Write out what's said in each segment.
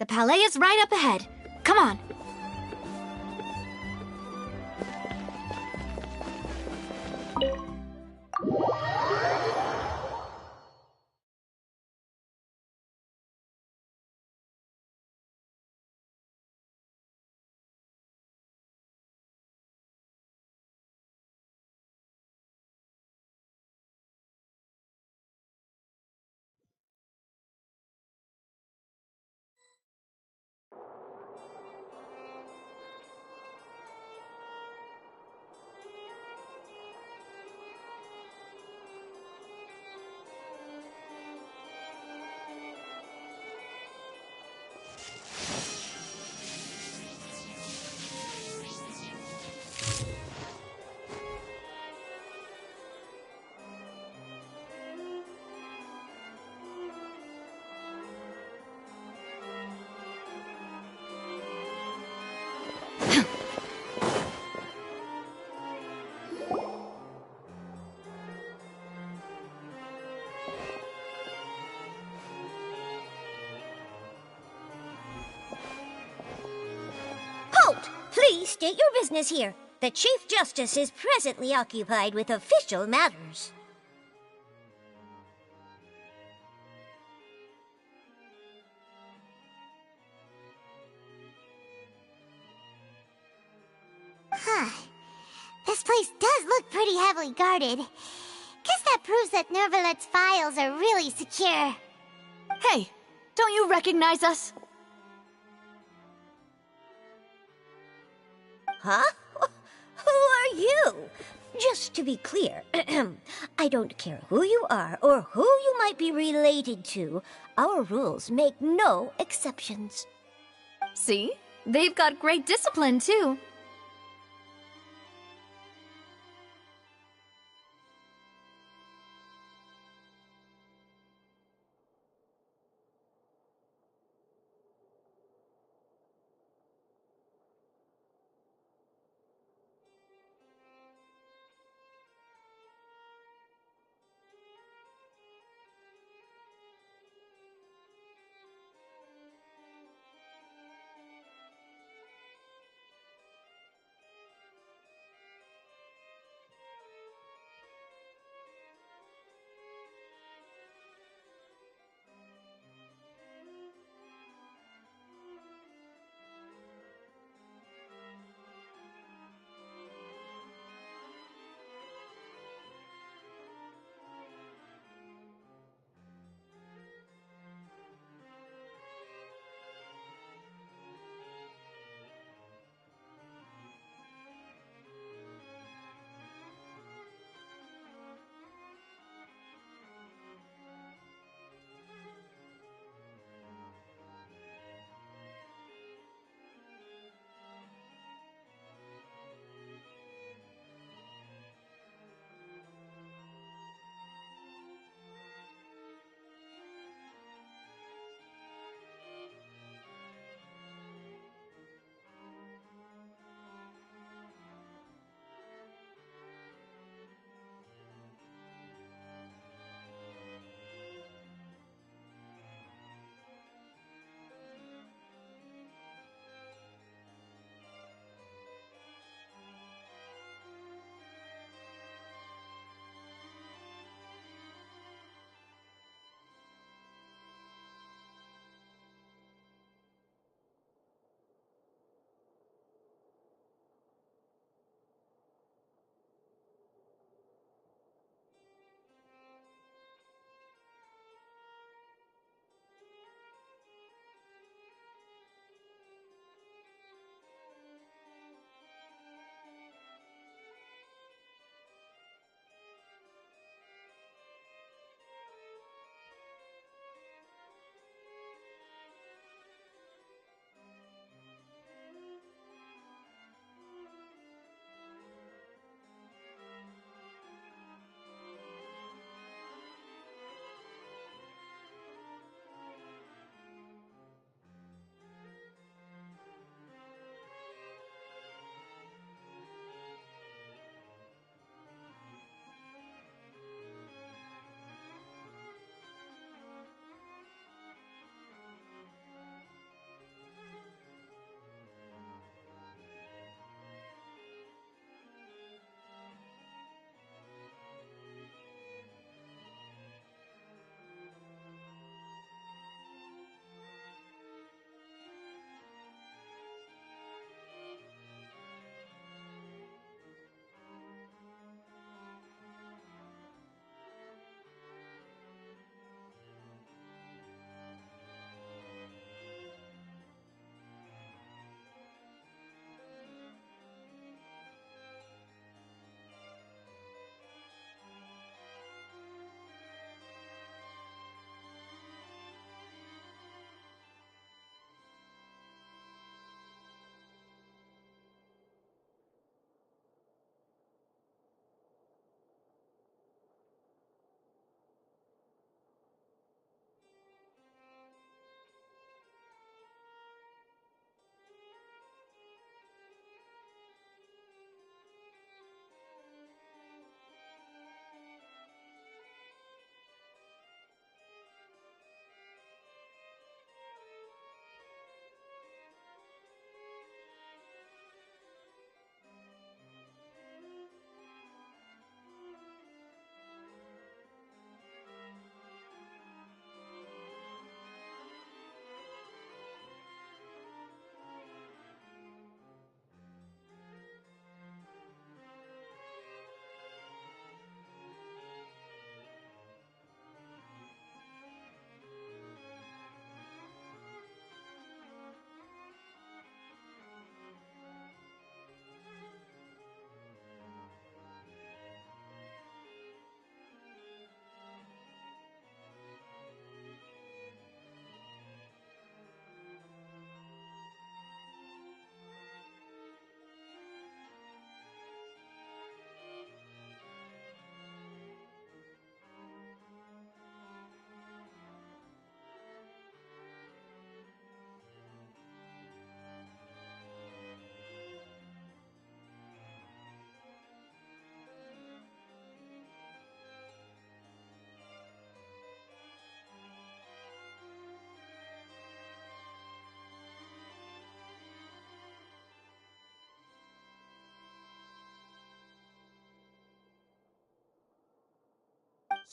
The palais is right up ahead. Come on. Halt! Please state your business here. The Chief Justice is presently occupied with official matters. This place does look pretty heavily guarded. Guess that proves that Nervalet's files are really secure. Hey, don't you recognize us? Huh? Who are you? Just to be clear, I don't care who you are or who you might be related to. Our rules make no exceptions. See? They've got great discipline, too.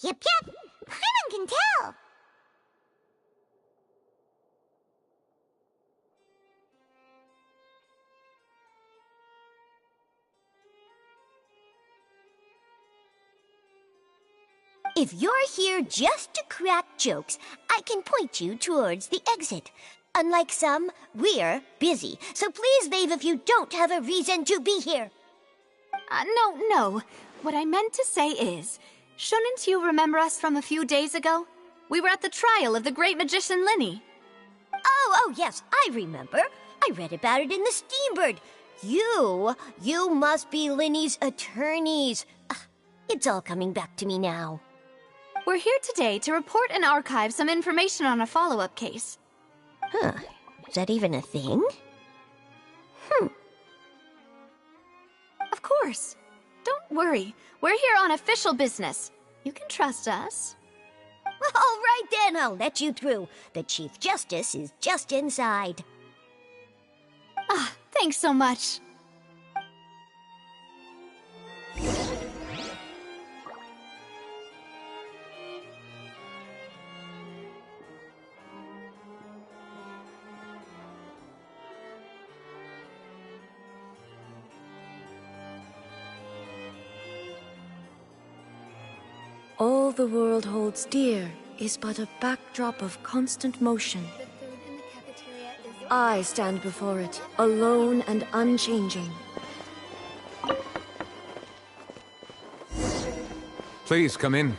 Yep, yep. Paimon can tell. If you're here just to crack jokes, I can point you towards the exit. Unlike some, we're busy, so please leave if you don't have a reason to be here. No. What I meant to say is, shouldn't you remember us from a few days ago? We were at the trial of the great magician Linny. Oh, yes, I remember. I read about it in the Steambird. You must be Linny's attorneys. It's all coming back to me now. We're here today to report and archive some information on a follow-up case. Huh, is that even a thing? Of course. Don't worry, we're here on official business. You can trust us. All right then, I'll let you through. The Chief Justice is just inside. Thanks so much. All the world holds dear is but a backdrop of constant motion. I stand before it, alone and unchanging. Please come in.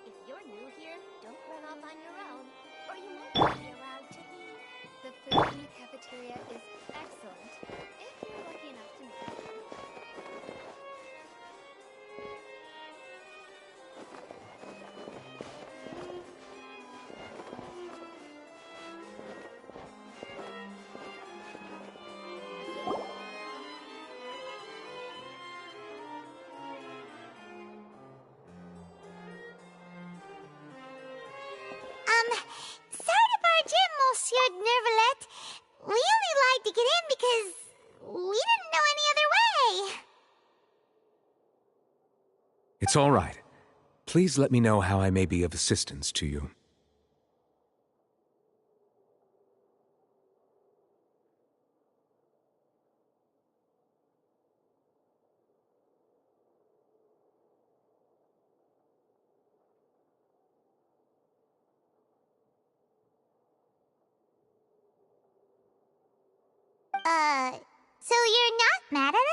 If you're new here, don't run off on your own, or you might not be allowed to leave. The food in the cafeteria is excellent, if you're lucky enough to make it. Sorry to barge in, Monsieur Nervalet. We only lied to get in because we didn't know any other way. It's all right. Please let me know how I may be of assistance to you. So you're not mad at us?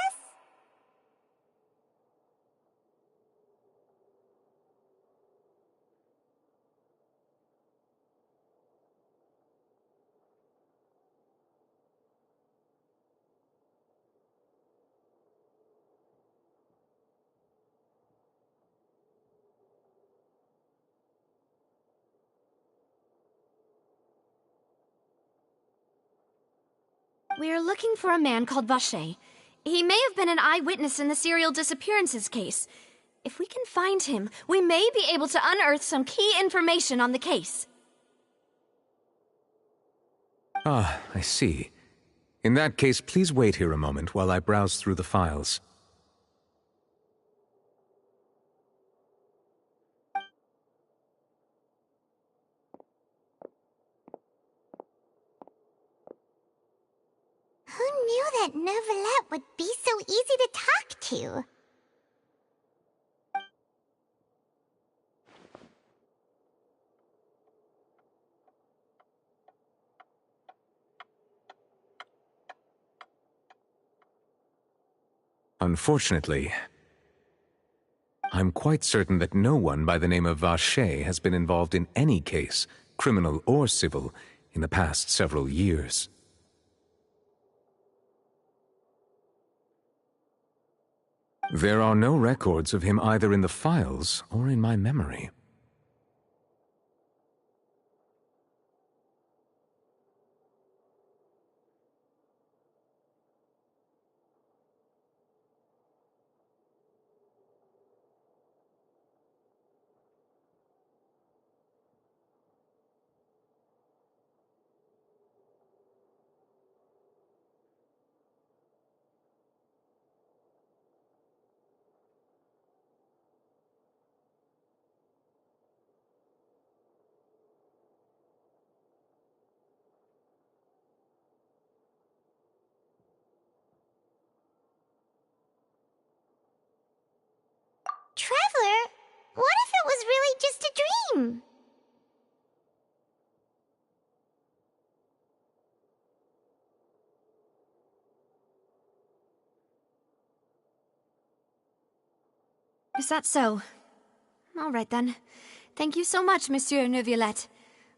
We're looking for a man called Vache. He may have been an eyewitness in the serial disappearances case. If we can find him, we may be able to unearth some key information on the case. Ah, I see. In that case, please wait here a moment while I browse through the files. Who knew that Nervalet would be so easy to talk to? Unfortunately, I'm quite certain that no one by the name of Vache has been involved in any case, criminal or civil, in the past several years. There are no records of him either in the files or in my memory. name? Is that so? All right then. Thank you so much, Monsieur Neuvillette.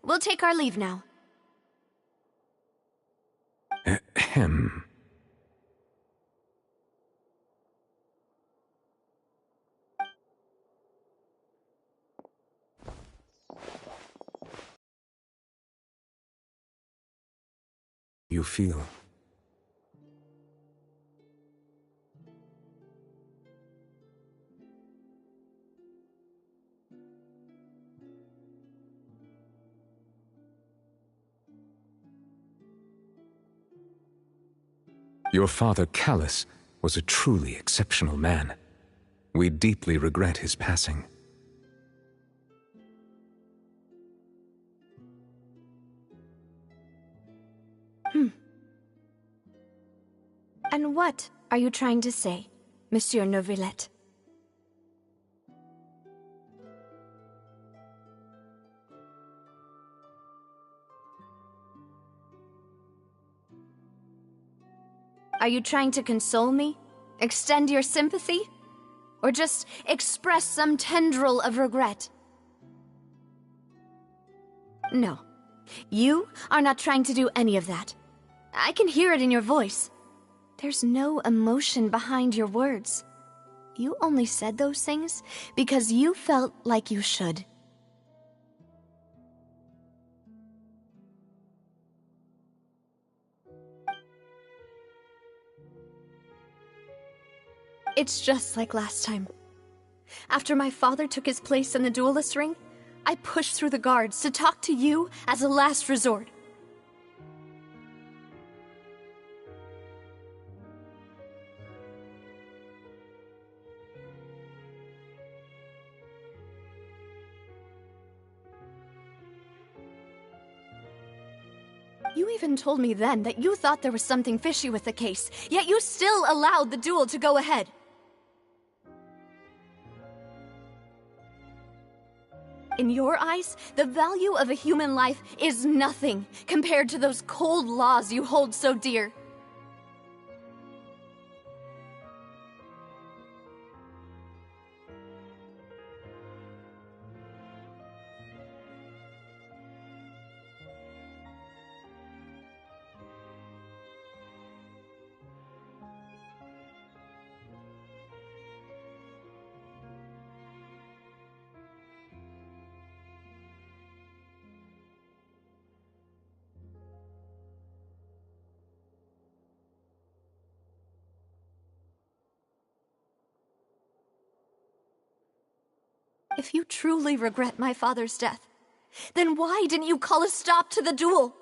We'll take our leave now. Ahem. You feel? Your father, Callus, was a truly exceptional man. We deeply regret his passing. And what are you trying to say, Monsieur Neuvillette? Are you trying to console me? Extend your sympathy? Or just express some tendril of regret? No. You are not trying to do any of that. I can hear it in your voice. There's no emotion behind your words. You only said those things because you felt like you should. It's just like last time. After my father took his place in the duelist ring, I pushed through the guards to talk to you as a last resort. You even told me then that you thought there was something fishy with the case, yet you still allowed the duel to go ahead. In your eyes, the value of a human life is nothing compared to those cold laws you hold so dear. If you truly regret my father's death, then why didn't you call a stop to the duel?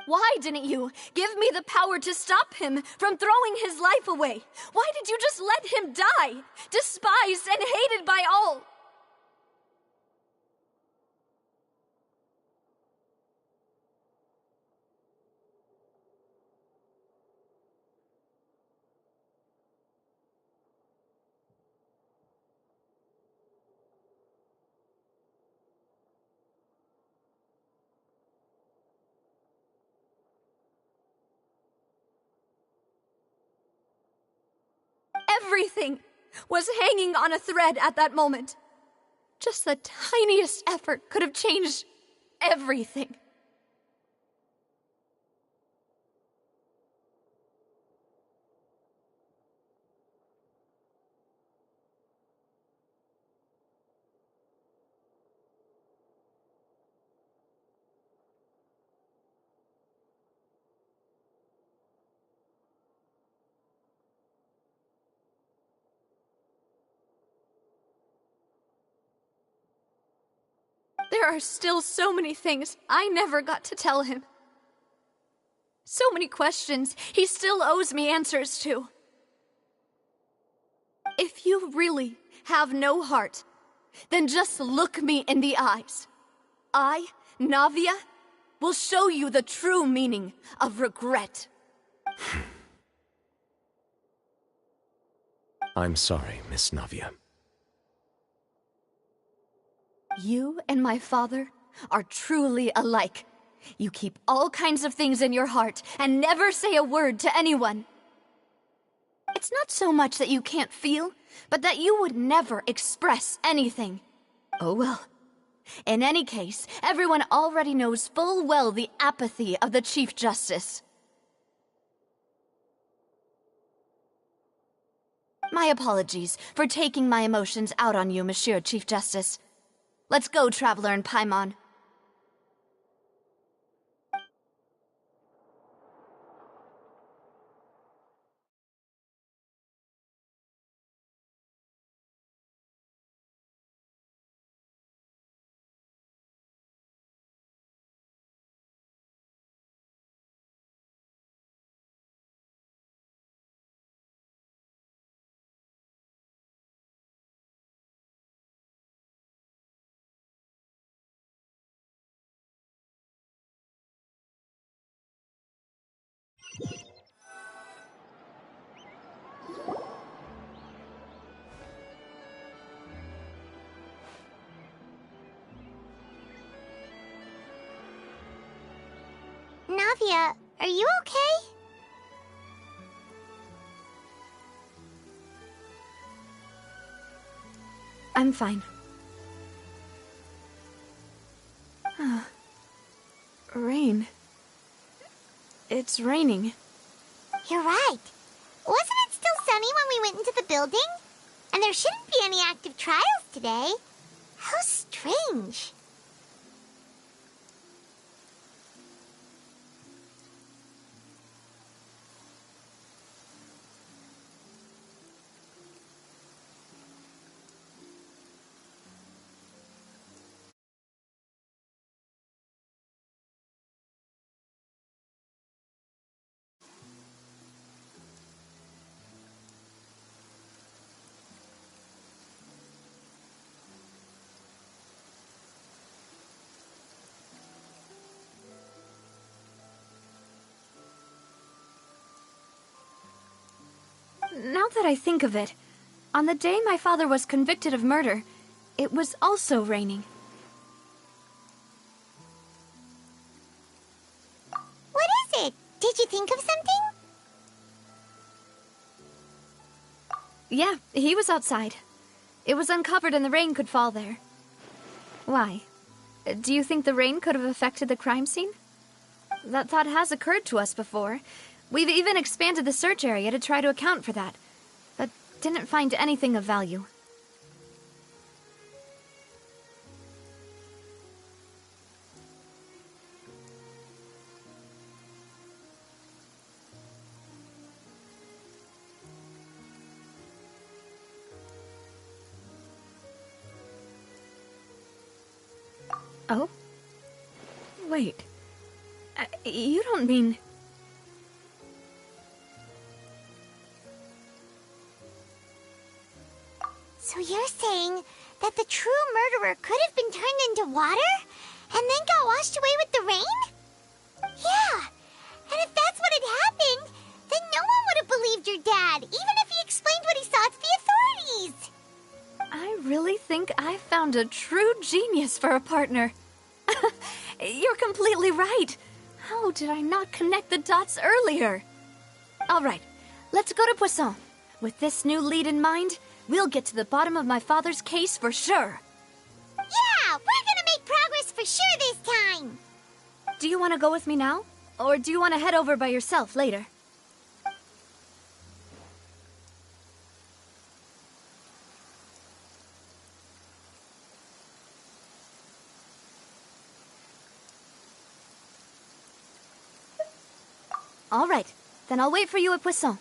Why didn't you give me the power to stop him from throwing his life away? Why did you just let him die, despised and hated by all? Everything was hanging on a thread at that moment. Just the tiniest effort could have changed everything. There are still so many things I never got to tell him. So many questions he still owes me answers to. If you really have no heart, then just look me in the eyes. I, Navia, will show you the true meaning of regret. I'm sorry, Miss Navia. You and my father are truly alike. You keep all kinds of things in your heart and never say a word to anyone. It's not so much that you can't feel, but that you would never express anything. Oh well. In any case, everyone already knows full well the apathy of the Chief Justice. My apologies for taking my emotions out on you, Monsieur Chief Justice. Let's go, Traveler and Paimon. Navia, are you okay? I'm fine. Rain. It's raining. You're right. Wasn't it still sunny when we went into the building? And there shouldn't be any active trials today. How strange. Now that I think of it, on the day my father was convicted of murder, it was also raining. What is it? Did you think of something? Yeah, he was outside. It was uncovered and the rain could fall there. Why? Do you think the rain could have affected the crime scene? That thought has occurred to us before. We've even expanded the search area to try to account for that, but didn't find anything of value. Oh? Wait. You don't mean... So you're saying that the true murderer could have been turned into water? And then got washed away with the rain? Yeah! And if that's what had happened, then no one would have believed your dad, even if he explained what he saw to the authorities! I really think I found a true genius for a partner. You're completely right. How did I not connect the dots earlier? All right, let's go to Poisson. With this new lead in mind, we'll get to the bottom of my father's case for sure. Yeah! We're gonna make progress for sure this time! Do you want to go with me now? Or do you want to head over by yourself later? All right, then I'll wait for you at Poisson.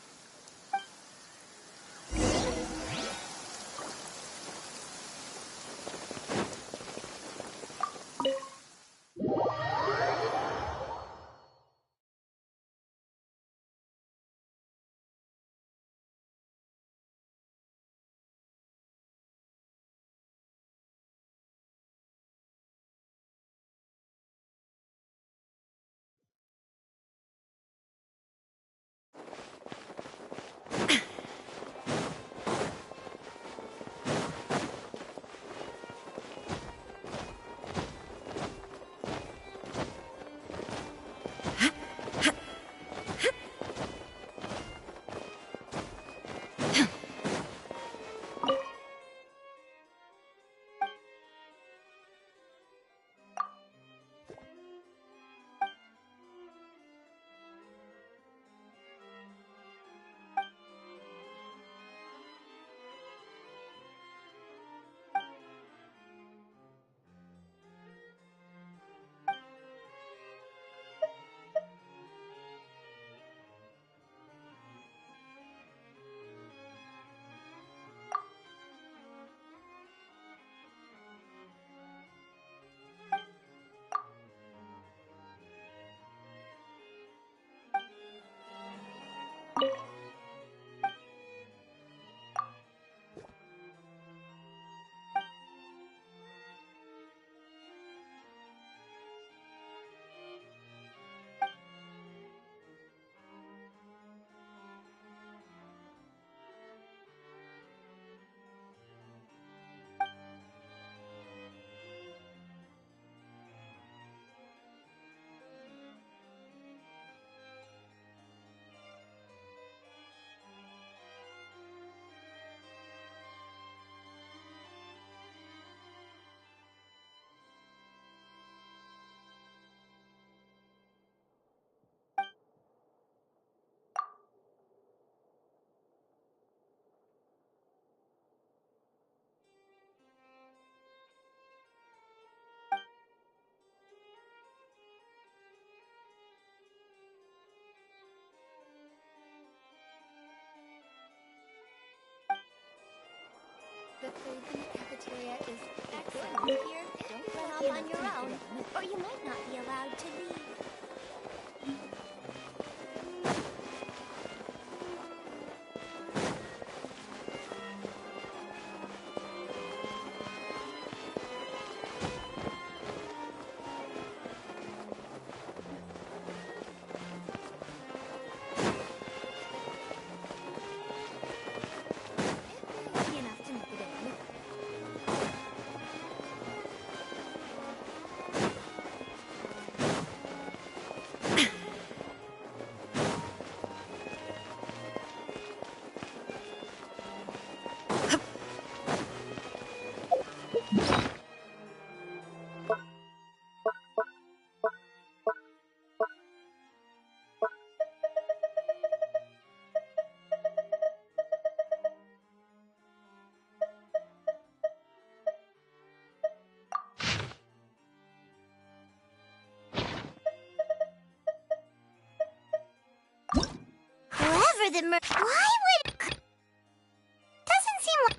The food in the cafeteria is excellent here. Don't run off on your own, or you might not be allowed to leave. Be enough to make it in. Whoever the why would... Doesn't seem like...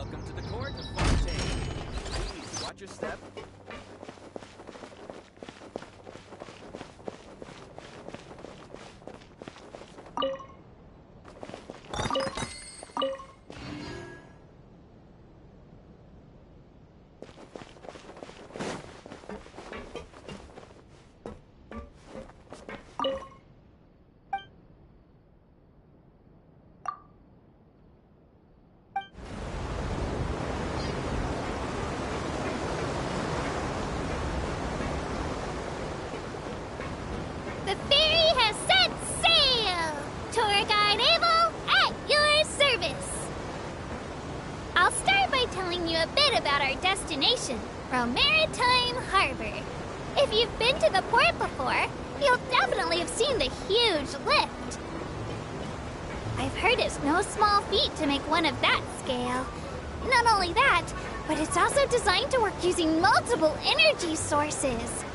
Welcome to the court of Fontaine. Please watch your step. The ferry has set sail! Tour guide Abel, at your service! I'll start by telling you a bit about our destination, Maritime Harbor. If you've been to the port before, you'll definitely have seen the huge lift. I've heard it's no small feat to make one of that scale. Not only that, but it's also designed to work using multiple energy sources.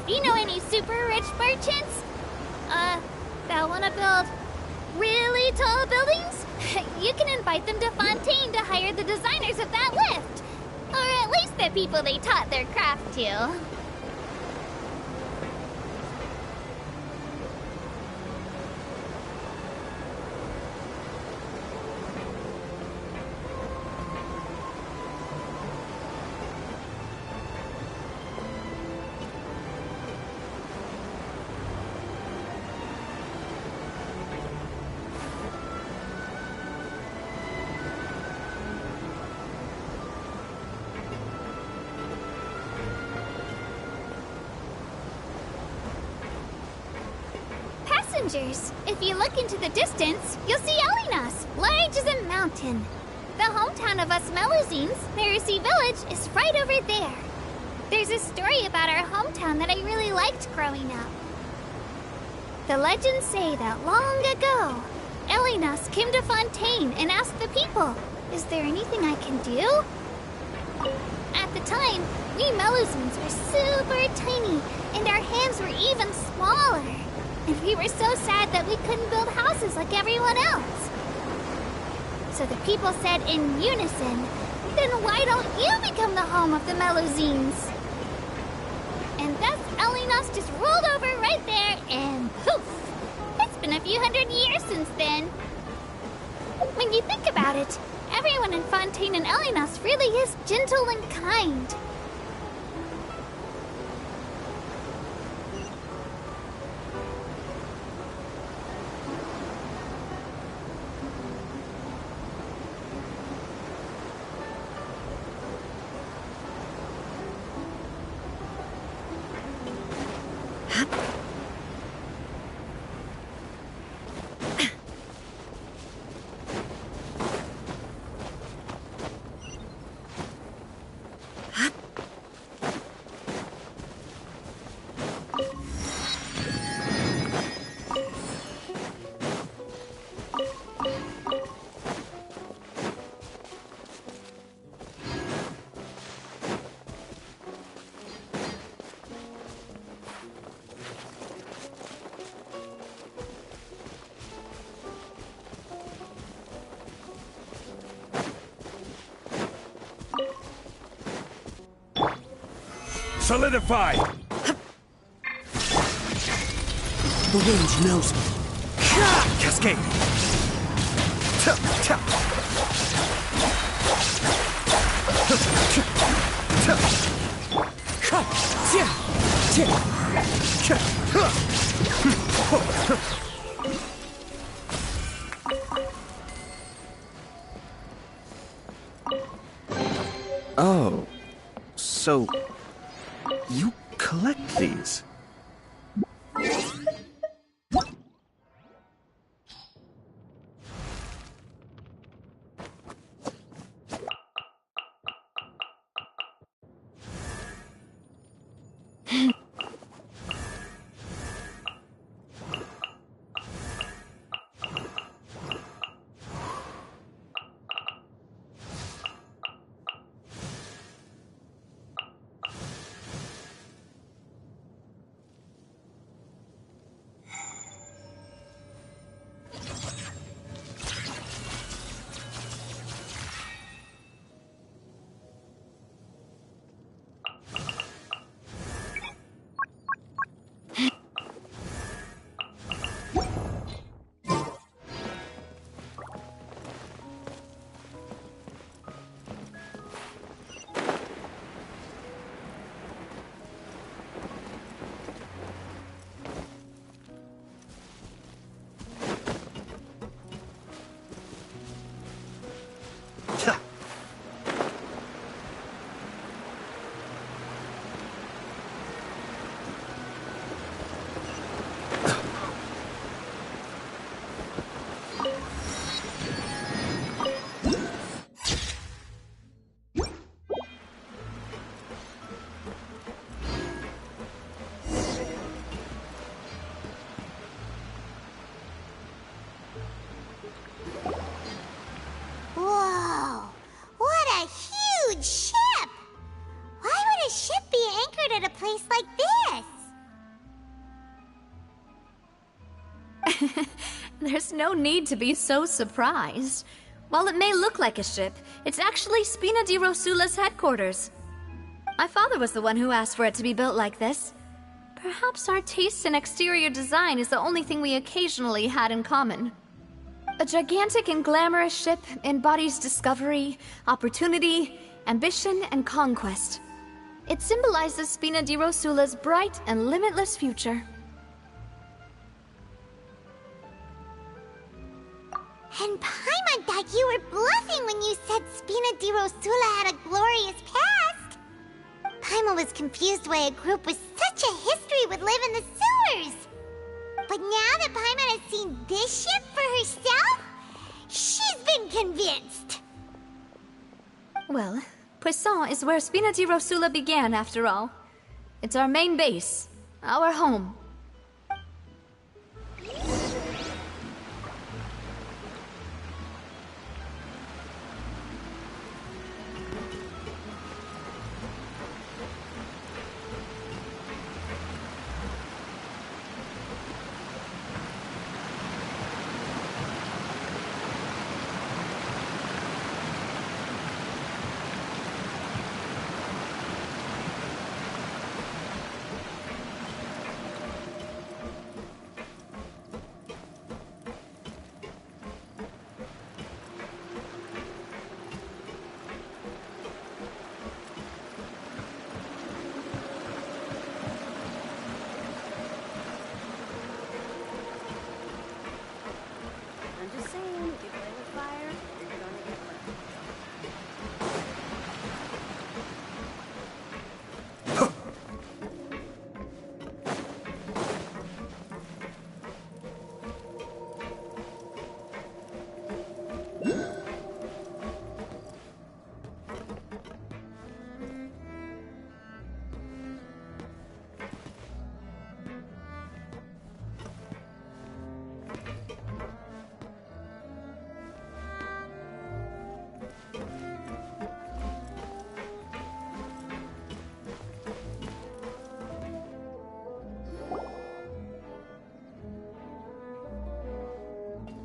If you know any super rich merchants, that want to build really tall buildings, you can invite them to Fontaine to hire the designers of that lift. Or at least the people they taught their craft to. Passengers, if you look into the distance, you'll see Elinas, large as a mountain. The hometown of us Melusines, Marisi Village, is right over there. There's a story about our hometown that I really liked growing up. The legends say that long ago, Elinas came to Fontaine and asked the people, "Is there anything I can do?" At the time, we Melusines were super tiny, and our hands were even smaller. And we were so sad that we couldn't build houses like everyone else. So the people said in unison, "Then why don't you become the home of the Melusines?" And thus Elinas just rolled over right there and poof! It's been a few hundred years since then. When you think about it, everyone in Fontaine and Elinas really is gentle and kind. Solidify! The wind knows me. Cascade! Oh, so you collect these? There's no need to be so surprised. While it may look like a ship, it's actually Spina di Rosula's headquarters. My father was the one who asked for it to be built like this. Perhaps our taste in exterior design is the only thing we occasionally had in common. A gigantic and glamorous ship embodies discovery, opportunity, ambition, and conquest. It symbolizes Spina di Rosula's bright and limitless future. And Paimon thought you were bluffing when you said Spina di Rosula had a glorious past. Paimon was confused why a group with such a history would live in the sewers. But now that Paimon has seen this ship for herself, she's been convinced. Well, Poisson is where Spina di Rosula began, after all. It's our main base, our home.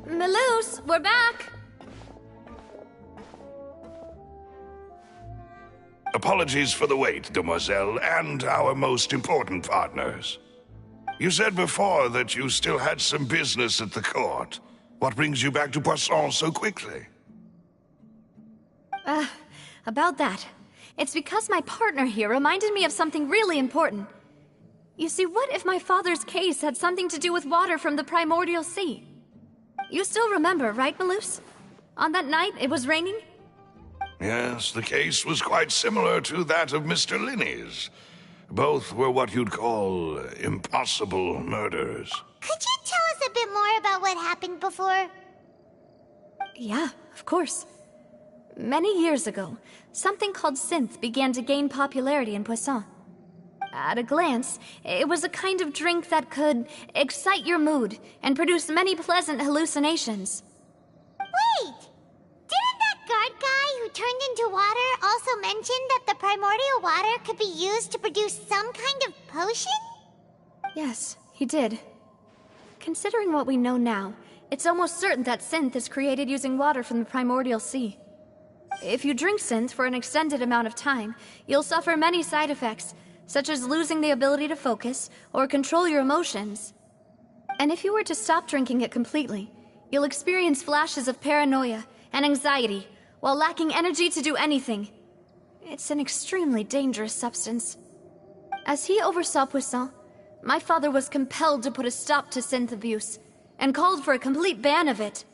Melus, we're back! Apologies for the wait, demoiselle, and our most important partners. You said before that you still had some business at the court. What brings you back to Poisson so quickly? About that. It's because my partner here reminded me of something really important. You see, what if my father's case had something to do with water from the primordial sea? You still remember, right, Melus? On that night, it was raining? Yes, the case was quite similar to that of Mr. Linney's. Both were what you'd call impossible murders. Could you tell us a bit more about what happened before? Yeah, of course. Many years ago, something called synth began to gain popularity in Poisson. At a glance, it was a kind of drink that could excite your mood and produce many pleasant hallucinations. Wait! Didn't that guard guy who turned into water also mention that the primordial water could be used to produce some kind of potion? Yes, he did. Considering what we know now, it's almost certain that synth is created using water from the primordial sea. If you drink synth for an extended amount of time, you'll suffer many side effects, such as losing the ability to focus or control your emotions. And if you were to stop drinking it completely, you'll experience flashes of paranoia and anxiety while lacking energy to do anything. It's an extremely dangerous substance. As he oversaw Poisson, my father was compelled to put a stop to synth abuse and called for a complete ban of it.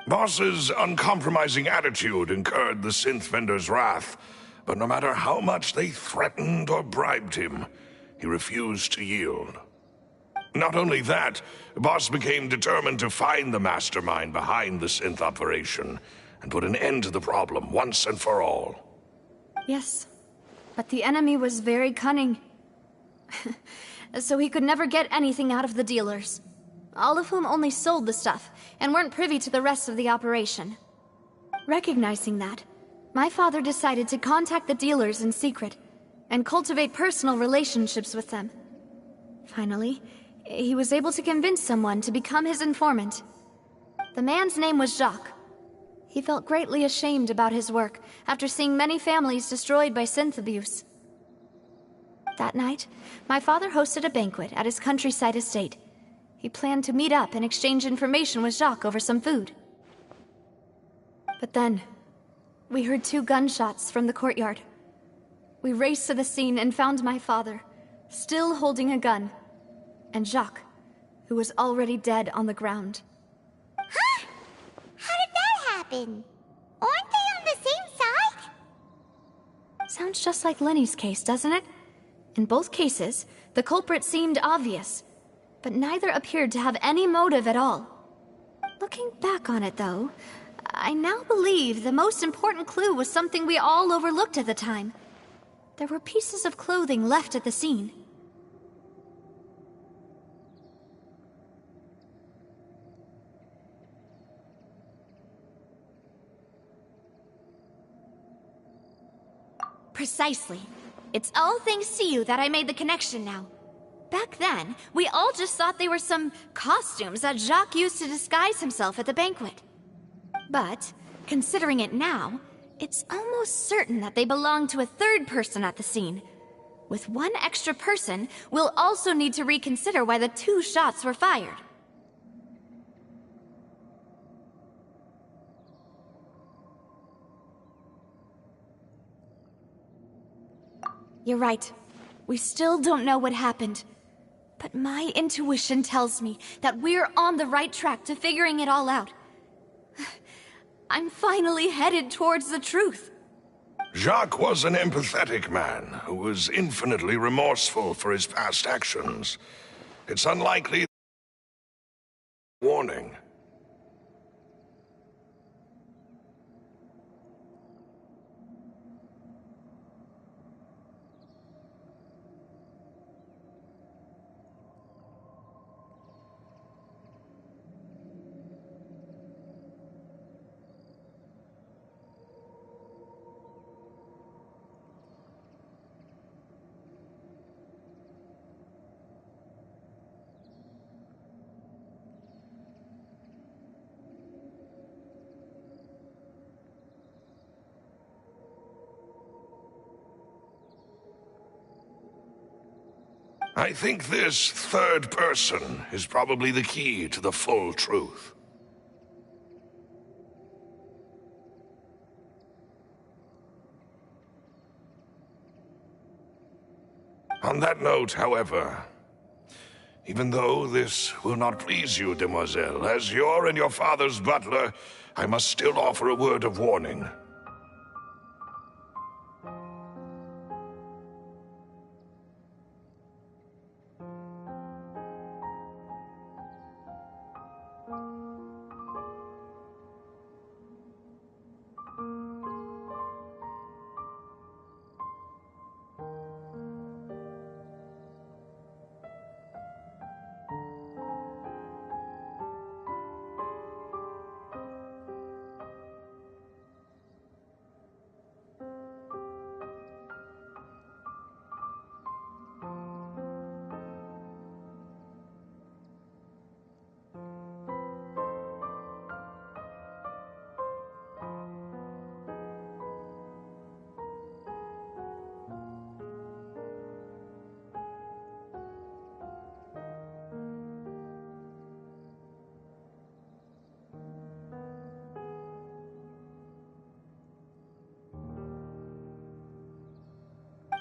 Boss's uncompromising attitude incurred the synth vendor's wrath, but no matter how much they threatened or bribed him, he refused to yield. Not only that, Boss became determined to find the mastermind behind the synth operation and put an end to the problem once and for all. Yes, but the enemy was very cunning. So he could never get anything out of the dealers, all of whom only sold the stuff and weren't privy to the rest of the operation. Recognizing that, my father decided to contact the dealers in secret and cultivate personal relationships with them. Finally, he was able to convince someone to become his informant. The man's name was Jacques. He felt greatly ashamed about his work after seeing many families destroyed by synth abuse. That night, my father hosted a banquet at his countryside estate. He planned to meet up and exchange information with Jacques over some food. But then, we heard 2 gunshots from the courtyard. We raced to the scene and found my father, still holding a gun, and Jacques, who was already dead on the ground. Huh? How did that happen? Aren't they on the same side? Sounds just like Lenny's case, doesn't it? In both cases, the culprit seemed obvious, but neither appeared to have any motive at all. Looking back on it, though, I now believe the most important clue was something we all overlooked at the time. There were pieces of clothing left at the scene. Precisely. It's all thanks to you that I made the connection now. Back then, we all just thought they were some costumes that Jacques used to disguise himself at the banquet. But, considering it now, it's almost certain that they belong to a third person at the scene. With one extra person, we'll also need to reconsider why the 2 shots were fired. You're right. We still don't know what happened. But my intuition tells me that we're on the right track to figuring it all out. I'm finally headed towards the truth. Jacques was an empathetic man who was infinitely remorseful for his past actions. It's unlikely. Warning. I think this third person is probably the key to the full truth. On that note, however, even though this will not please you, demoiselle, as your and your father's butler, I must still offer a word of warning.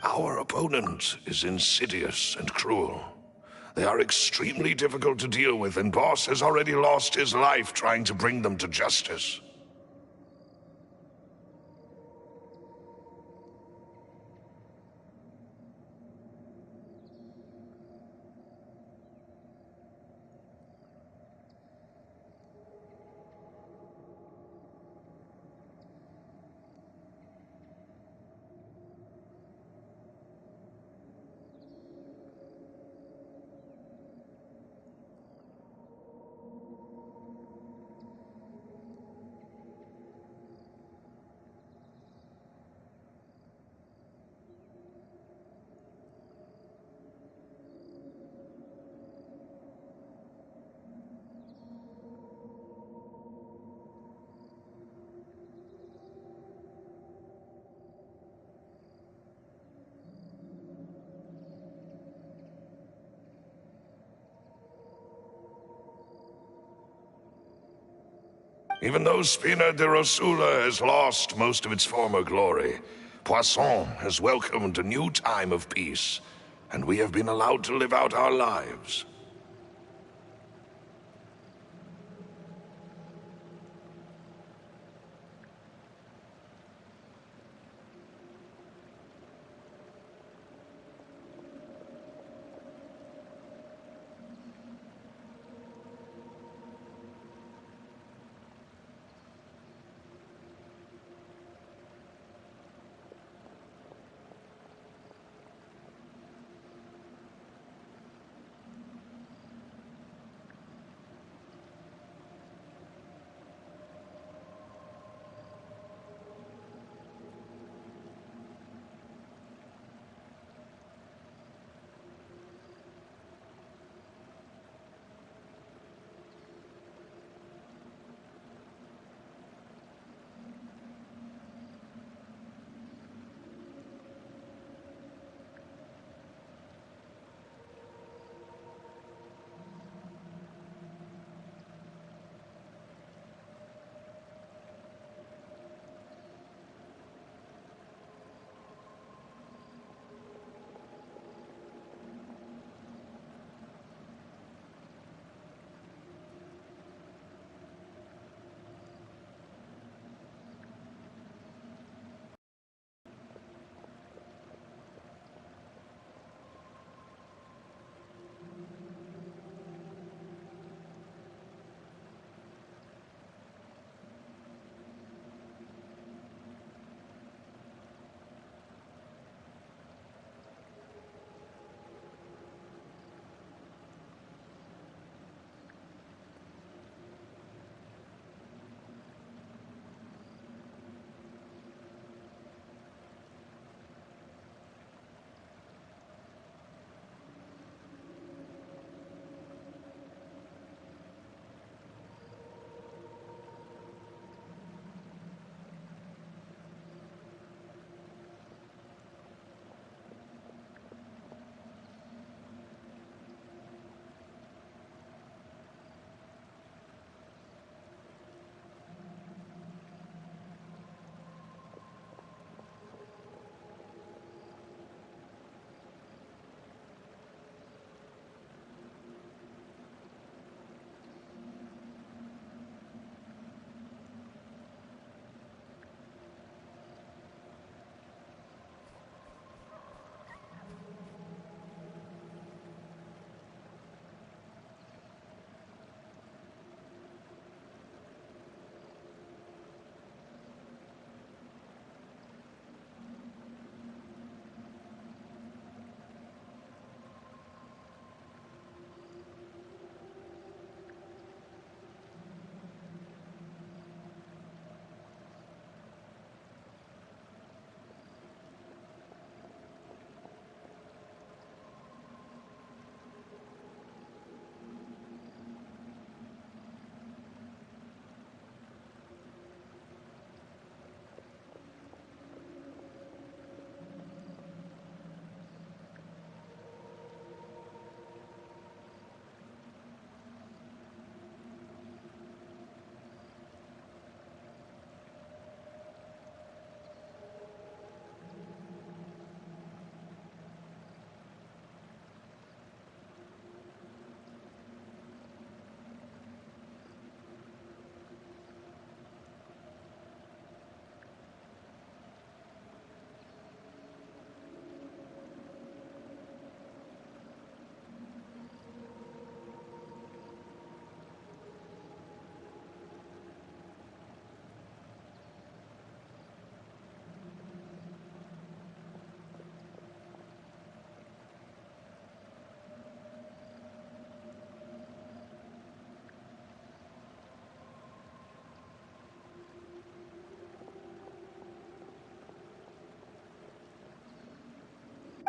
Our opponent is insidious and cruel. They are extremely difficult to deal with, and Boss has already lost his life trying to bring them to justice. Even though Spina de Rosula has lost most of its former glory, Poisson has welcomed a new time of peace, and we have been allowed to live out our lives.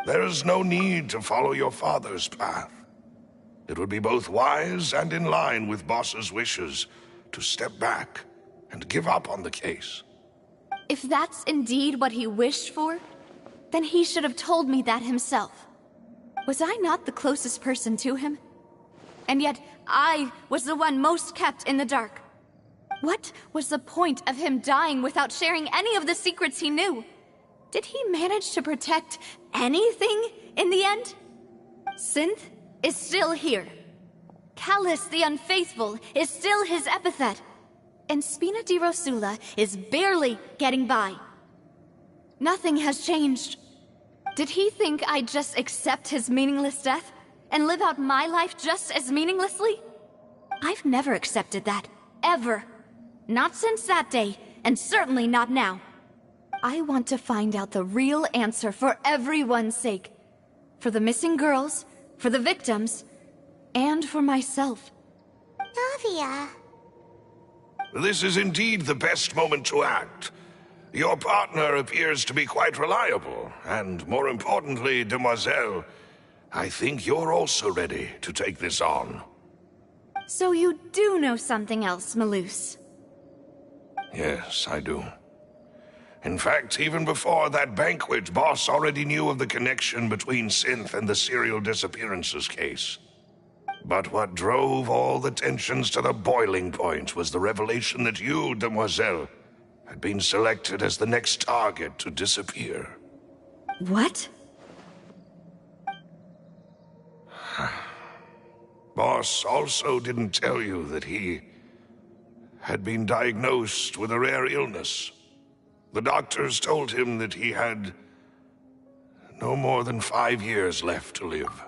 There is no need to follow your father's path. It would be both wise and in line with Boss's wishes to step back and give up on the case. If that's indeed what he wished for, then he should have told me that himself. Was I not the closest person to him? And yet, I was the one most kept in the dark. What was the point of him dying without sharing any of the secrets he knew? Did he manage to protect anything in the end? Synth is still here. Callus the Unfaithful is still his epithet. And Spina di Rosula is barely getting by. Nothing has changed. Did he think I'd just accept his meaningless death and live out my life just as meaninglessly? I've never accepted that. Ever. Not since that day, and certainly not now. I want to find out the real answer for everyone's sake. For the missing girls, for the victims, and for myself. Navia. This is indeed the best moment to act. Your partner appears to be quite reliable, and more importantly, Demoiselle, I think you're also ready to take this on. So you do know something else, Malus? Yes, I do. In fact, even before that banquet, Boss already knew of the connection between Synth and the serial disappearances case. But what drove all the tensions to the boiling point was the revelation that you, Demoiselle, had been selected as the next target to disappear. What? Boss also didn't tell you that he had been diagnosed with a rare illness. The doctors told him that he had no more than 5 years left to live.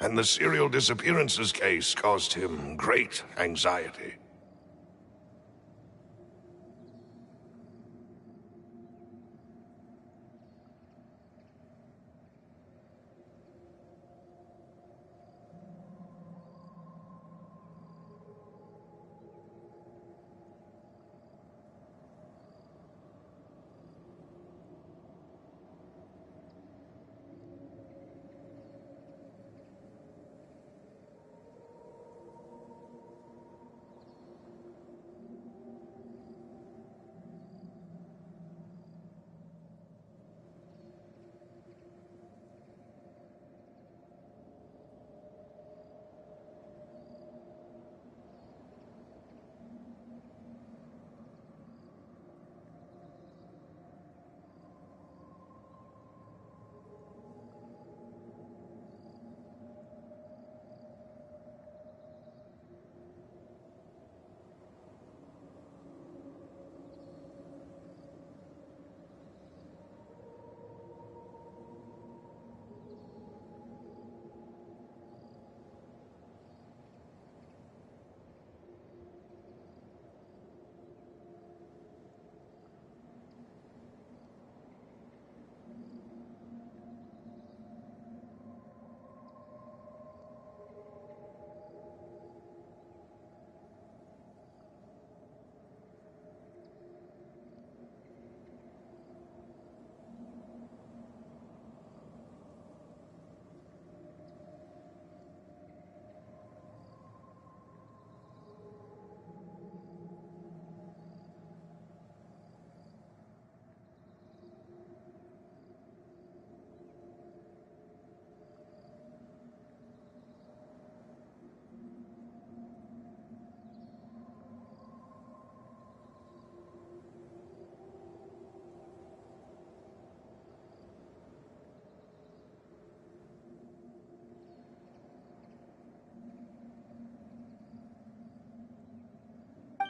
and the serial disappearances case caused him great anxiety.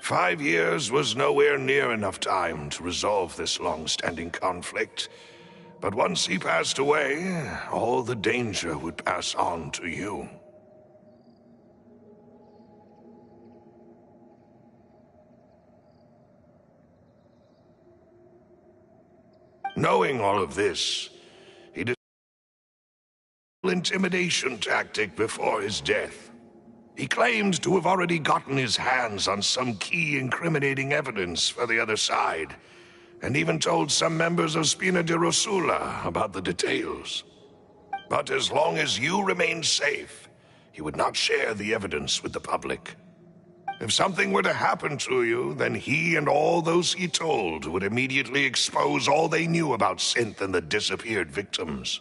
"5 years was nowhere near enough time to resolve this long-standing conflict. But once he passed away, all the danger would pass on to you." Knowing all of this, he did an intimidation tactic before his death. He claimed to have already gotten his hands on some key incriminating evidence for the other side, and even told some members of Spina di Rosula about the details. But as long as you remained safe, he would not share the evidence with the public. If something were to happen to you, then he and all those he told would immediately expose all they knew about Synth and the disappeared victims.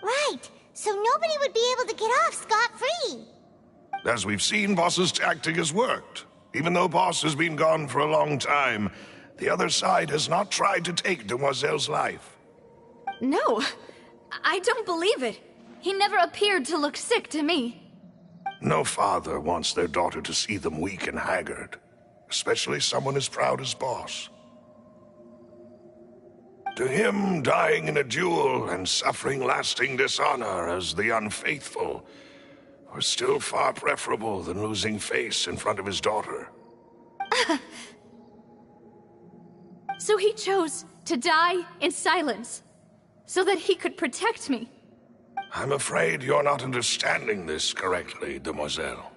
Right, so nobody would be able to get off scot-free. As we've seen, Boss's tactic has worked. Even though Boss has been gone for a long time, the other side has not tried to take Demoiselle's life. No, I don't believe it. He never appeared to look sick to me. No father wants their daughter to see them weak and haggard, especially someone as proud as Boss. To him, dying in a duel and suffering lasting dishonor as the unfaithful was still far preferable than losing face in front of his daughter. So he chose to die in silence, so that he could protect me. I'm afraid you're not understanding this correctly, Demoiselle.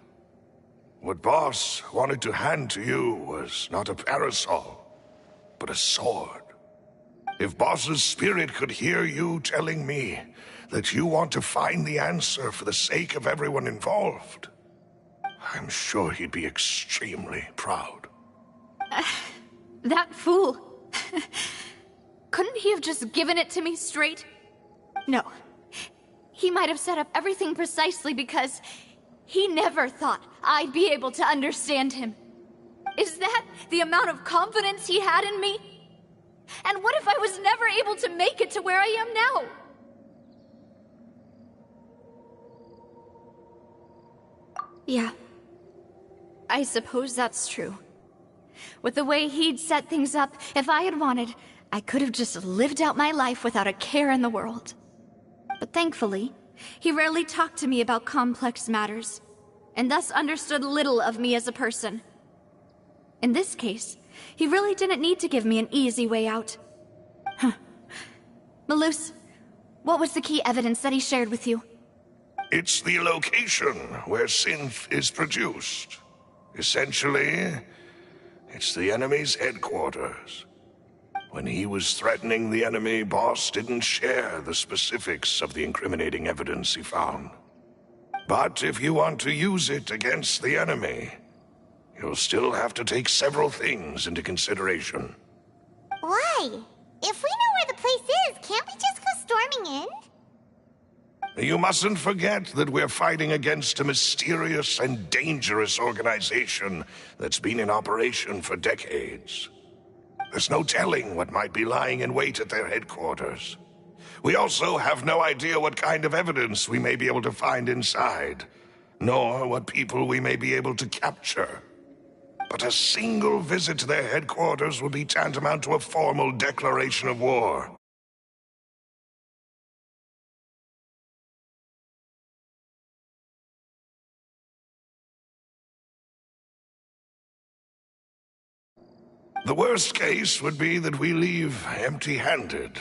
What Boss wanted to hand to you was not a parasol, but a sword. If Boss's spirit could hear you telling me that you want to find the answer for the sake of everyone involved, I'm sure he'd be extremely proud. That fool. Couldn't he have just given it to me straight? No. He might have set up everything precisely because he never thought I'd be able to understand him. Is that the amount of confidence he had in me? And what if I was never able to make it to where I am now? Yeah. I suppose that's true. With the way he'd set things up, if I had wanted, I could have just lived out my life without a care in the world. But thankfully, He rarely talked to me about complex matters, and thus understood little of me as a person. In this case, he really didn't need to give me an easy way out. Malus, what was the key evidence that he shared with you? It's the location where synth is produced. Essentially, it's the enemy's headquarters. When he was threatening the enemy, Boss didn't share the specifics of the incriminating evidence he found. But if you want to use it against the enemy, you'll still have to take several things into consideration. Why? If we know where the place is, can't we just go storming in? You mustn't forget that we're fighting against a mysterious and dangerous organization that's been in operation for decades. There's no telling what might be lying in wait at their headquarters. We also have no idea what kind of evidence we may be able to find inside, nor what people we may be able to capture. But a single visit to their headquarters would be tantamount to a formal declaration of war. The worst case would be that we leave empty-handed,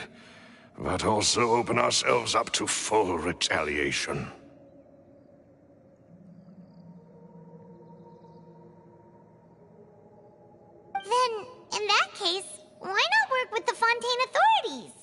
but also open ourselves up to full retaliation. Then, in that case, why not work with the Fontaine authorities?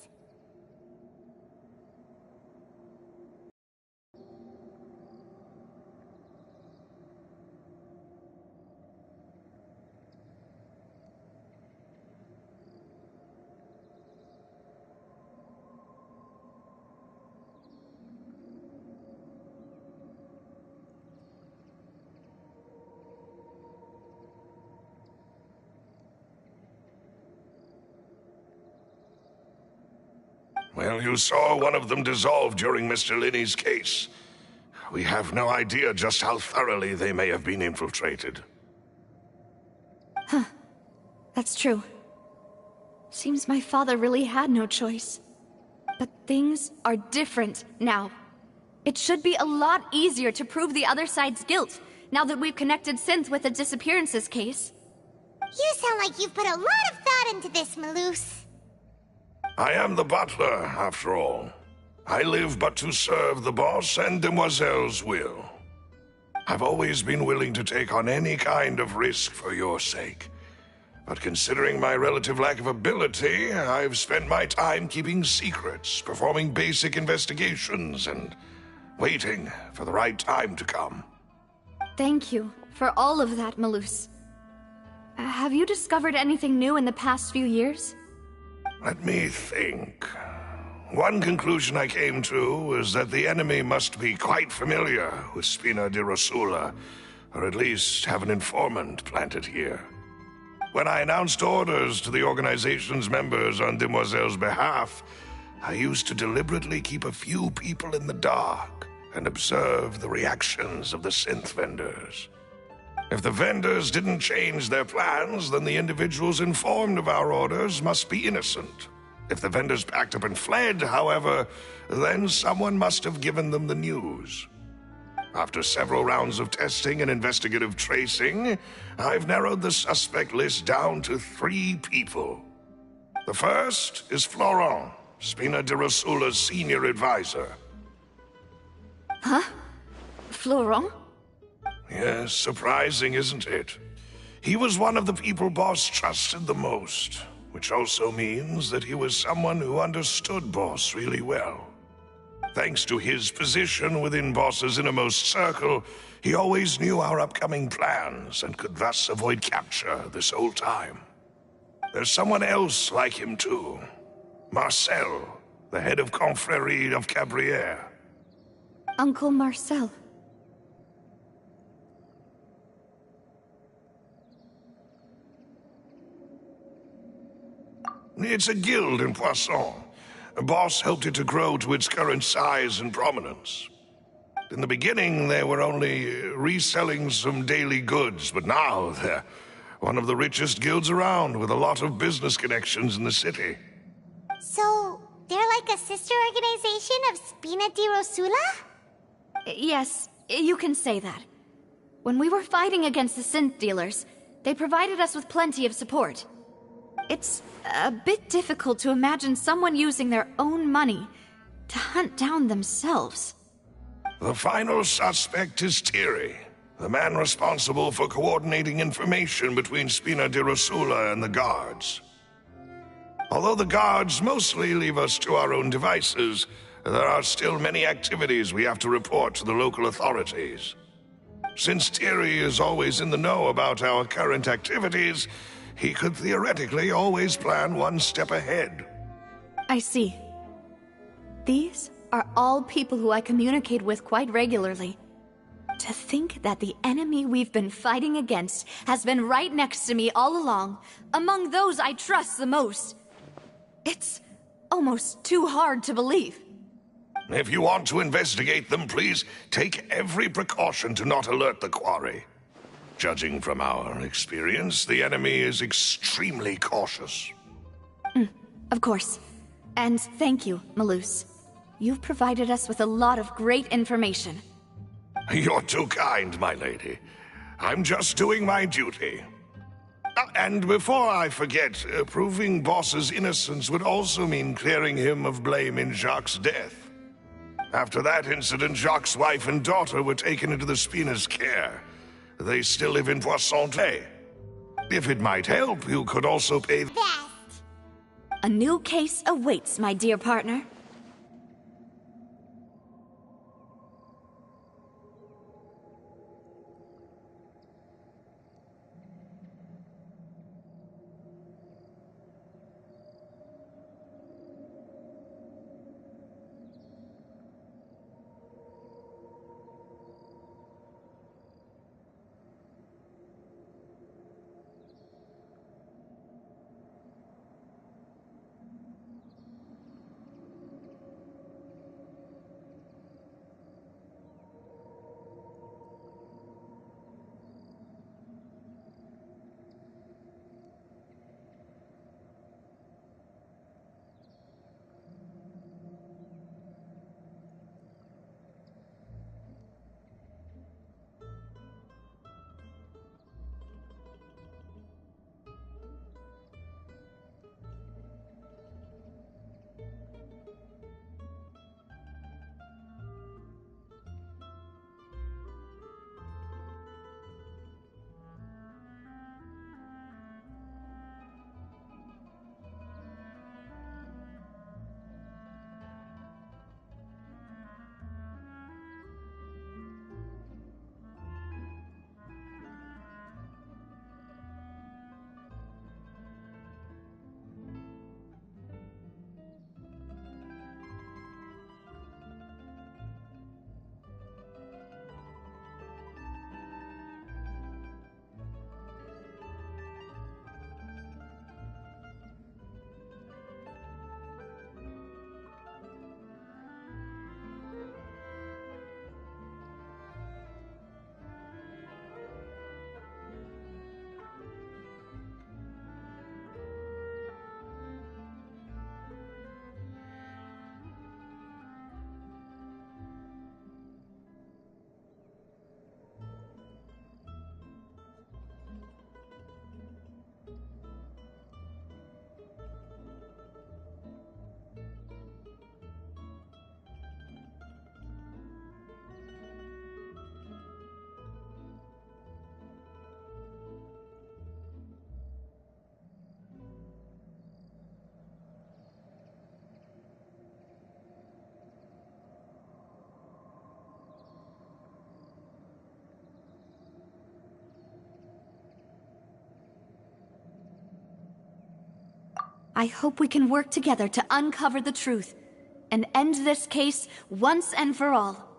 Well, you saw one of them dissolve during Mr. Linney's case. We have no idea just how thoroughly they may have been infiltrated. That's true. Seems my father really had no choice. But things are different now. It should be a lot easier to prove the other side's guilt, now that we've connected Synth with the disappearances case. You sound like you've put a lot of thought into this, Malus. I am the butler, after all. I live but to serve the boss and Demoiselle's will. I've always been willing to take on any kind of risk for your sake. But considering my relative lack of ability, I've spent my time keeping secrets, performing basic investigations, and waiting for the right time to come. Thank you for all of that, Malus. Have you discovered anything new in the past few years? Let me think. One conclusion I came to is that the enemy must be quite familiar with Spina di Rosula, or at least have an informant planted here. When I announced orders to the organization's members on Demoiselle's behalf, I used to deliberately keep a few people in the dark and observe the reactions of the synth vendors. If the vendors didn't change their plans, then the individuals informed of our orders must be innocent. If the vendors packed up and fled, however, then someone must have given them the news. After several rounds of testing and investigative tracing, I've narrowed the suspect list down to 3 people. The first is Florent, Spina di Rosula's senior advisor. Huh? Florent? Yes, surprising, isn't it? He was one of the people Boss trusted the most, which also means that he was someone who understood Boss really well. Thanks to his position within Boss's innermost circle, he always knew our upcoming plans and could thus avoid capture this whole time. There's someone else like him too. Marcel, the head of Confrérie of Cabrières. Uncle Marcel. It's a guild in Poisson. Boss helped it to grow to its current size and prominence. In the beginning, they were only reselling some daily goods, but now they're one of the richest guilds around, with a lot of business connections in the city. So, they're like a sister organization of Spina di Rosula? Yes, you can say that. When we were fighting against the synth dealers, they provided us with plenty of support. It's a bit difficult to imagine someone using their own money to hunt down themselves. The final suspect is Thierry, the man responsible for coordinating information between Spina di Rosula and the guards. Although the guards mostly leave us to our own devices, there are still many activities we have to report to the local authorities. Since Thierry is always in the know about our current activities, he could theoretically always plan one step ahead. I see. These are all people who I communicate with quite regularly. To think that the enemy we've been fighting against has been right next to me all along, among those I trust the most. It's almost too hard to believe. If you want to investigate them, please take every precaution to not alert the quarry. Judging from our experience, the enemy is extremely cautious. Of course. And thank you, Malus. You've provided us with a lot of great information. You're too kind, my lady. I'm just doing my duty. And before I forget, proving Boss's innocence would also mean clearing him of blame in Jacques' death. After that incident, Jacques' wife and daughter were taken into the Spina's care. They still live in Poissonte. If it might help, you could also pay... Best. A new case awaits, my dear partner. I hope we can work together to uncover the truth and end this case once and for all.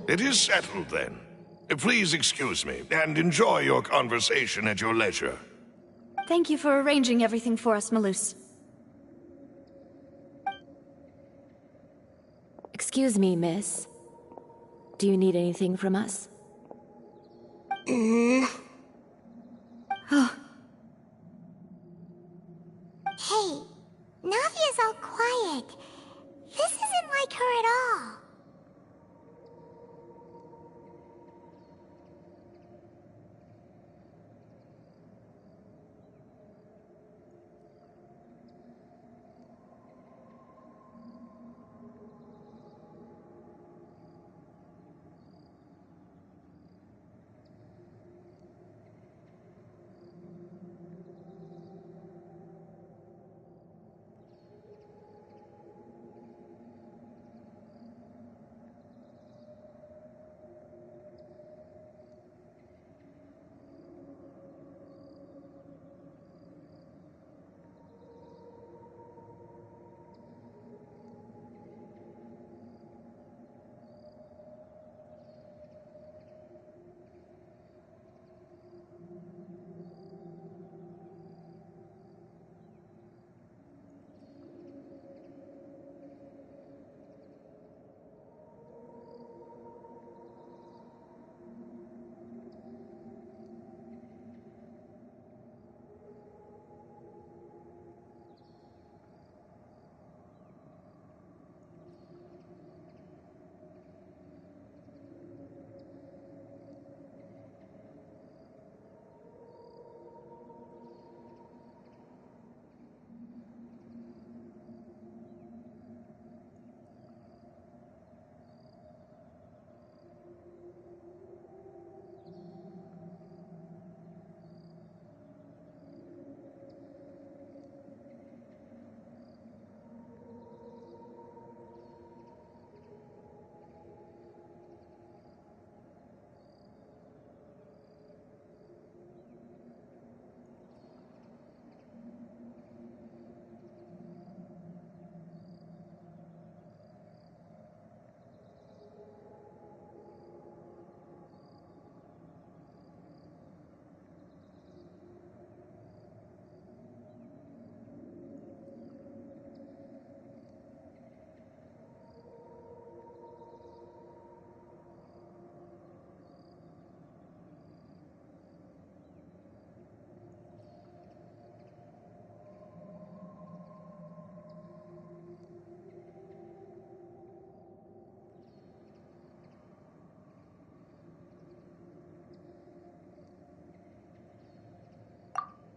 It is settled, then. Please excuse me, and enjoy your conversation at your leisure. Thank you for arranging everything for us, Malus. Excuse me, miss. Do you need anything from us? Hey, Navia's all quiet. This isn't like her at all.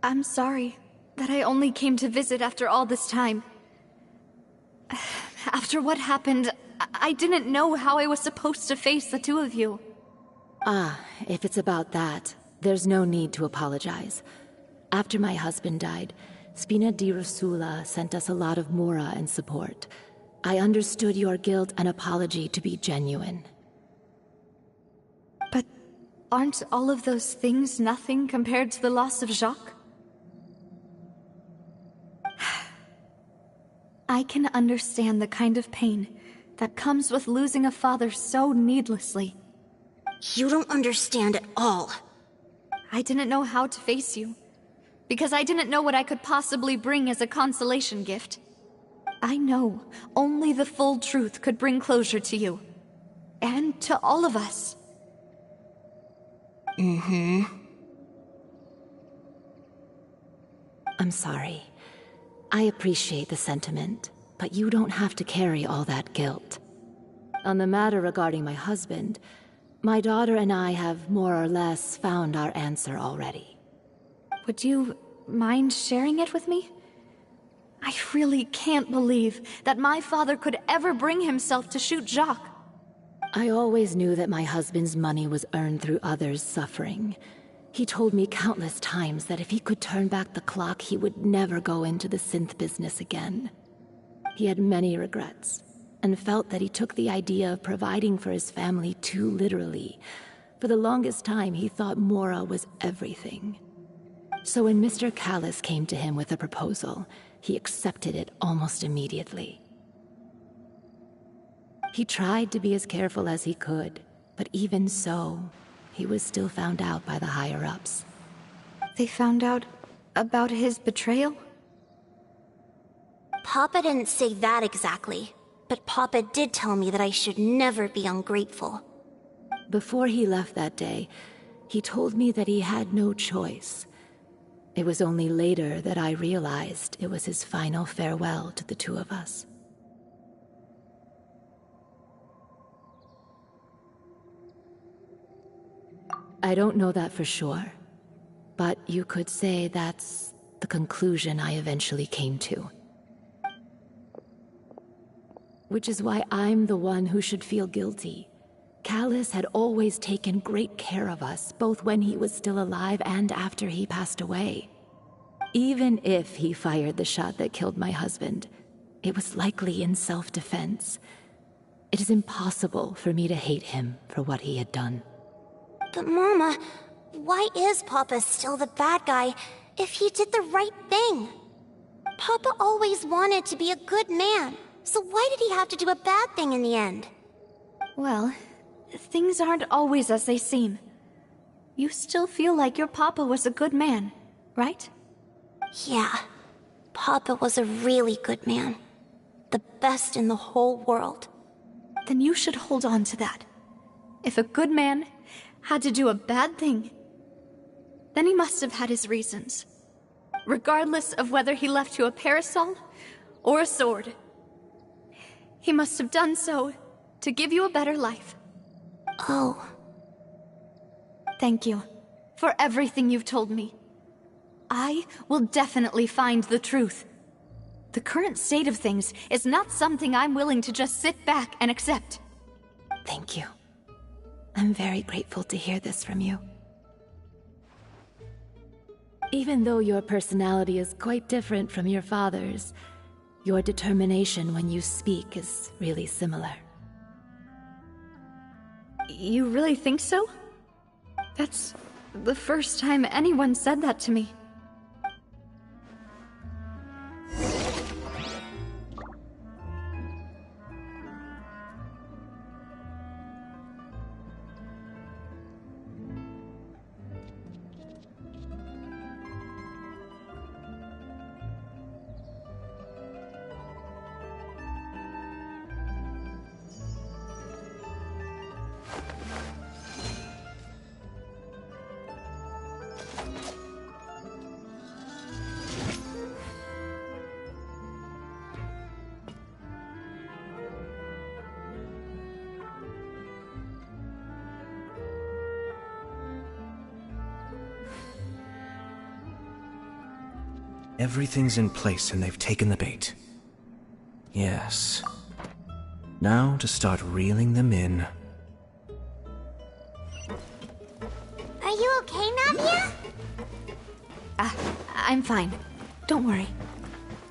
I'm sorry that I only came to visit after all this time. After what happened, I didn't know how I was supposed to face the two of you. Ah, if it's about that, there's no need to apologize. After my husband died, Spina di Rosula sent us a lot of mora and support. I understood your guilt and apology to be genuine. But aren't all of those things nothing compared to the loss of Jacques? I can understand the kind of pain that comes with losing a father so needlessly. You don't understand at all. I didn't know how to face you, because I didn't know what I could possibly bring as a consolation gift. I know only the full truth could bring closure to you, and to all of us. I'm sorry. I appreciate the sentiment, but you don't have to carry all that guilt. On the matter regarding my husband, my daughter and I have more or less found our answer already. Would you mind sharing it with me? I really can't believe that my father could ever bring himself to shoot Jacques. I always knew that my husband's money was earned through others' suffering. He told me countless times that if he could turn back the clock, he would never go into the synth business again. He had many regrets, and felt that he took the idea of providing for his family too literally. For the longest time, he thought Mora was everything. So when Mr. Callis came to him with a proposal, he accepted it almost immediately. He tried to be as careful as he could, but even so, he was still found out by the higher-ups. They found out about his betrayal? Papa didn't say that exactly, but Papa did tell me that I should never be ungrateful. Before he left that day, he told me that he had no choice. It was only later that I realized it was his final farewell to the two of us. I don't know that for sure, but you could say that's the conclusion I eventually came to. Which is why I'm the one who should feel guilty. Callis had always taken great care of us, both when he was still alive and after he passed away. Even if he fired the shot that killed my husband, it was likely in self-defense. It is impossible for me to hate him for what he had done. But Mama, why is Papa still the bad guy if he did the right thing? Papa always wanted to be a good man, so why did he have to do a bad thing in the end? Well, things aren't always as they seem. You still feel like your papa was a good man, right? Yeah, Papa was a really good man. The best in the whole world. Then you should hold on to that. If a good man had to do a bad thing, then he must have had his reasons. Regardless of whether he left you a parasol or a sword. He must have done so to give you a better life. Oh. Thank you for everything you've told me. I will definitely find the truth. The current state of things is not something I'm willing to just sit back and accept. Thank you. I'm very grateful to hear this from you. Even though your personality is quite different from your father's, your determination when you speak is really similar. You really think so? That's the first time anyone said that to me. Everything's in place and they've taken the bait. Yes. Now to start reeling them in. Are you okay, Navia? I'm fine. Don't worry.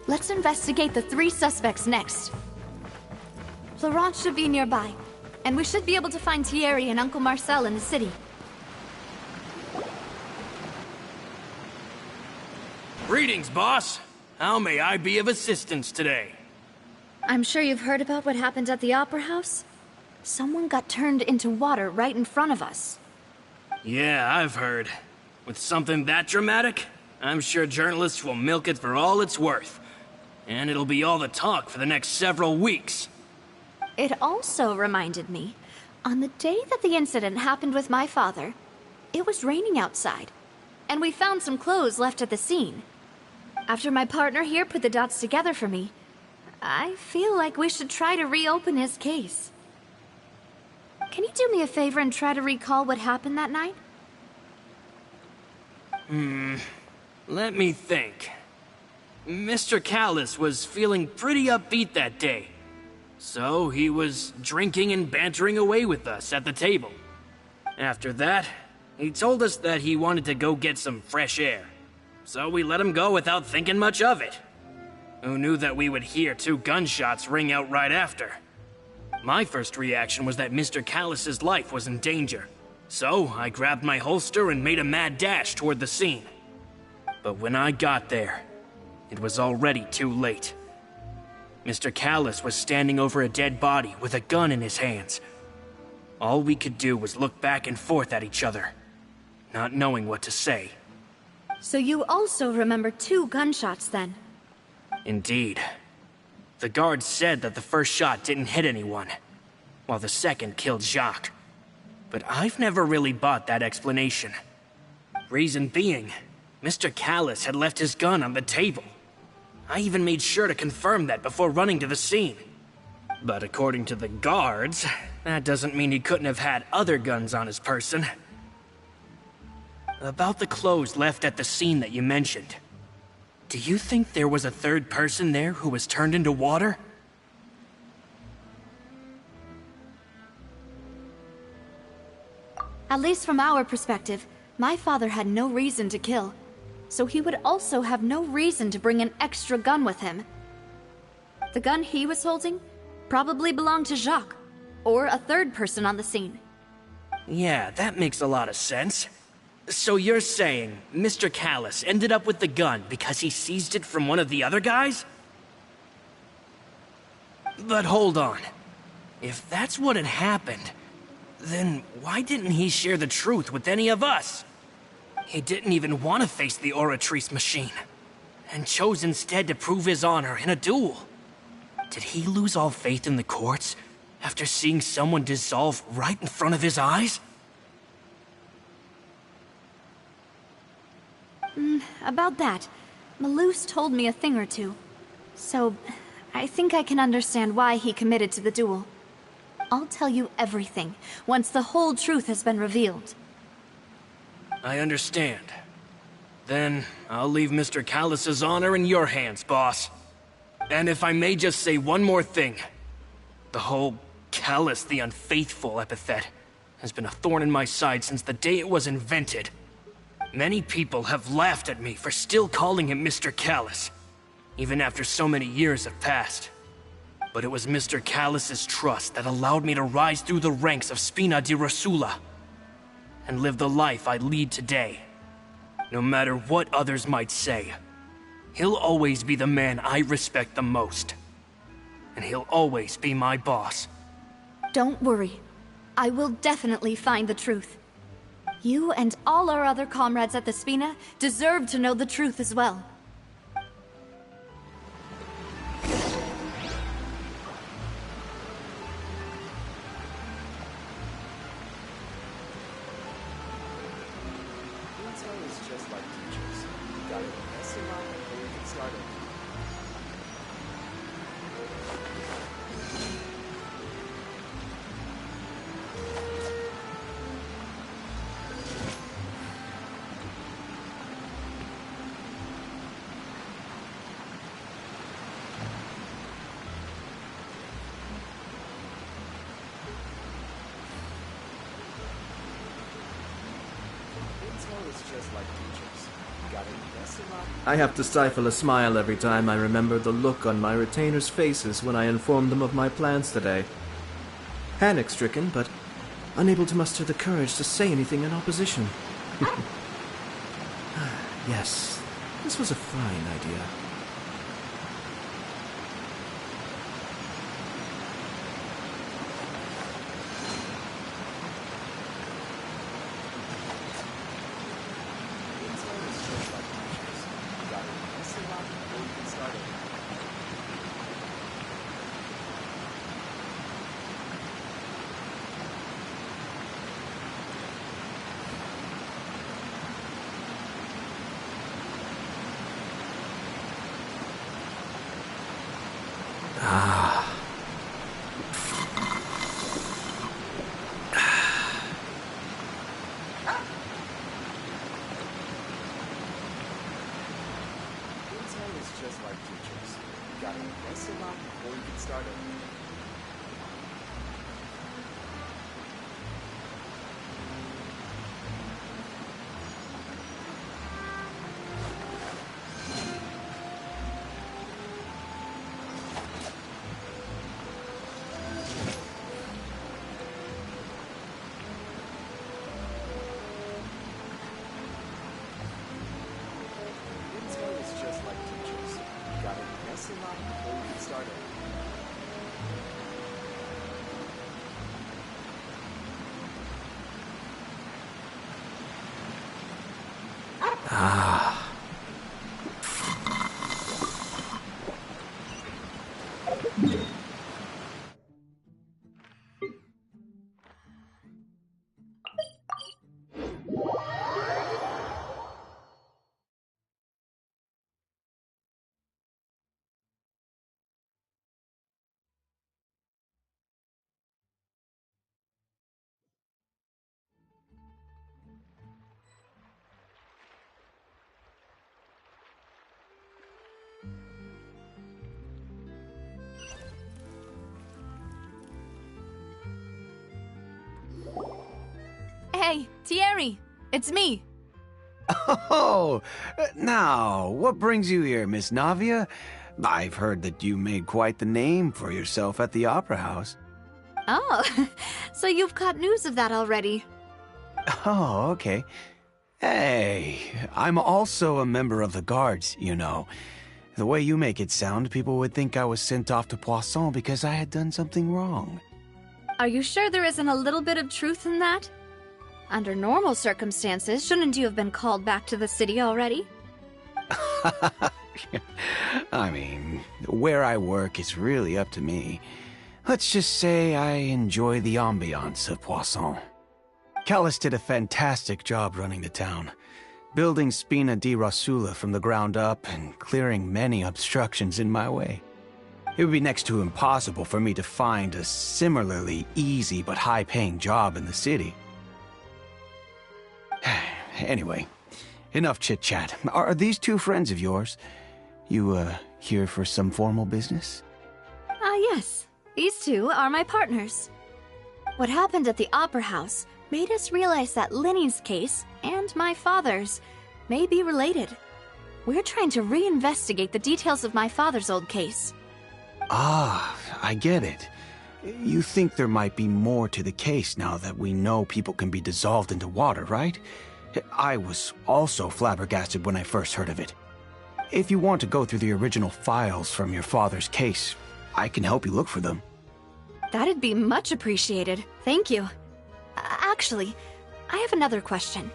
Let's investigate the 3 suspects next. Florent should be nearby, and we should be able to find Thierry and Uncle Marcel in the city. Greetings, boss. How may I be of assistance today? I'm sure you've heard about what happened at the Opera House. Someone got turned into water right in front of us. Yeah, I've heard. With something that dramatic, I'm sure journalists will milk it for all it's worth. And it'll be all the talk for the next several weeks. It also reminded me, on the day that the incident happened with my father, it was raining outside, and we found some clothes left at the scene. After my partner here put the dots together for me, I feel like we should try to reopen his case. Can you do me a favor and try to recall what happened that night? Let me think. Mr. Callis was feeling pretty upbeat that day. So he was drinking and bantering away with us at the table. After that, he told us that he wanted to go get some fresh air. So we let him go without thinking much of it. Who knew that we would hear 2 gunshots ring out right after? My first reaction was that Mr. Callus's life was in danger. So I grabbed my holster and made a mad dash toward the scene. But when I got there, it was already too late. Mr. Callus was standing over a dead body with a gun in his hands. All we could do was look back and forth at each other, not knowing what to say. So you also remember 2 gunshots then? Indeed. The guard said that the first shot didn't hit anyone, while the second killed Jacques. But I've never really bought that explanation. Reason being, Mr. Callus had left his gun on the table. I even made sure to confirm that before running to the scene. But according to the guards, that doesn't mean he couldn't have had other guns on his person. About the clothes left at the scene that you mentioned. Do you think there was a third person there who was turned into water? At least from our perspective, my father had no reason to kill. So he would also have no reason to bring an extra gun with him. The gun he was holding probably belonged to Jacques, or a third person on the scene. Yeah, that makes a lot of sense. So you're saying Mr. Callus ended up with the gun because he seized it from one of the other guys? But hold on. If that's what had happened, then why didn't he share the truth with any of us? He didn't even want to face the Oratrice machine, and chose instead to prove his honor in a duel. Did he lose all faith in the courts after seeing someone dissolve right in front of his eyes? About that, Malus told me a thing or two. So, I think I can understand why he committed to the duel. I'll tell you everything, once the whole truth has been revealed. I understand. Then, I'll leave Mr. Callus's honor in your hands, boss. And if I may just say one more thing. The whole Callus the Unfaithful epithet has been a thorn in my side since the day it was invented. Many people have laughed at me for still calling him Mr. Callus, even after so many years have passed. But it was Mr. Callus's trust that allowed me to rise through the ranks of Spina di Rosula and live the life I lead today. No matter what others might say, he'll always be the man I respect the most. And he'll always be my boss. Don't worry. I will definitely find the truth. You and all our other comrades at the Spina deserve to know the truth as well. Intel is just like teachers. You gotta mess them up before you can start it. Intel is just like teachers. You gotta mess them up. I have to stifle a smile every time I remember the look on my retainers' faces when I informed them of my plans today. Panic-stricken, but unable to muster the courage to say anything in opposition. Yes, this was a fine idea. Intel is just like teachers. You gotta mess them up before you can start it. Intel is just like teachers. You gotta mess them up before you can start it. Hey, Thierry, it's me. Oh, now, what brings you here, Miss Navia? I've heard that you made quite the name for yourself at the Opera House. Oh, so you've caught news of that already. Oh, okay. Hey, I'm also a member of the Guards, you know. The way you make it sound, people would think I was sent off to Poisson because I had done something wrong. Are you sure there isn't a little bit of truth in that? Under normal circumstances, shouldn't you have been called back to the city already? I mean, where I work is really up to me. Let's just say I enjoy the ambiance of Poisson. Callis did a fantastic job running the town, building Spina di Rosula from the ground up and clearing many obstructions in my way. It would be next to impossible for me to find a similarly easy but high-paying job in the city. Anyway, enough chit-chat. Are these two friends of yours? You, here for some formal business? Yes. These two are my partners. What happened at the Opera House made us realize that Linny's case and my father's may be related. We're trying to reinvestigate the details of my father's old case. Ah, I get it. You think there might be more to the case now that we know people can be dissolved into water, right? I was also flabbergasted when I first heard of it. If you want to go through the original files from your father's case, I can help you look for them. That'd be much appreciated. Thank you. Actually, I have another question.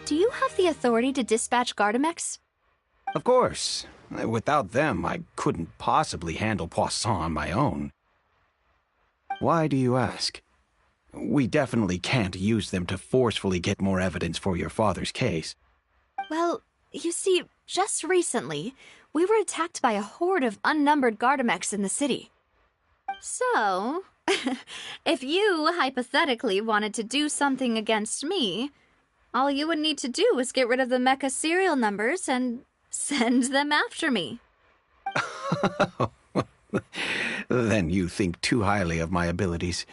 Do you have the authority to dispatch Gardamex? Of course. Without them, I couldn't possibly handle Poisson on my own. Why do you ask? We definitely can't use them to forcefully get more evidence for your father's case. Well, you see, just recently, we were attacked by a horde of unnumbered Gardamex in the city. So, if you hypothetically wanted to do something against me, all you would need to do is get rid of the mecha serial numbers and send them after me. Then you think too highly of my abilities.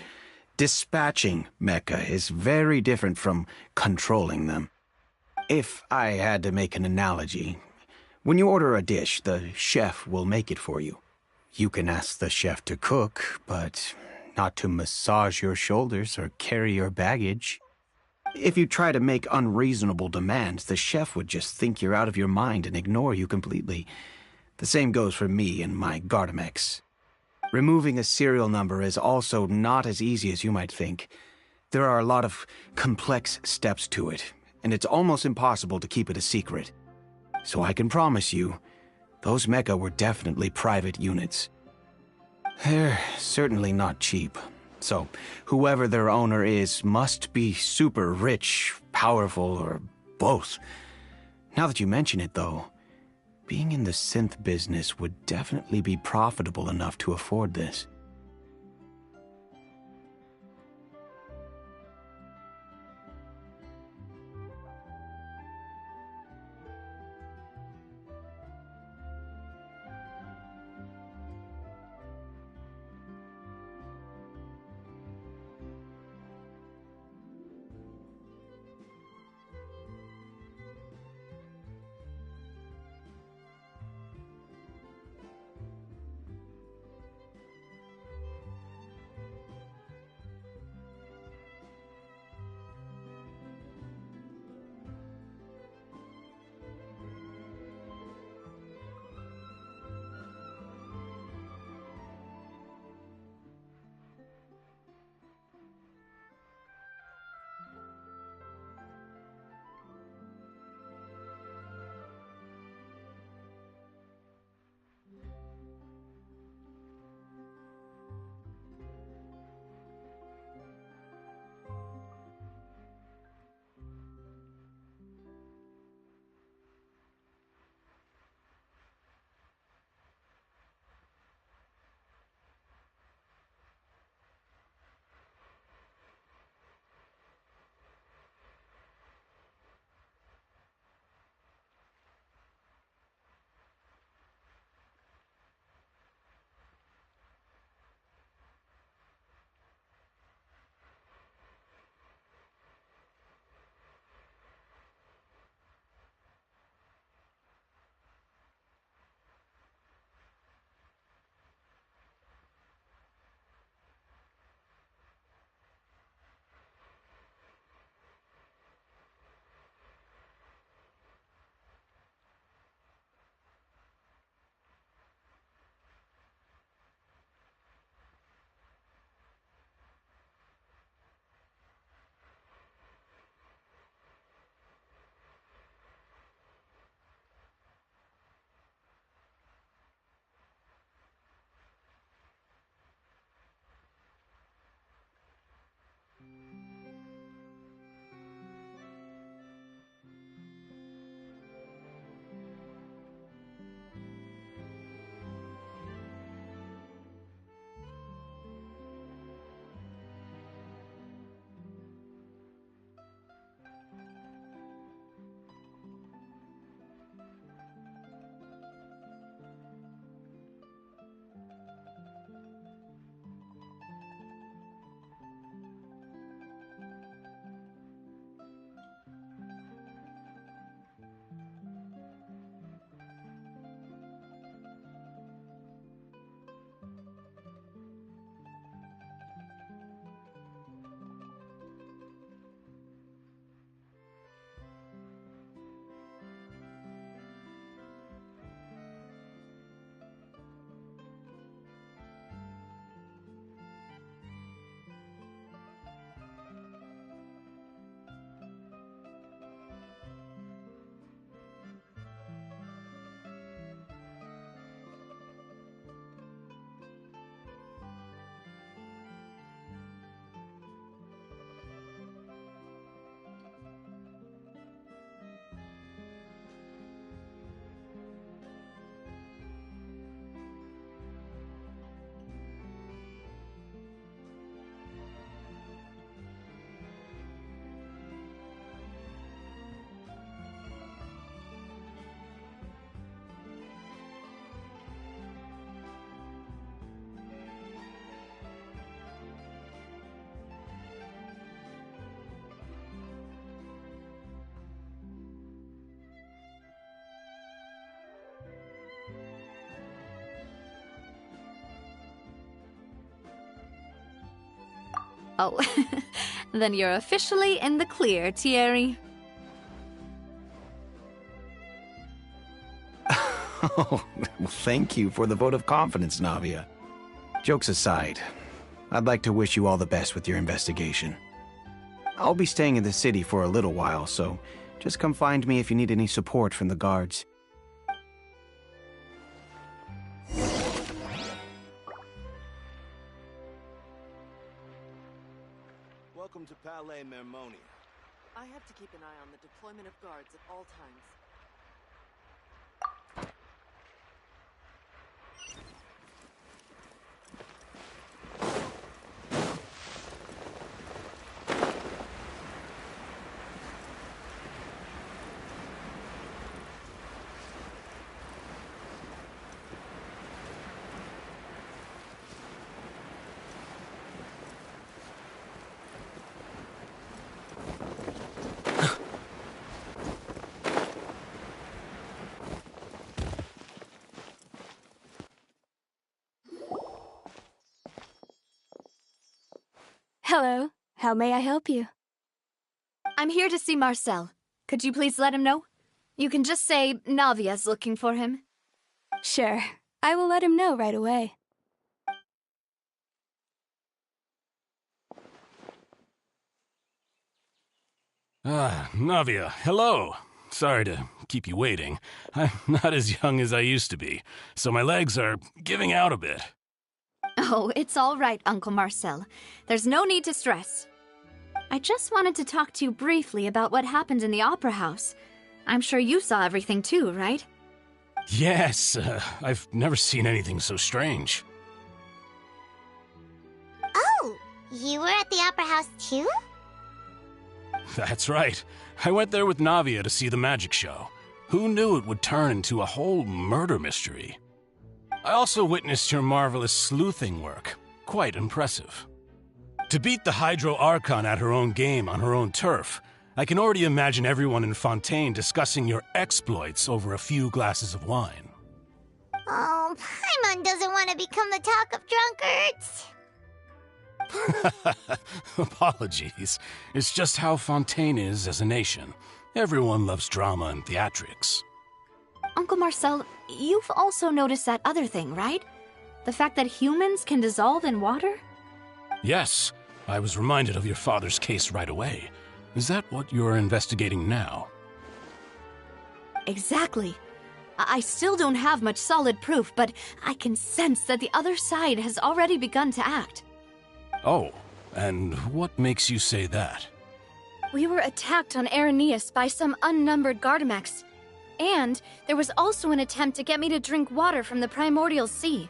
Dispatching mecha is very different from controlling them. If I had to make an analogy, when you order a dish, the chef will make it for you. You can ask the chef to cook, but not to massage your shoulders or carry your baggage. If you try to make unreasonable demands, the chef would just think you're out of your mind and ignore you completely. The same goes for me and my Gardamex. Removing a serial number is also not as easy as you might think. There are a lot of complex steps to it, and it's almost impossible to keep it a secret. So I can promise you, those mecha were definitely private units. They're certainly not cheap. So, whoever their owner is must be super rich, powerful, or both. Now that you mention it, though, being in the synth business would definitely be profitable enough to afford this. Oh, then you're officially in the clear, Thierry. Oh, well, thank you for the vote of confidence, Navia. Jokes aside, I'd like to wish you all the best with your investigation. I'll be staying in the city for a little while, so just come find me if you need any support from the guards. Welcome to Palais Mermonia. I have to keep an eye on the deployment of guards at all times. Hello. How may I help you? I'm here to see Marcel. Could you please let him know? You can just say Navia's looking for him. Sure. I will let him know right away. Ah, Navia, hello. Sorry to keep you waiting. I'm not as young as I used to be, so my legs are giving out a bit. Oh, it's all right, Uncle Marcel. There's no need to stress. I just wanted to talk to you briefly about what happened in the Opera House. I'm sure you saw everything too, right? Yes, I've never seen anything so strange. Oh, you were at the Opera House too? That's right. I went there with Navia to see the magic show. Who knew it would turn into a whole murder mystery? I also witnessed your marvelous sleuthing work. Quite impressive. To beat the Hydro Archon at her own game on her own turf, I can already imagine everyone in Fontaine discussing your exploits over a few glasses of wine. Oh, Paimon doesn't want to become the talk of drunkards. Apologies. It's just how Fontaine is as a nation. Everyone loves drama and theatrics. Uncle Marcel, you've also noticed that other thing, right? The fact that humans can dissolve in water? Yes, I was reminded of your father's case right away. Is that what you're investigating now? Exactly. I still don't have much solid proof, but I can sense that the other side has already begun to act. Oh, and what makes you say that? We were attacked on Araneus by some unnumbered Gardamex. And there was also an attempt to get me to drink water from the primordial sea.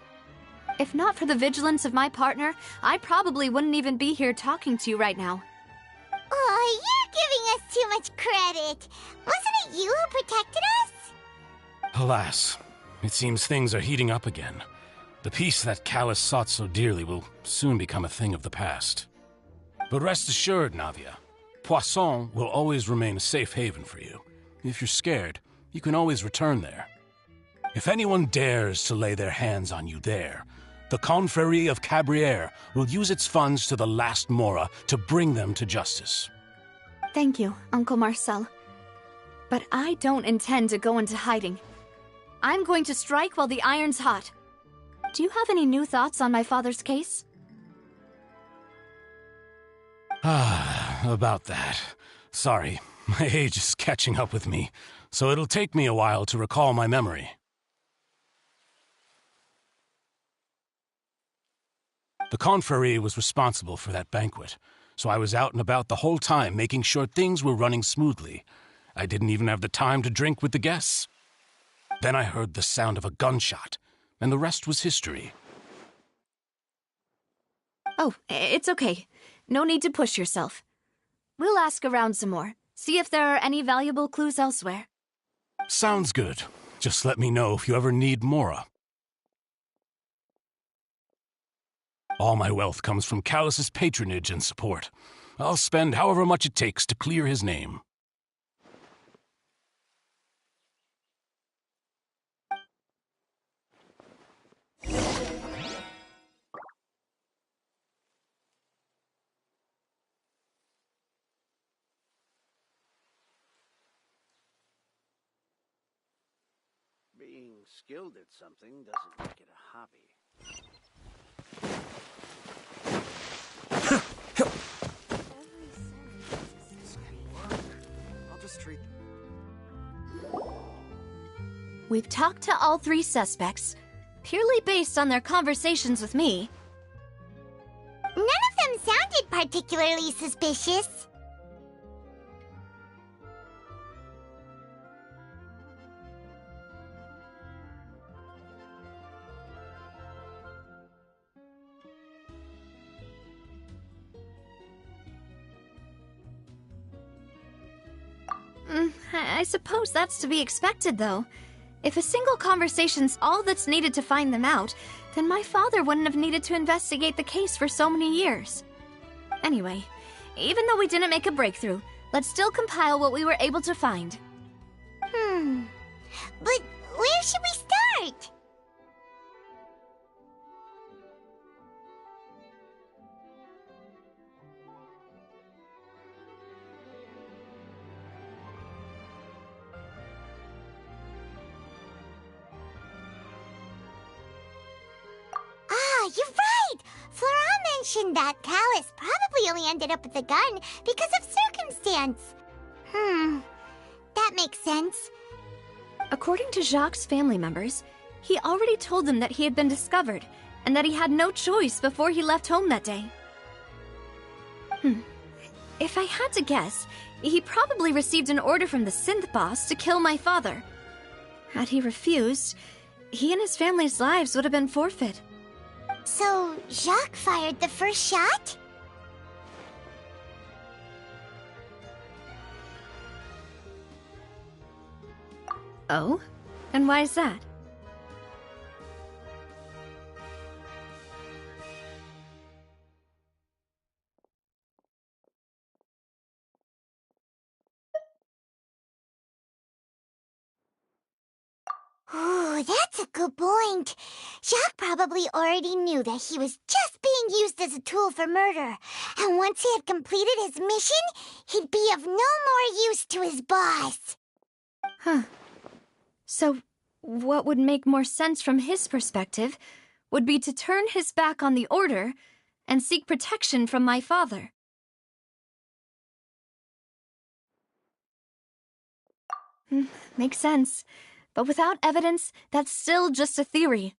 If not for the vigilance of my partner, I probably wouldn't even be here talking to you right now. Oh, you're giving us too much credit. Wasn't it you who protected us? Alas, it seems things are heating up again. The peace that Callus sought so dearly will soon become a thing of the past. But rest assured, Navia, Poisson will always remain a safe haven for you. If you're scared, you can always return there. If anyone dares to lay their hands on you there, the Confrérie of Cabrières will use its funds to the last Mora to bring them to justice. Thank you, Uncle Marcel. But I don't intend to go into hiding. I'm going to strike while the iron's hot. Do you have any new thoughts on my father's case? About that. Sorry, my age is catching up with me, so it'll take me a while to recall my memory. The Confrérie was responsible for that banquet, so I was out and about the whole time making sure things were running smoothly. I didn't even have the time to drink with the guests. Then I heard the sound of a gunshot, and the rest was history. Oh, it's okay. No need to push yourself. We'll ask around some more, see if there are any valuable clues elsewhere. Sounds good. Just let me know if you ever need Mora. All my wealth comes from Callus's patronage and support. I'll spend however much it takes to clear his name. skilled at something doesn't make it a hobby. I'll just treat them. We've talked to all three suspects, purely based on their conversations with me. None of them sounded particularly suspicious. I suppose that's to be expected, though. If a single conversation's all that's needed to find them out, then my father wouldn't have needed to investigate the case for so many years. Anyway, even though we didn't make a breakthrough, let's still compile what we were able to find. But where should we start? You're right! Flora mentioned that Callus probably only ended up with the gun because of circumstance. That makes sense. According to Jacques' family members, he already told them that he had been discovered, and that he had no choice before he left home that day. If I had to guess, he probably received an order from the synth boss to kill my father. Had he refused, he and his family's lives would have been forfeit. So, Jacques fired the first shot? Oh? And why is that? Ooh, that's a good point. Jacques probably already knew that he was just being used as a tool for murder. And once he had completed his mission, he'd be of no more use to his boss. So, what would make more sense from his perspective would be to turn his back on the order and seek protection from my father. Makes sense. But without evidence, that's still just a theory.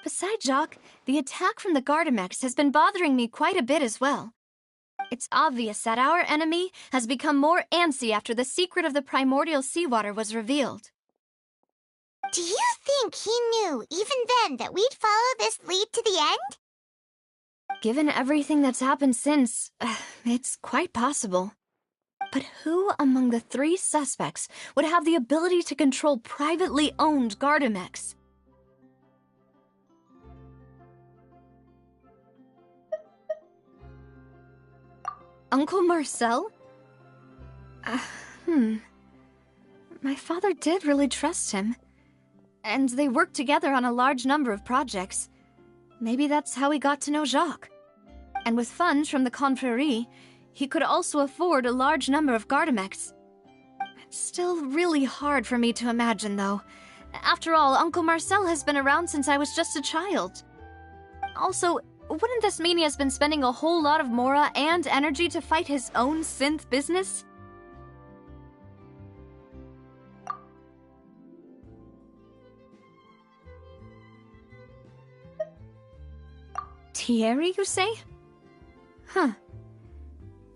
Besides Jacques, the attack from the Gardamex has been bothering me quite a bit as well. It's obvious that our enemy has become more antsy after the secret of the primordial seawater was revealed. Do you think he knew, even then, that we'd follow this lead to the end? Given everything that's happened since, it's quite possible. But who among the three suspects would have the ability to control privately owned Gardamex? Uncle Marcel? My father did really trust him. And they worked together on a large number of projects. Maybe that's how he got to know Jacques. And with funds from the Confrérie, he could also afford a large number of Gardamex. It's still really hard for me to imagine, though. After all, Uncle Marcel has been around since I was just a child. Also, wouldn't this mean he has been spending a whole lot of mora and energy to fight his own synth business? Thierry, you say?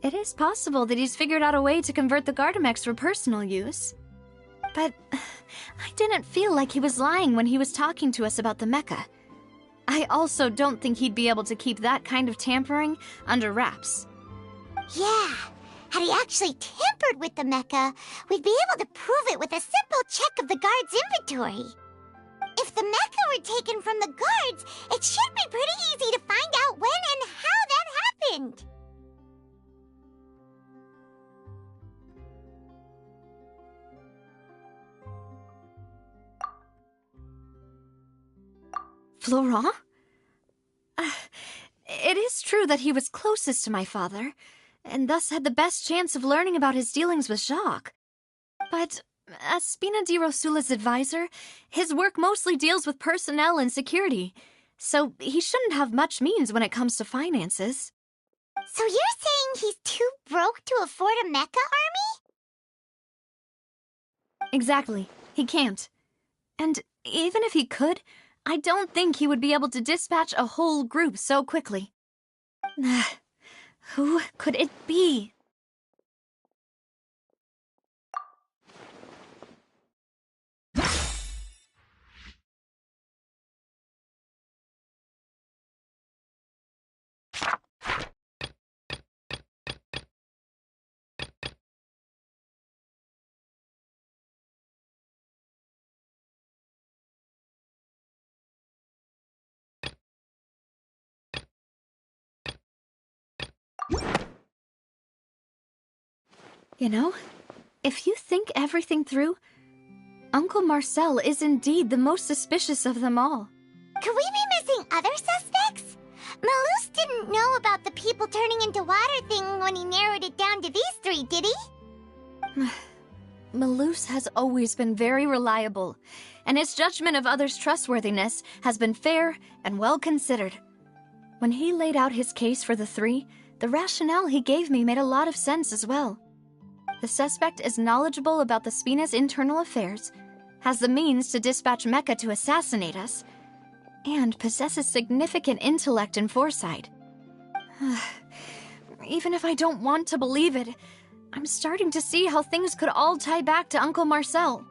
It is possible that he's figured out a way to convert the Gardamex for personal use. But I didn't feel like he was lying when he was talking to us about the mecha. I also don't think he'd be able to keep that kind of tampering under wraps. Yeah, had he actually tampered with the mecha, we'd be able to prove it with a simple check of the guard's inventory. If the mecha were taken from the guards, it should be pretty easy to find out when and how that happened. Florent? It is true that he was closest to my father, and thus had the best chance of learning about his dealings with Jacques. But as Spina di Rosula's advisor, his work mostly deals with personnel and security, so he shouldn't have much means when it comes to finances. So you're saying he's too broke to afford a mecha army? Exactly. He can't. And even if he could, I don't think he would be able to dispatch a whole group so quickly. Who could it be? You know, if you think everything through, Uncle Marcel is indeed the most suspicious of them all. Could we be missing other suspects? Malus didn't know about the people turning into water thing when he narrowed it down to these three, did he? Malus has always been very reliable, and his judgment of others' trustworthiness has been fair and well considered. When he laid out his case for the three, the rationale he gave me made a lot of sense as well. The suspect is knowledgeable about the Spina's internal affairs, has the means to dispatch Mecha to assassinate us, and possesses significant intellect and foresight. Even if I don't want to believe it, I'm starting to see how things could all tie back to Uncle Marcel.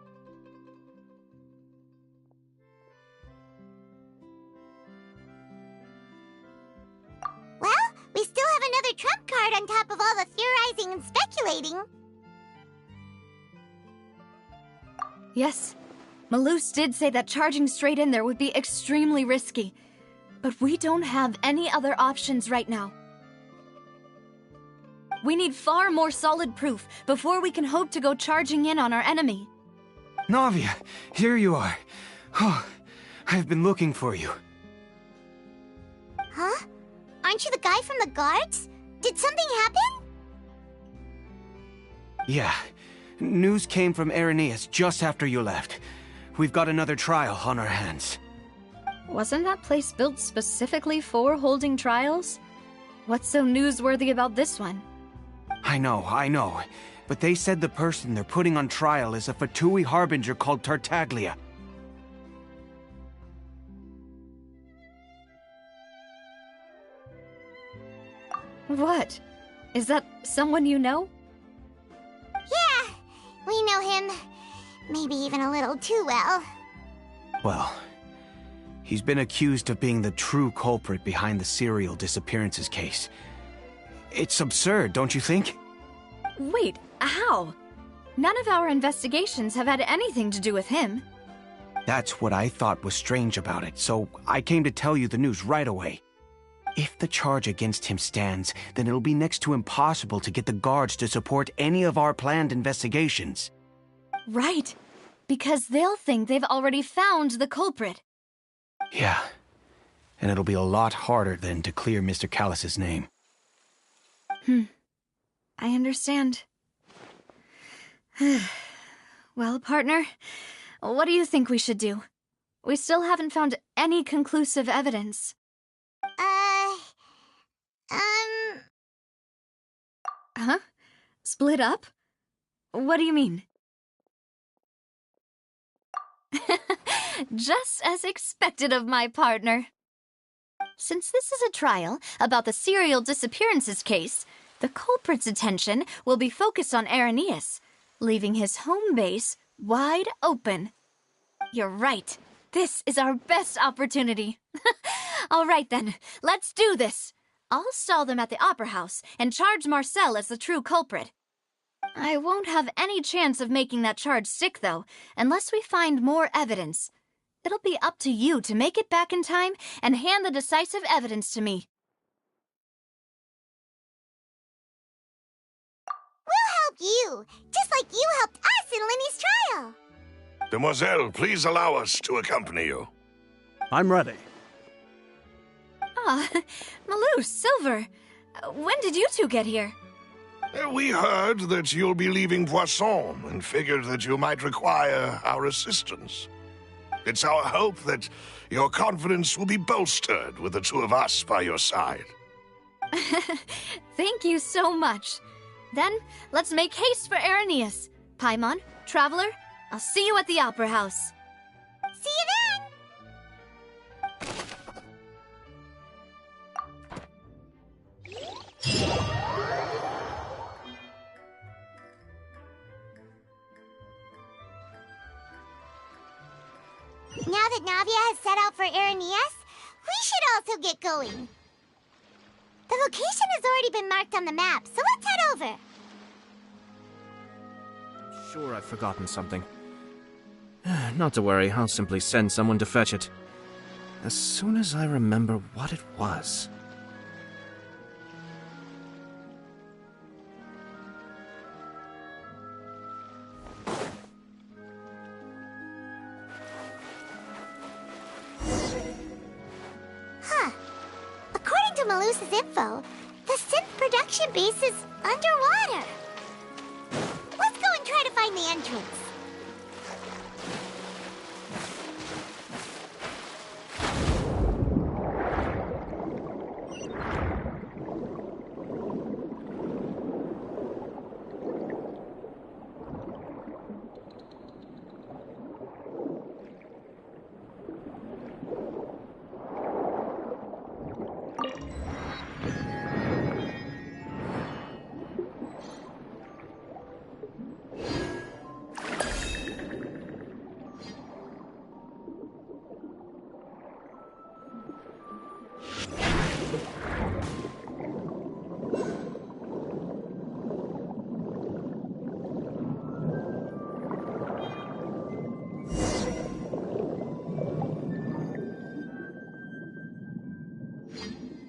Well, we still have another trump card on top of all the theorizing and speculating. Yes, Malus did say that charging straight in there would be extremely risky, but we don't have any other options right now. We need far more solid proof before we can hope to go charging in on our enemy. Navia, here you are. Oh, I've been looking for you. Huh? Aren't you the guy from the guards? Did something happen? Yeah. News came from Irenaeus just after you left. We've got another trial on our hands. Wasn't that place built specifically for holding trials? What's so newsworthy about this one? I know. But they said the person they're putting on trial is a Fatui harbinger called Tartaglia. What? Is that someone you know? Yeah, we know him. Maybe even a little too well. Well, he's been accused of being the true culprit behind the serial disappearances case. It's absurd, don't you think? Wait, how? None of our investigations have had anything to do with him. That's what I thought was strange about it, so I came to tell you the news right away. If the charge against him stands, then it'll be next to impossible to get the guards to support any of our planned investigations. Right, because they'll think they've already found the culprit. Yeah, and it'll be a lot harder then to clear Mr. Callus's name. I understand. Well, partner, what do you think we should do? We still haven't found any conclusive evidence. Huh? Split up? What do you mean? Just as expected of my partner. Since this is a trial about the serial disappearances case, the culprit's attention will be focused on Irenaeus, leaving his home base wide open. You're right. This is our best opportunity. All right then, let's do this. I'll stall them at the Opera House and charge Marcel as the true culprit. I won't have any chance of making that charge stick, though, unless we find more evidence. It'll be up to you to make it back in time and hand the decisive evidence to me. We'll help you, just like you helped us in Linny's trial. Demoiselle, please allow us to accompany you. I'm ready. Ah, Malus, Silver. When did you two get here? We heard that you'll be leaving Poisson and figured that you might require our assistance. It's our hope that your confidence will be bolstered with the two of us by your side. Thank you so much. Then, let's make haste for Irenaeus. Paimon, Traveler, I'll see you at the Opera House. See you then! Now that Navia has set out for Irenaeus, we should also get going. The location has already been marked on the map, so let's head over. Sure, I've forgotten something. Not to worry, I'll simply send someone to fetch it. As soon as I remember what it was. Huh. According to Malusa's info, the synth production base is underwater. Let's go and try to find the entrance.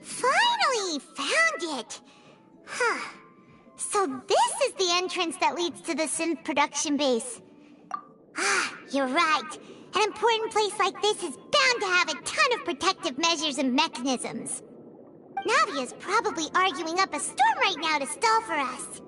Finally found it! Huh. So this is the entrance that leads to the synth production base. Ah, you're right. An important place like this is bound to have a ton of protective measures and mechanisms. Navia's probably arguing up a storm right now to stall for us.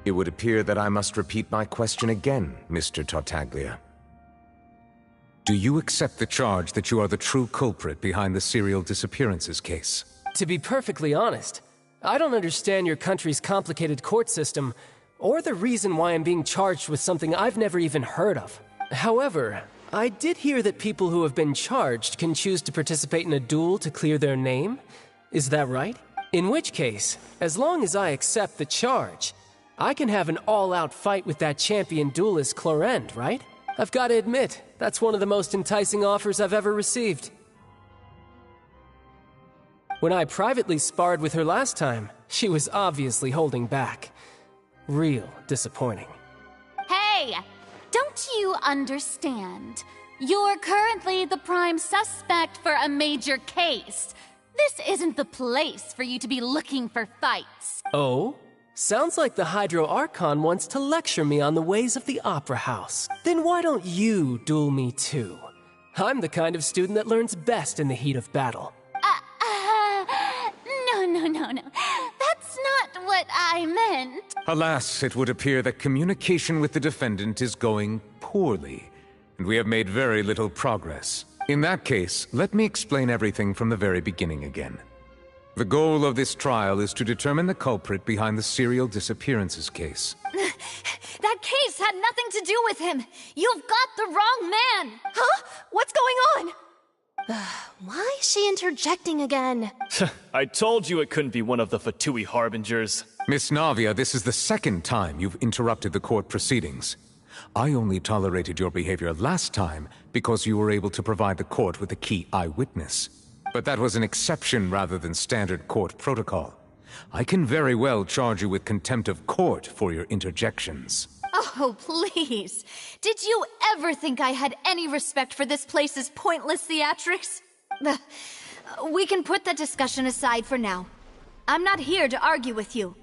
It would appear that I must repeat my question again, Mr. Tartaglia. Do you accept the charge that you are the true culprit behind the serial disappearances case? To be perfectly honest, I don't understand your country's complicated court system, or the reason why I'm being charged with something I've never even heard of. However, I did hear that people who have been charged can choose to participate in a duel to clear their name. Is that right? In which case, as long as I accept the charge, I can have an all-out fight with that champion duelist Clorend, right? I've got to admit, that's one of the most enticing offers I've ever received. When I privately sparred with her last time, she was obviously holding back. Real disappointing. Hey! Don't you understand? You're currently the prime suspect for a major case. This isn't the place for you to be looking for fights. Oh? Sounds like the Hydro Archon wants to lecture me on the ways of the Opera House. Then why don't you duel me too? I'm the kind of student that learns best in the heat of battle. No. That's not what I meant. Alas, it would appear that communication with the defendant is going poorly, and we have made very little progress. In that case, let me explain everything from the very beginning again. The goal of this trial is to determine the culprit behind the serial disappearances case. That case had nothing to do with him! You've got the wrong man! Huh? What's going on? Why is she interjecting again? I told you it couldn't be one of the Fatui Harbingers. Miss Navia, this is the second time you've interrupted the court proceedings. I only tolerated your behavior last time because you were able to provide the court with a key eyewitness. But that was an exception rather than standard court protocol. I can very well charge you with contempt of court for your interjections. Oh, please. Did you ever think I had any respect for this place's pointless theatrics? We can put that discussion aside for now. I'm not here to argue with you.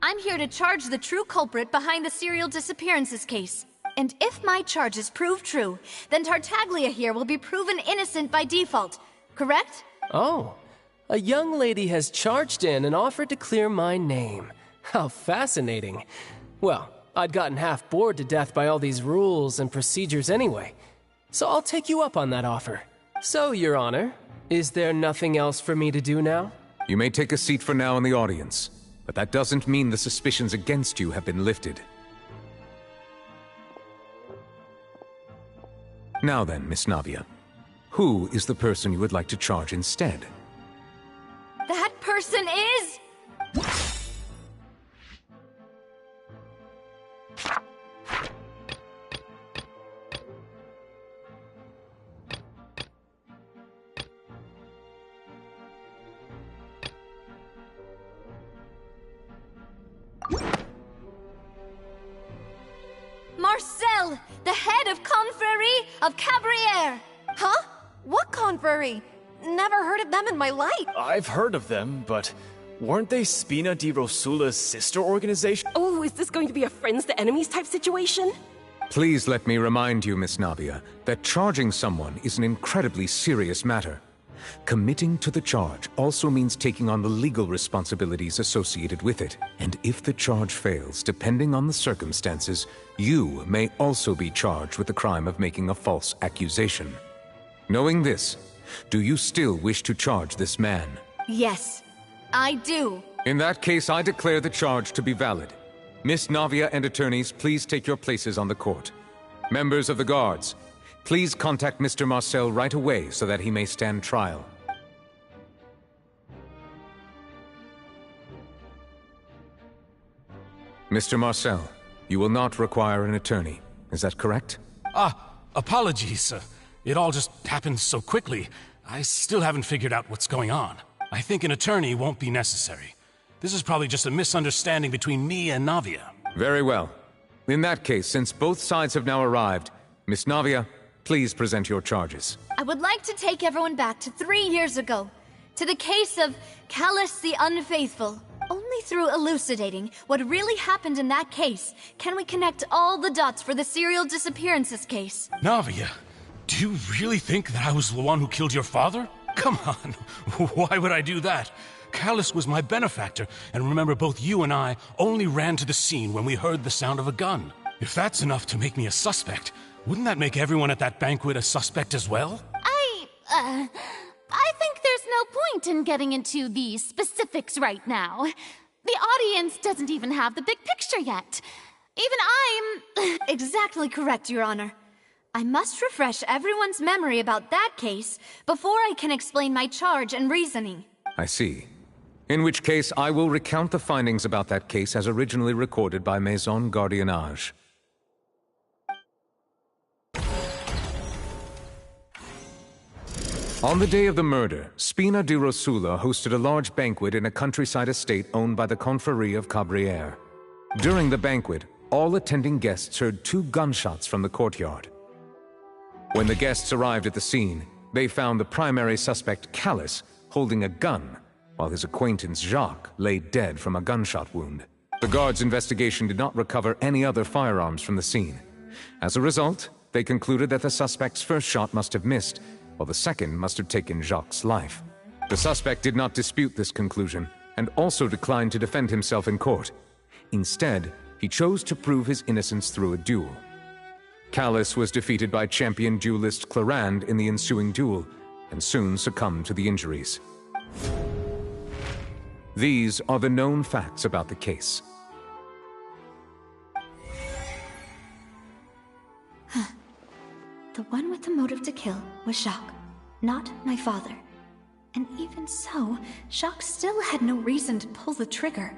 I'm here to charge the true culprit behind the serial disappearances case. And if my charges prove true, then Tartaglia here will be proven innocent by default, correct? Oh, a young lady has charged in and offered to clear my name. How fascinating. Well, I'd gotten half bored to death by all these rules and procedures anyway, so I'll take you up on that offer. So, Your Honor, is there nothing else for me to do now? You may take a seat for now in the audience, but that doesn't mean the suspicions against you have been lifted. Now then, Miss Navia, who is the person you would like to charge instead? That person is... Marcel, the head of Confrérie of Cabrières! Huh? What confrérie? Never heard of them in my life. I've heard of them, but weren't they Spina di Rosula's sister organization? Oh, is this going to be a friends to enemies type situation? Please let me remind you, Miss Navia, that charging someone is an incredibly serious matter. Committing to the charge also means taking on the legal responsibilities associated with it. And if the charge fails, depending on the circumstances, you may also be charged with the crime of making a false accusation. Knowing this, do you still wish to charge this man? Yes, I do. In that case, I declare the charge to be valid. Miss Navia and attorneys, please take your places on the court. Members of the guards, please contact Mr. Marcel right away so that he may stand trial. Mr. Marcel, you will not require an attorney. Is that correct? Apologies. It all just happened so quickly. I still haven't figured out what's going on. I think an attorney won't be necessary. This is probably just a misunderstanding between me and Navia. Very well. In that case, since both sides have now arrived, Miss Navia, please present your charges. I would like to take everyone back to 3 years ago, to the case of Callus the Unfaithful. Only through elucidating what really happened in that case can we connect all the dots for the serial disappearances case. Navia, do you really think that I was the one who killed your father? Come on, why would I do that? Callus was my benefactor, and remember, both you and I only ran to the scene when we heard the sound of a gun. If that's enough to make me a suspect, wouldn't that make everyone at that banquet a suspect as well? I think there's no point in getting into the specifics right now. The audience doesn't even have the big picture yet. Even I'm... Exactly correct, Your Honor. I must refresh everyone's memory about that case before I can explain my charge and reasoning. I see. In which case, I will recount the findings about that case as originally recorded by Maison Gardiennage. On the day of the murder, Spina di Rosula hosted a large banquet in a countryside estate owned by the Confrérie of Cabrières. During the banquet, all attending guests heard 2 gunshots from the courtyard. When the guests arrived at the scene, they found the primary suspect, Callus, holding a gun, while his acquaintance Jacques lay dead from a gunshot wound. The guards' investigation did not recover any other firearms from the scene. As a result, they concluded that the suspect's first shot must have missed, while the second must have taken Jacques' life. The suspect did not dispute this conclusion, and also declined to defend himself in court. Instead, he chose to prove his innocence through a duel. Callus was defeated by champion duelist Clarande in the ensuing duel, and soon succumbed to the injuries. These are the known facts about the case. The one with the motive to kill was Jacques, not my father. And even so, Jacques still had no reason to pull the trigger.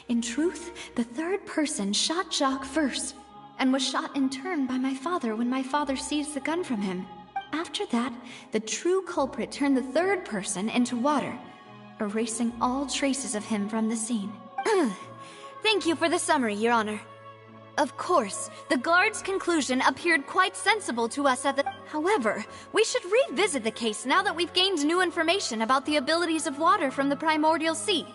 In truth, the third person shot Jacques first, and was shot in turn by my father when my father seized the gun from him. After that, the true culprit turned the third person into water. erasing all traces of him from the scene. Thank you for the summary, Your Honor. Of course, the guard's conclusion appeared quite sensible to us at the... However, we should revisit the case now that we've gained new information about the abilities of water from the primordial sea.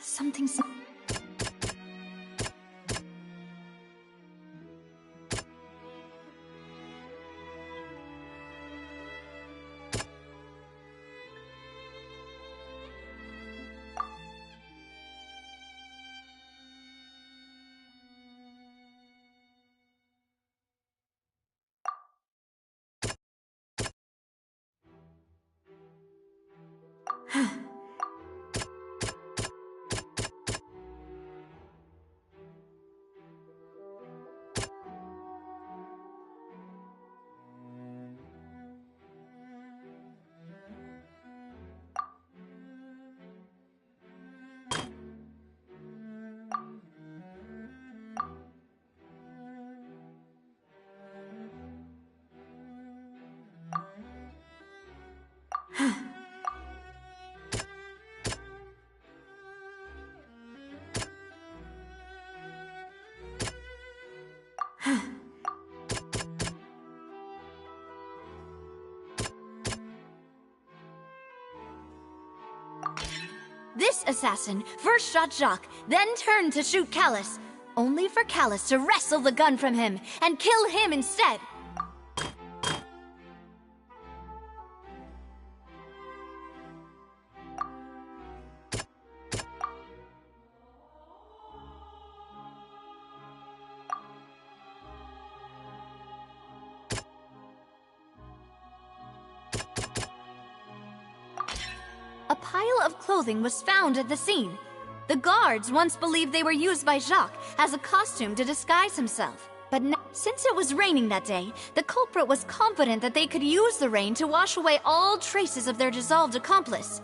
Something's... This assassin first shot Jacques, then turned to shoot Callus, only for Callus to wrestle the gun from him and kill him instead. A pile of clothing was found at the scene. The guards once believed they were used by Jacques as a costume to disguise himself. But since it was raining that day, the culprit was confident that they could use the rain to wash away all traces of their dissolved accomplice.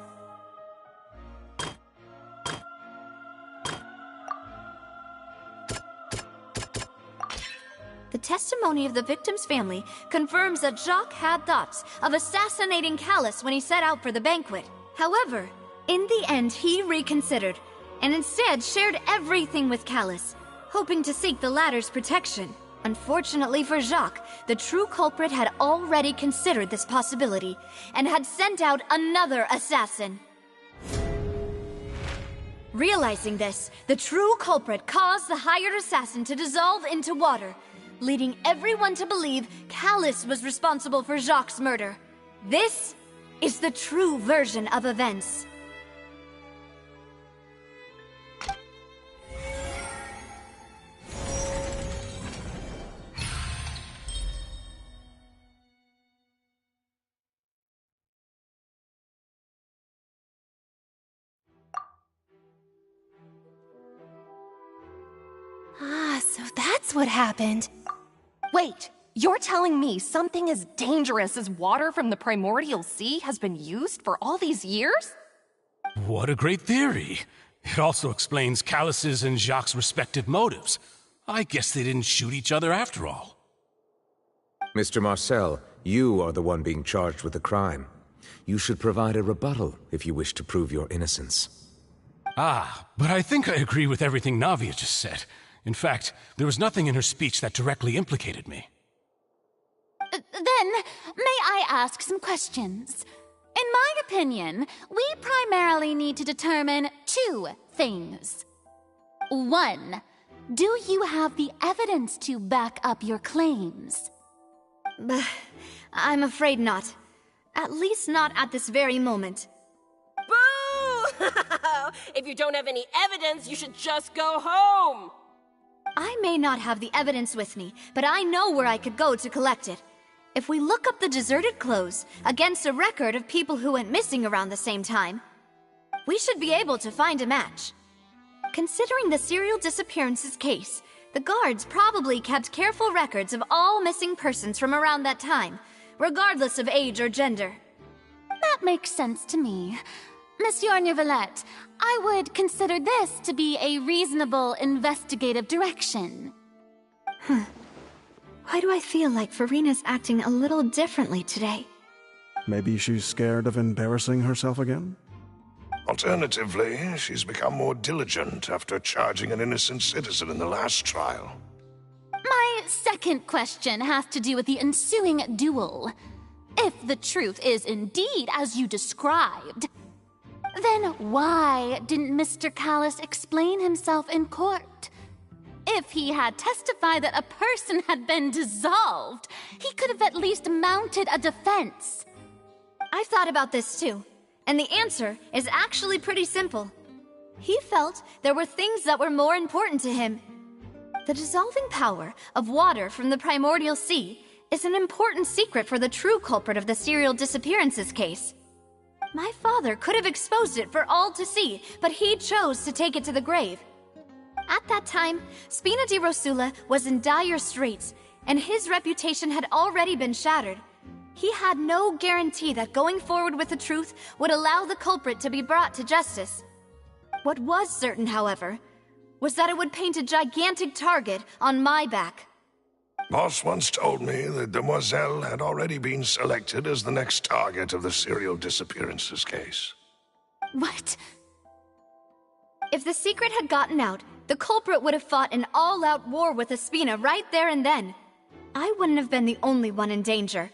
The testimony of the victim's family confirms that Jacques had thoughts of assassinating Callus when he set out for the banquet. However, in the end he reconsidered, and instead shared everything with Callus, hoping to seek the latter's protection. Unfortunately for Jacques, the true culprit had already considered this possibility, and had sent out another assassin. Realizing this, the true culprit caused the hired assassin to dissolve into water, leading everyone to believe Callus was responsible for Jacques' murder. This is the true version of events. Ah, so that's what happened. Wait, you're telling me something as dangerous as water from the primordial sea has been used for all these years? What a great theory. It also explains Callus's and Jacques' respective motives. I guess they didn't shoot each other after all. Mr. Marcel, you are the one being charged with the crime. You should provide a rebuttal if you wish to prove your innocence. Ah, but I think I agree with everything Navia just said. In fact, there was nothing in her speech that directly implicated me. Then, may I ask some questions? In my opinion, we primarily need to determine two things. One, do you have the evidence to back up your claims? I'm afraid not. At least not at this very moment. Boo! If you don't have any evidence, you should just go home! I may not have the evidence with me, but I know where I could go to collect it. if we look up the deserted clothes against a record of people who went missing around the same time, we should be able to find a match. Considering the serial disappearances case, the guards probably kept careful records of all missing persons from around that time, regardless of age or gender. That makes sense to me. Monsieur Neuvillette, I would consider this to be a reasonable investigative direction. Why do I feel like Farina's acting a little differently today? Maybe she's scared of embarrassing herself again? Alternatively, she's become more diligent after charging an innocent citizen in the last trial. My second question has to do with the ensuing duel. If the truth is indeed as you described, then why didn't Mr. Callis explain himself in court? If he had testified that a person had been dissolved, he could have at least mounted a defense. I've thought about this too, and the answer is actually pretty simple. He felt there were things that were more important to him. The dissolving power of water from the primordial sea is an important secret for the true culprit of the serial disappearances case. My father could have exposed it for all to see, but he chose to take it to the grave. At that time, Spina di Rosula was in dire straits, and his reputation had already been shattered. He had no guarantee that going forward with the truth would allow the culprit to be brought to justice. What was certain, however, was that it would paint a gigantic target on my back. Boss once told me that Demoiselle had already been selected as the next target of the serial disappearances case. What? If the secret had gotten out, the culprit would have fought an all-out war with Espina right there and then. I wouldn't have been the only one in danger.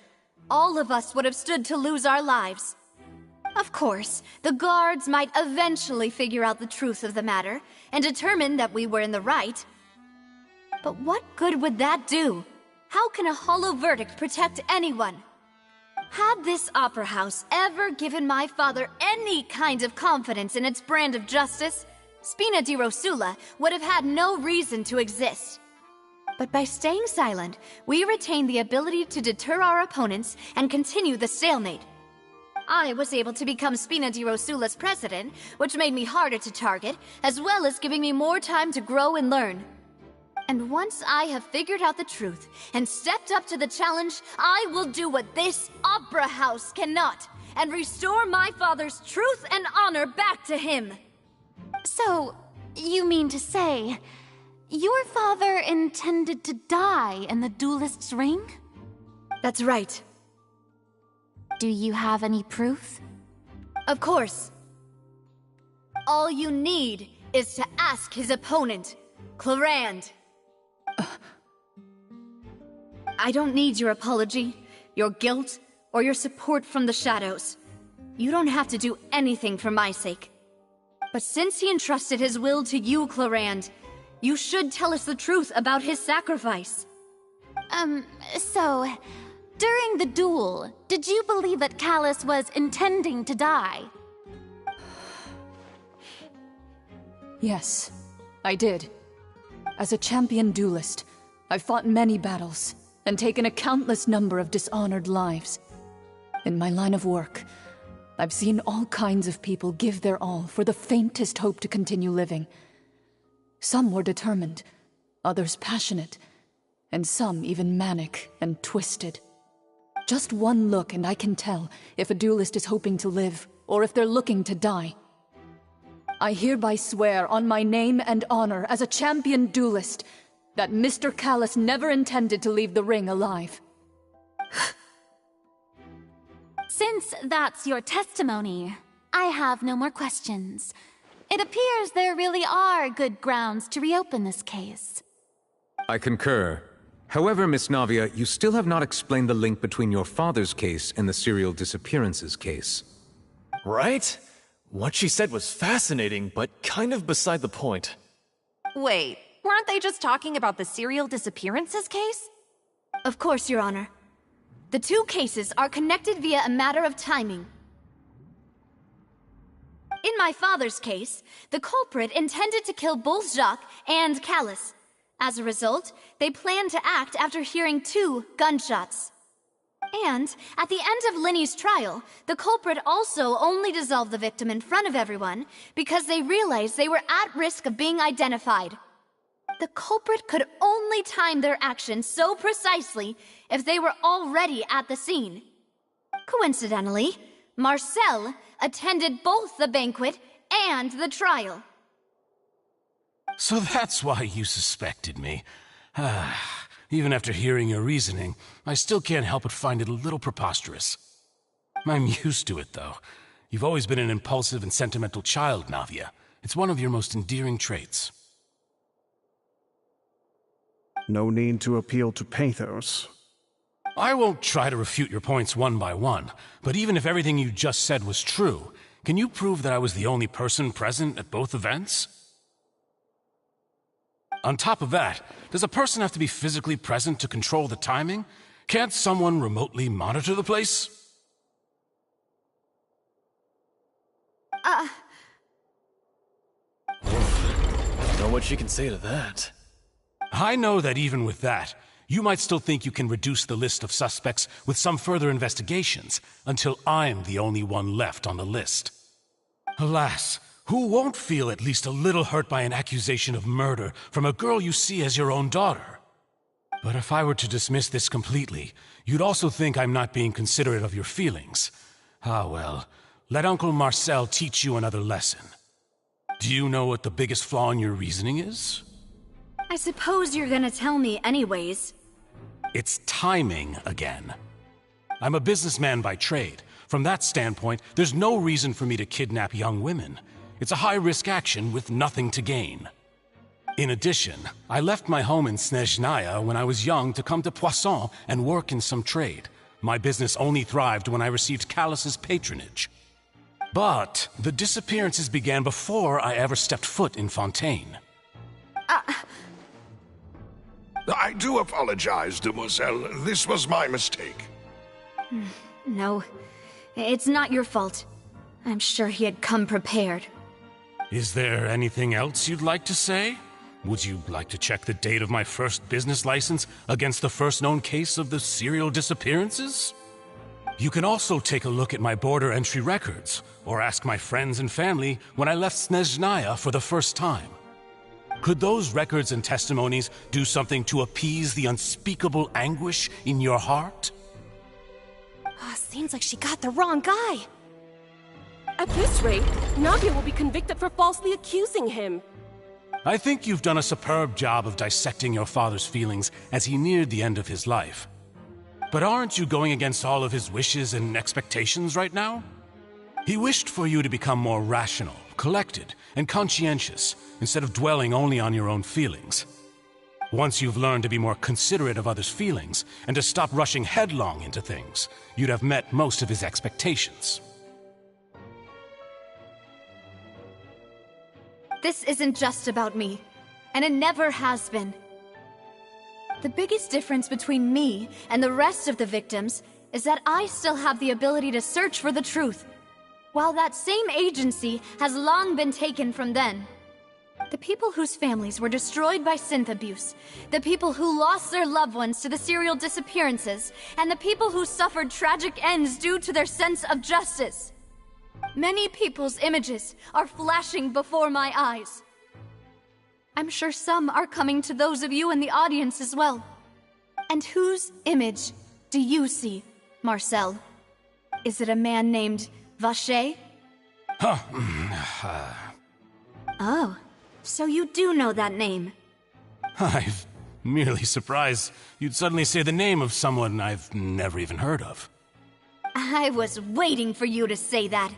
All of us would have stood to lose our lives. Of course, the guards might eventually figure out the truth of the matter and determine that we were in the right. But what good would that do? How can a hollow verdict protect anyone? Had this opera house ever given my father any kind of confidence in its brand of justice, Spina di Rosula would have had no reason to exist. But by staying silent, we retain the ability to deter our opponents and continue the stalemate. I was able to become Spina di Rosula's president, which made me harder to target, as well as giving me more time to grow and learn. And once I have figured out the truth and stepped up to the challenge, I will do what this opera house cannot, and restore my father's truth and honor back to him. So, you mean to say, your father intended to die in the duelist's ring? That's right. Do you have any proof? Of course. All you need is to ask his opponent, Clarand. I don't need your apology, your guilt, or your support from the shadows. You don't have to do anything for my sake. But since he entrusted his will to you, Clarand, you should tell us the truth about his sacrifice. So, during the duel, did you believe that Callis was intending to die? Yes, I did. As a champion duelist, I've fought many battles and taken a countless number of dishonored lives. In my line of work, I've seen all kinds of people give their all for the faintest hope to continue living. Some were determined, others passionate, and some even manic and twisted. Just one look and I can tell if a duelist is hoping to live or if they're looking to die. I hereby swear on my name and honor as a champion duelist that Mr. Callis never intended to leave the ring alive. Since that's your testimony, I have no more questions. It appears there really are good grounds to reopen this case. I concur. However, Miss Navia, you still have not explained the link between your father's case and the serial disappearances case. Right? What she said was fascinating, but kind of beside the point. Wait, weren't they just talking about the serial disappearances case? Of course, Your Honor. The two cases are connected via a matter of timing. In my father's case, the culprit intended to kill both Jacques and Callis. As a result, they planned to act after hearing 2 gunshots. And at the end of Linny's trial, the culprit also only dissolved the victim in front of everyone because they realized they were at risk of being identified. The culprit could only time their actions so precisely if they were already at the scene. Coincidentally, Marcel attended both the banquet and the trial. So that's why you suspected me. Even after hearing your reasoning, I still can't help but find it a little preposterous. I'm used to it, though. You've always been an impulsive and sentimental child, Navia. It's one of your most endearing traits. No need to appeal to pathos. I won't try to refute your points one by one, but even if everything you just said was true, can you prove that I was the only person present at both events? On top of that, does a person have to be physically present to control the timing? Can't someone remotely monitor the place? Know what she can say to that. I know that even with that, you might still think you can reduce the list of suspects with some further investigations until I'm the only one left on the list. Alas, who won't feel at least a little hurt by an accusation of murder from a girl you see as your own daughter? But if I were to dismiss this completely, you'd also think I'm not being considerate of your feelings. Ah well, let Uncle Marcel teach you another lesson. Do you know what the biggest flaw in your reasoning is? I suppose you're gonna tell me anyways. It's timing again. I'm a businessman by trade. From that standpoint, there's no reason for me to kidnap young women. It's a high-risk action with nothing to gain. In addition, I left my home in Snezhnaya when I was young to come to Poisson and work in some trade. My business only thrived when I received Callus's patronage. But the disappearances began before I ever stepped foot in Fontaine. I do apologize, demoiselle. This was my mistake. No, it's not your fault. I'm sure he had come prepared. Is there anything else you'd like to say? Would you like to check the date of my first business license against the first known case of the serial disappearances? You can also take a look at my border entry records, or ask my friends and family when I left Snezhnaya for the first time. Could those records and testimonies do something to appease the unspeakable anguish in your heart? Seems like she got the wrong guy. At this rate, Navia will be convicted for falsely accusing him. I think you've done a superb job of dissecting your father's feelings as he neared the end of his life. But aren't you going against all of his wishes and expectations right now? He wished for you to become more rational, collected, and conscientious, instead of dwelling only on your own feelings. Once you've learned to be more considerate of others' feelings, and to stop rushing headlong into things, you'd have met most of his expectations. This isn't just about me, and it never has been. The biggest difference between me and the rest of the victims is that I still have the ability to search for the truth, while that same agency has long been taken from them. The people whose families were destroyed by synth abuse, the people who lost their loved ones to the serial disappearances, and the people who suffered tragic ends due to their sense of justice. Many people's images are flashing before my eyes. I'm sure some are coming to those of you in the audience as well. And whose image do you see, Marcel? Is it a man named Vacher? Oh, so you do know that name. I'm merely surprised you'd suddenly say the name of someone I've never even heard of. I was waiting for you to say that.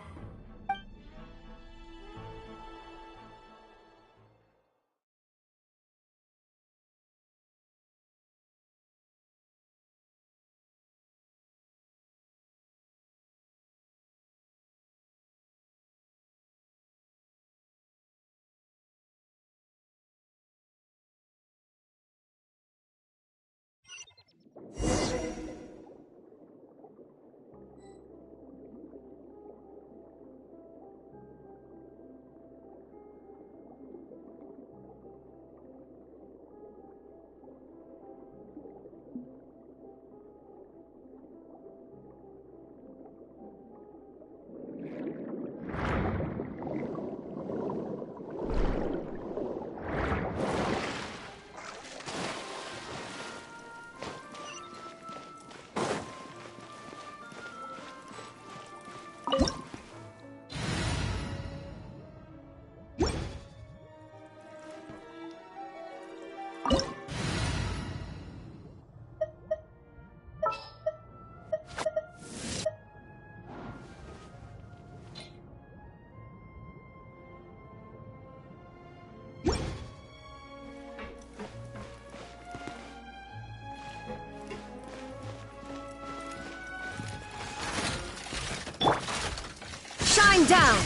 Rain down!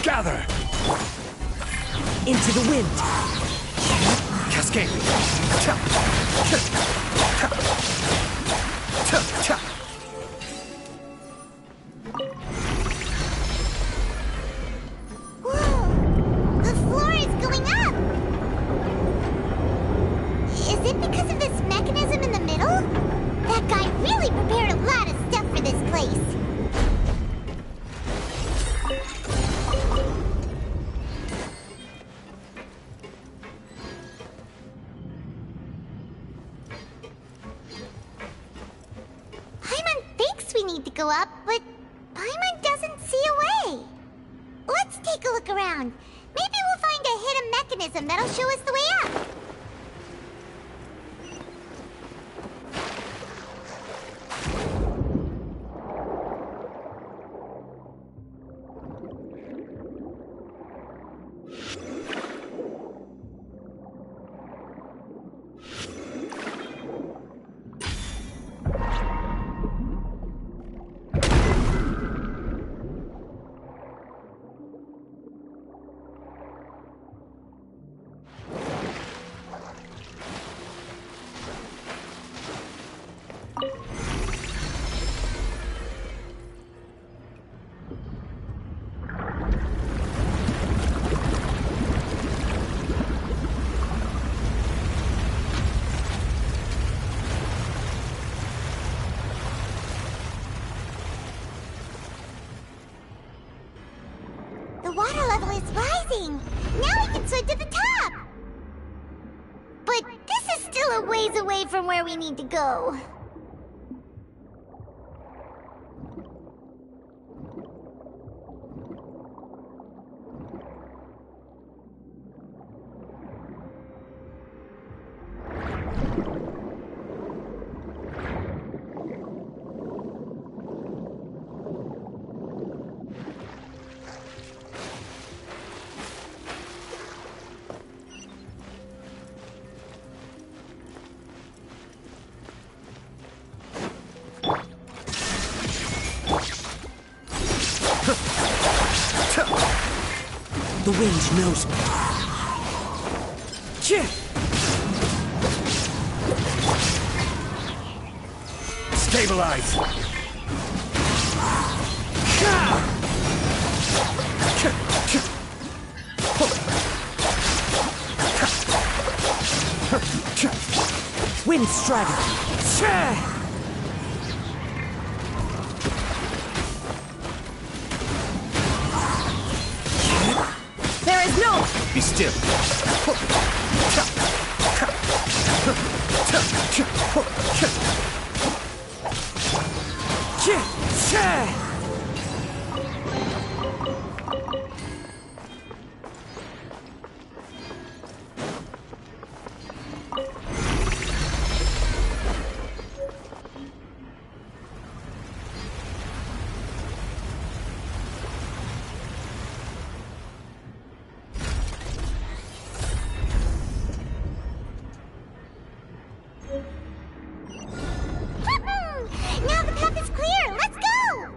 Gather! Into the wind! Cascade! Whoa! The floor is going up! Is it because of this mechanism in the middle? That guy really prepared a lot of stuff for this place. Paimon thinks we need to go up, but Paimon doesn't see a way. Let's take a look around. Maybe we'll find a hidden mechanism that'll show us the way up. The water level is rising! Now we can swim to the top! But this is still a ways away from where we need to go. The wind knows me. Stabilize! Wind strategy. There is no... Be still. Now the path is clear! Let's go!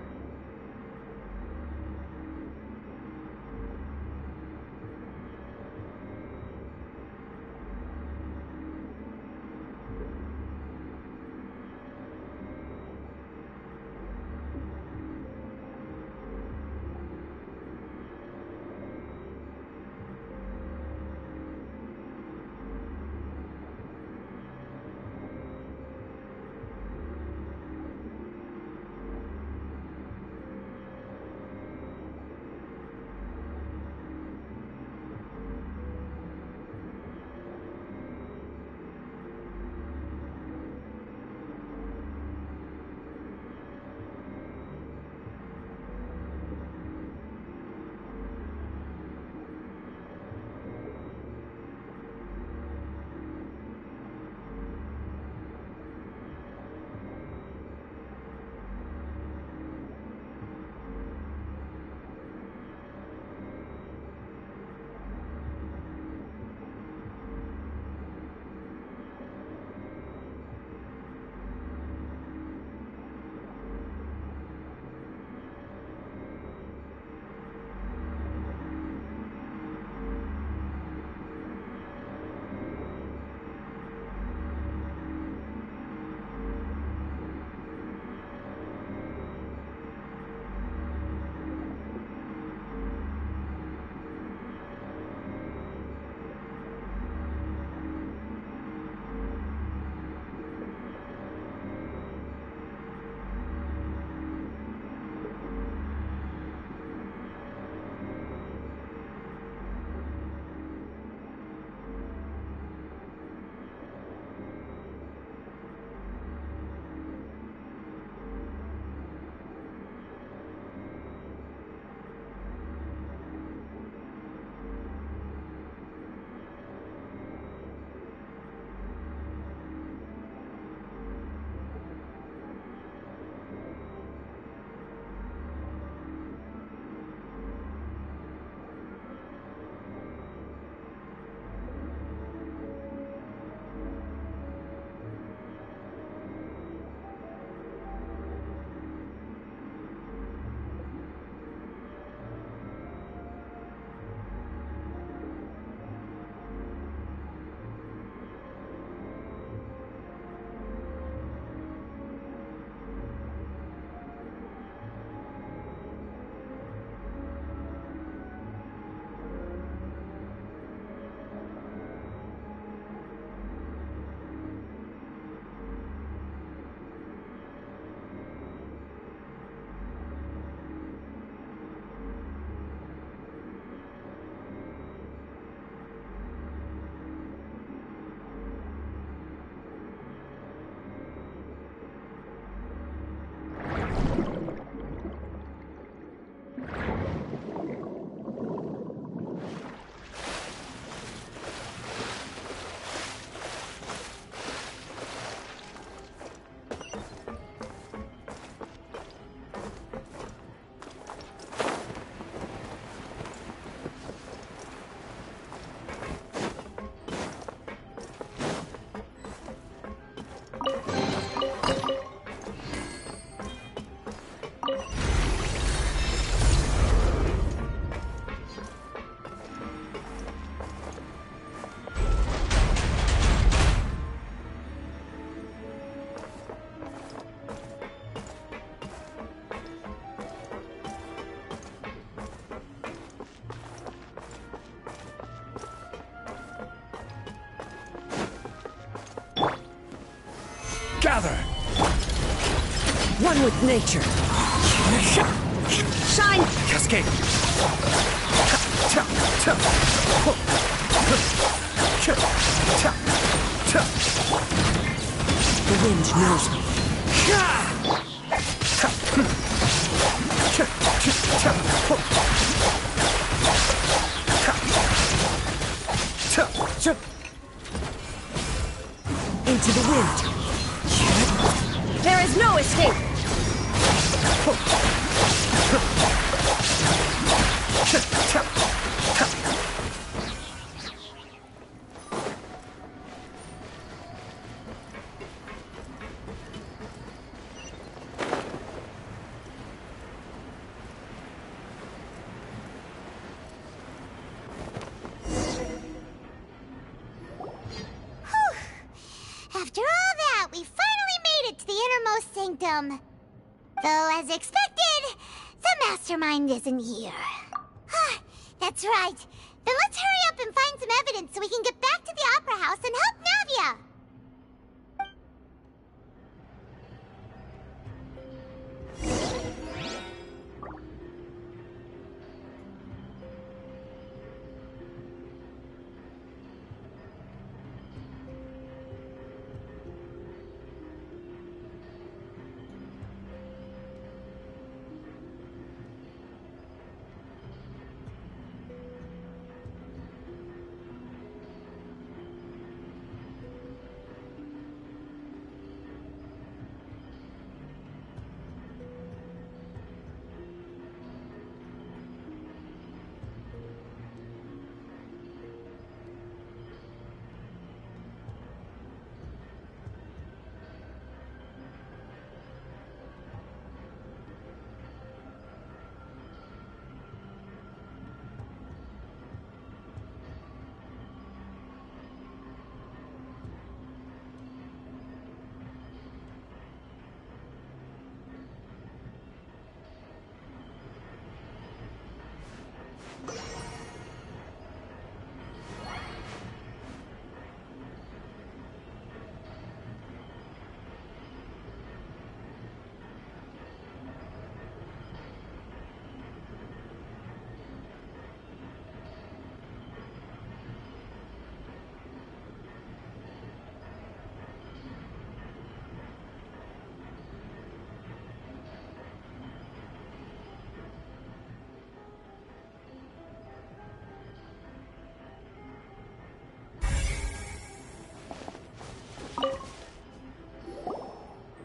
Gather! One with nature. Shine! Cascade! The wind knows me. Into the wind. There is no escape! After all that, we finally made it to the innermost sanctum. Though, as expected, the mastermind isn't here. That's right. Then let's hurry up and find some evidence so we can get back to the Opera House and help Navia.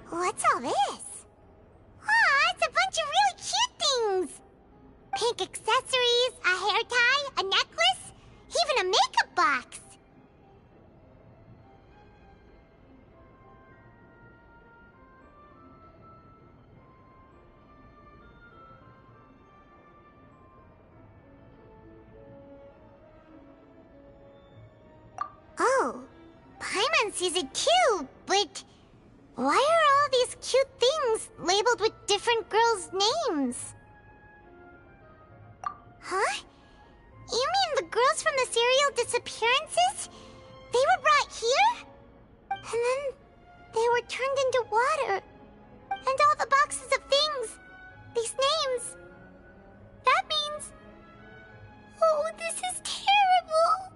What's all this? Aw, it's a bunch of really cute things! Pink accessories, a hair tie, a necklace, even a makeup box! Oh, Paimon sees it too, but why are all these cute things labeled with different girls' names? Huh? You mean the girls from the serial disappearances? They were brought here? And then they were turned into water. And all the boxes of things, these names. That means... Oh, this is terrible!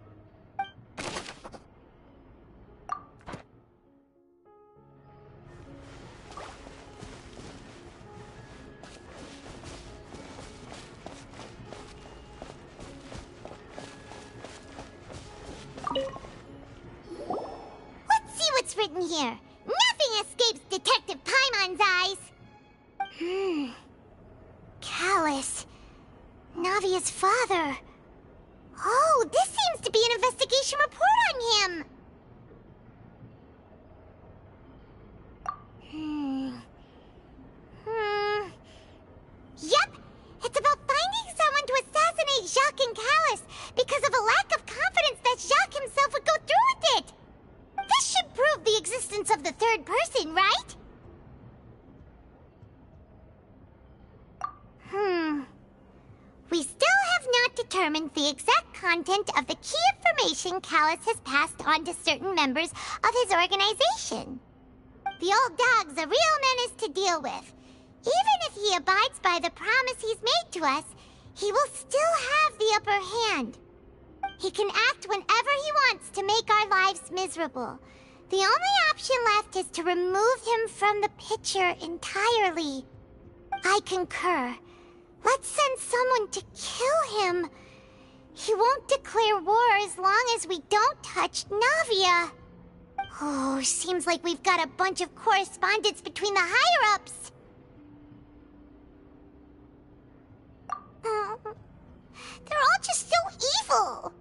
Let's see what's written here. Nothing escapes Detective Paimon's eyes. Callus. Navia's father. Oh, this seems to be an investigation report on him. Yep, it's about finding someone to assassinate Jacques and Callus because of a lack of confidence that Jacques himself would go through with it. This should prove the existence of the third person, right? We still have not determined the exact content of the key information Callus has passed on to certain members of his organization. The old dog's a real menace to deal with. Even if he abides by the promise he's made to us, he will still have the upper hand. He can act whenever he wants to make our lives miserable. The only option left is to remove him from the picture entirely. I concur. Let's send someone to kill him. He won't declare war as long as we don't touch Navia. Oh, seems like we've got a bunch of correspondence between the higher-ups. They're all just so evil.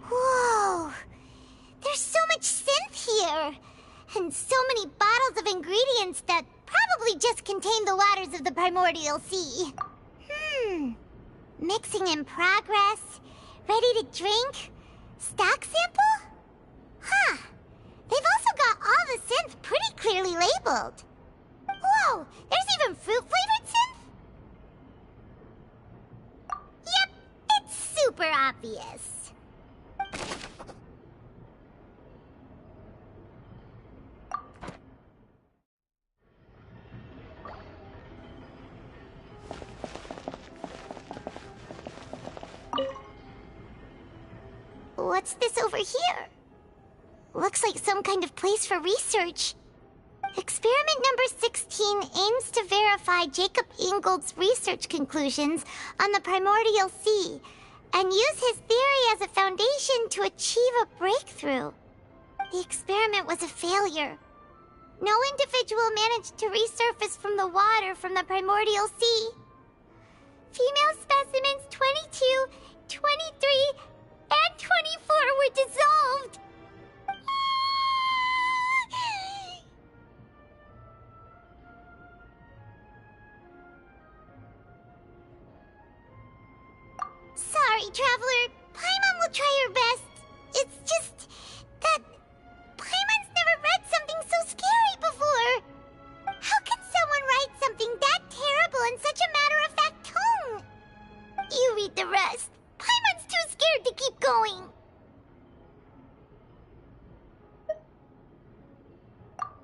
Whoa! There's so much synth here! And so many bottles of ingredients that probably just contain the waters of the primordial sea. Mixing in progress. Ready to drink? Stock sample? Huh. They've also got all the synth pretty clearly labeled. Whoa! There's even fruit-flavored synth? Yep, it's super obvious. What's this over here? Looks like some kind of place for research. Experiment number 16 aims to verify Jacob Ingold's research conclusions on the primordial sea and use his theory as a foundation to achieve a breakthrough. The experiment was a failure. No individual managed to resurface from the water from the primordial sea. Female specimens 22, 23, and 24 were dissolved. Sorry, Traveler. Paimon will try her best. It's just that Paimon's never read something so scary before. How can someone write something that terrible in such a matter-of-fact tone? You read the rest. Paimon's too scared to keep going.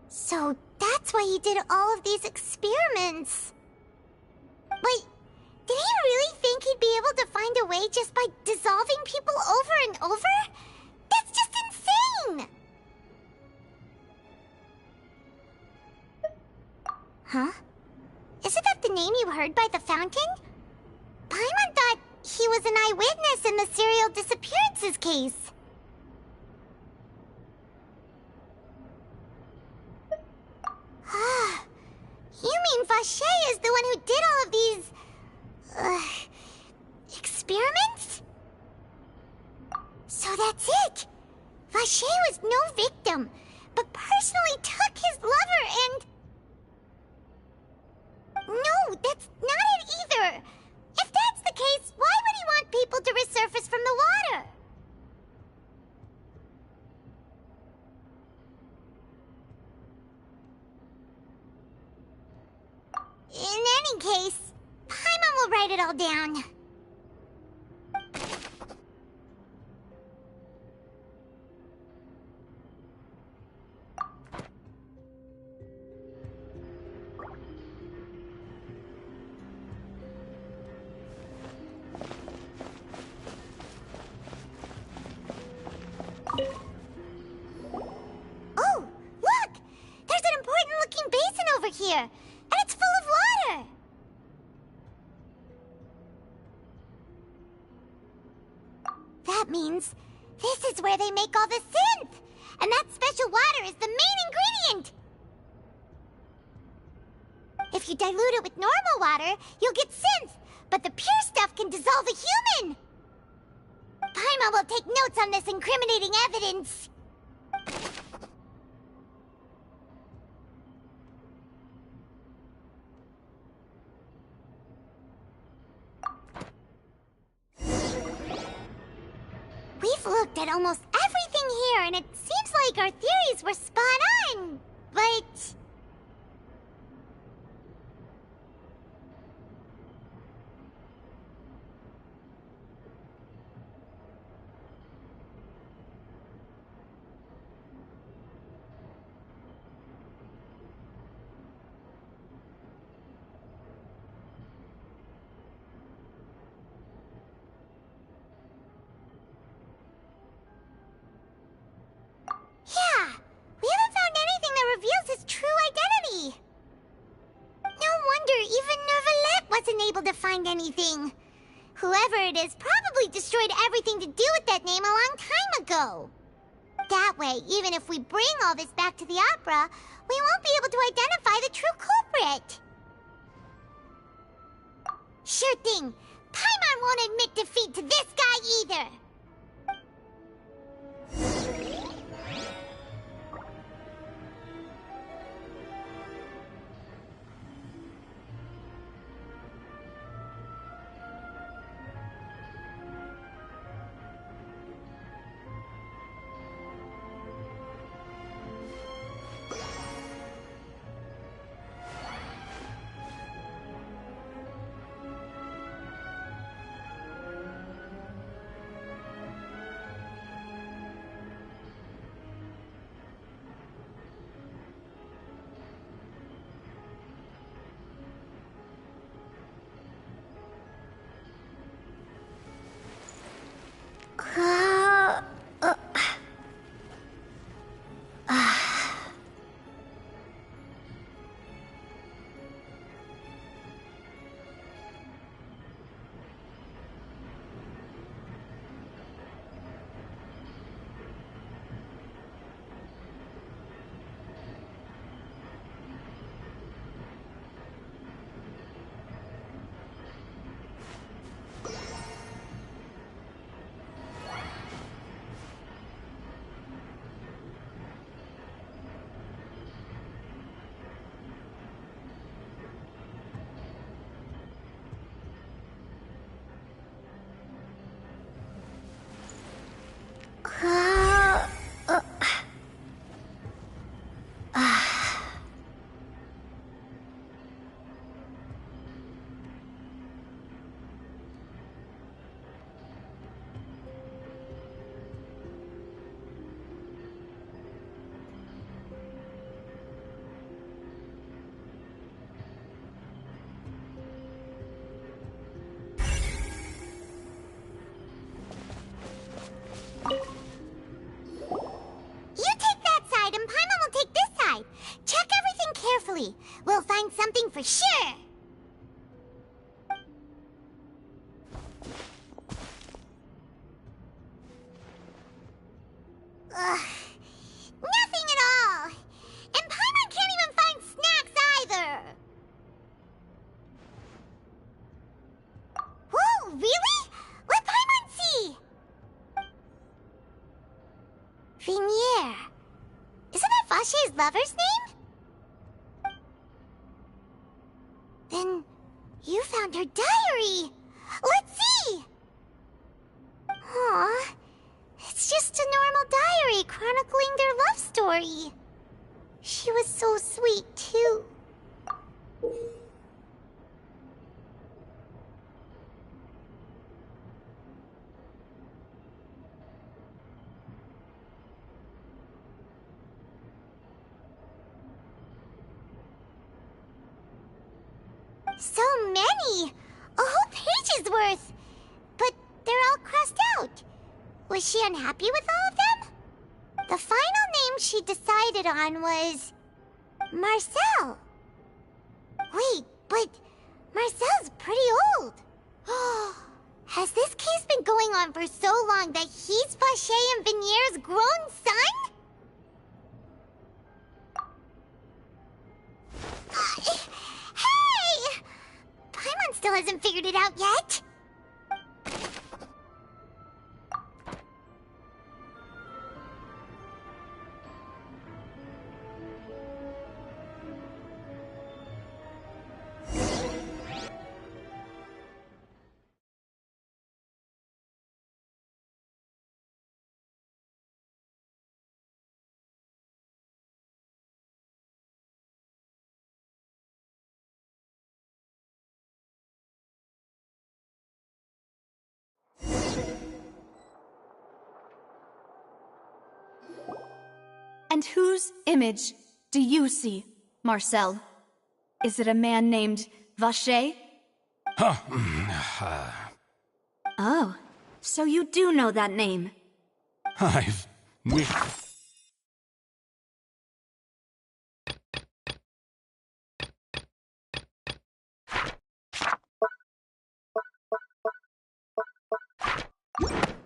So that's why he did all of these experiments. Wait, did he really think he'd be able to find a way just by dissolving people over and over? That's just insane! Huh? Isn't that the name you heard by the fountain? Paimon thought he was an eyewitness in the serial disappearances case. You mean Vache is the one who did all of these... experiments? So that's it! Vache was no victim, but personally took his lover and... No, that's not it either! If that's the case, why would he want people to resurface from the water? In any case, Paimon will write it all down. Oh, look! There's an important-looking basin over here, and it's full of water! That means this is where they make all the synth! And that special water is the main ingredient! If you dilute it with normal water, you'll get synth, but the pure stuff can dissolve a human! Paimon will take notes on this incriminating evidence. looked at almost everything here, and it seems like our theories were spot on. But... yeah, we haven't found anything that reveals his true identity. No wonder even Neuvillette wasn't able to find anything. Whoever it is probably destroyed everything to do with that name a long time ago. That way, even if we bring all this back to the opera, we won't be able to identify the true culprit. Sure thing. Paimon won't admit defeat to this guy either. We'll find something for sure. Ugh. Nothing at all. And Paimon can't even find snacks either. Whoa, really? Let Paimon see. Vinier. Isn't that Vache's lover's name? Then you found her diary. Let's see. Aw, it's just a normal diary chronicling their love story. She was so sweet, too. So many! A whole page's worth! But they're all crossed out. Was she unhappy with all of them? The final name she decided on was... Marcel. Wait, but Marcel's pretty old. Has this case been going on for so long that he's Vache and Vinier's grown son? Hey! Paimon still hasn't figured it out yet. And whose image do you see, Marcel? Is it a man named Vacher? Oh, so you do know that name.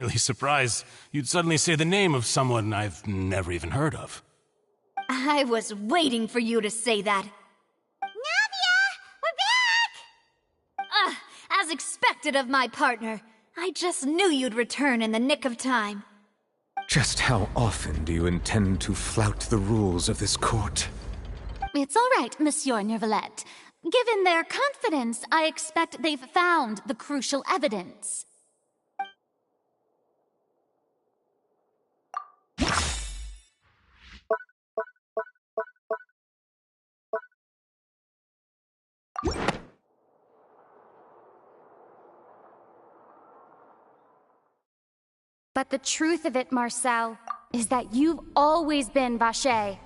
Really surprised you'd suddenly say the name of someone I've never even heard of. I was waiting for you to say that. Navia! We're back! As expected of my partner. I just knew you'd return in the nick of time. Just how often do you intend to flout the rules of this court? It's all right, Monsieur Nervalette. Given their confidence, I expect they've found the crucial evidence. But the truth of it, Marcel, is that you've always been Vacher.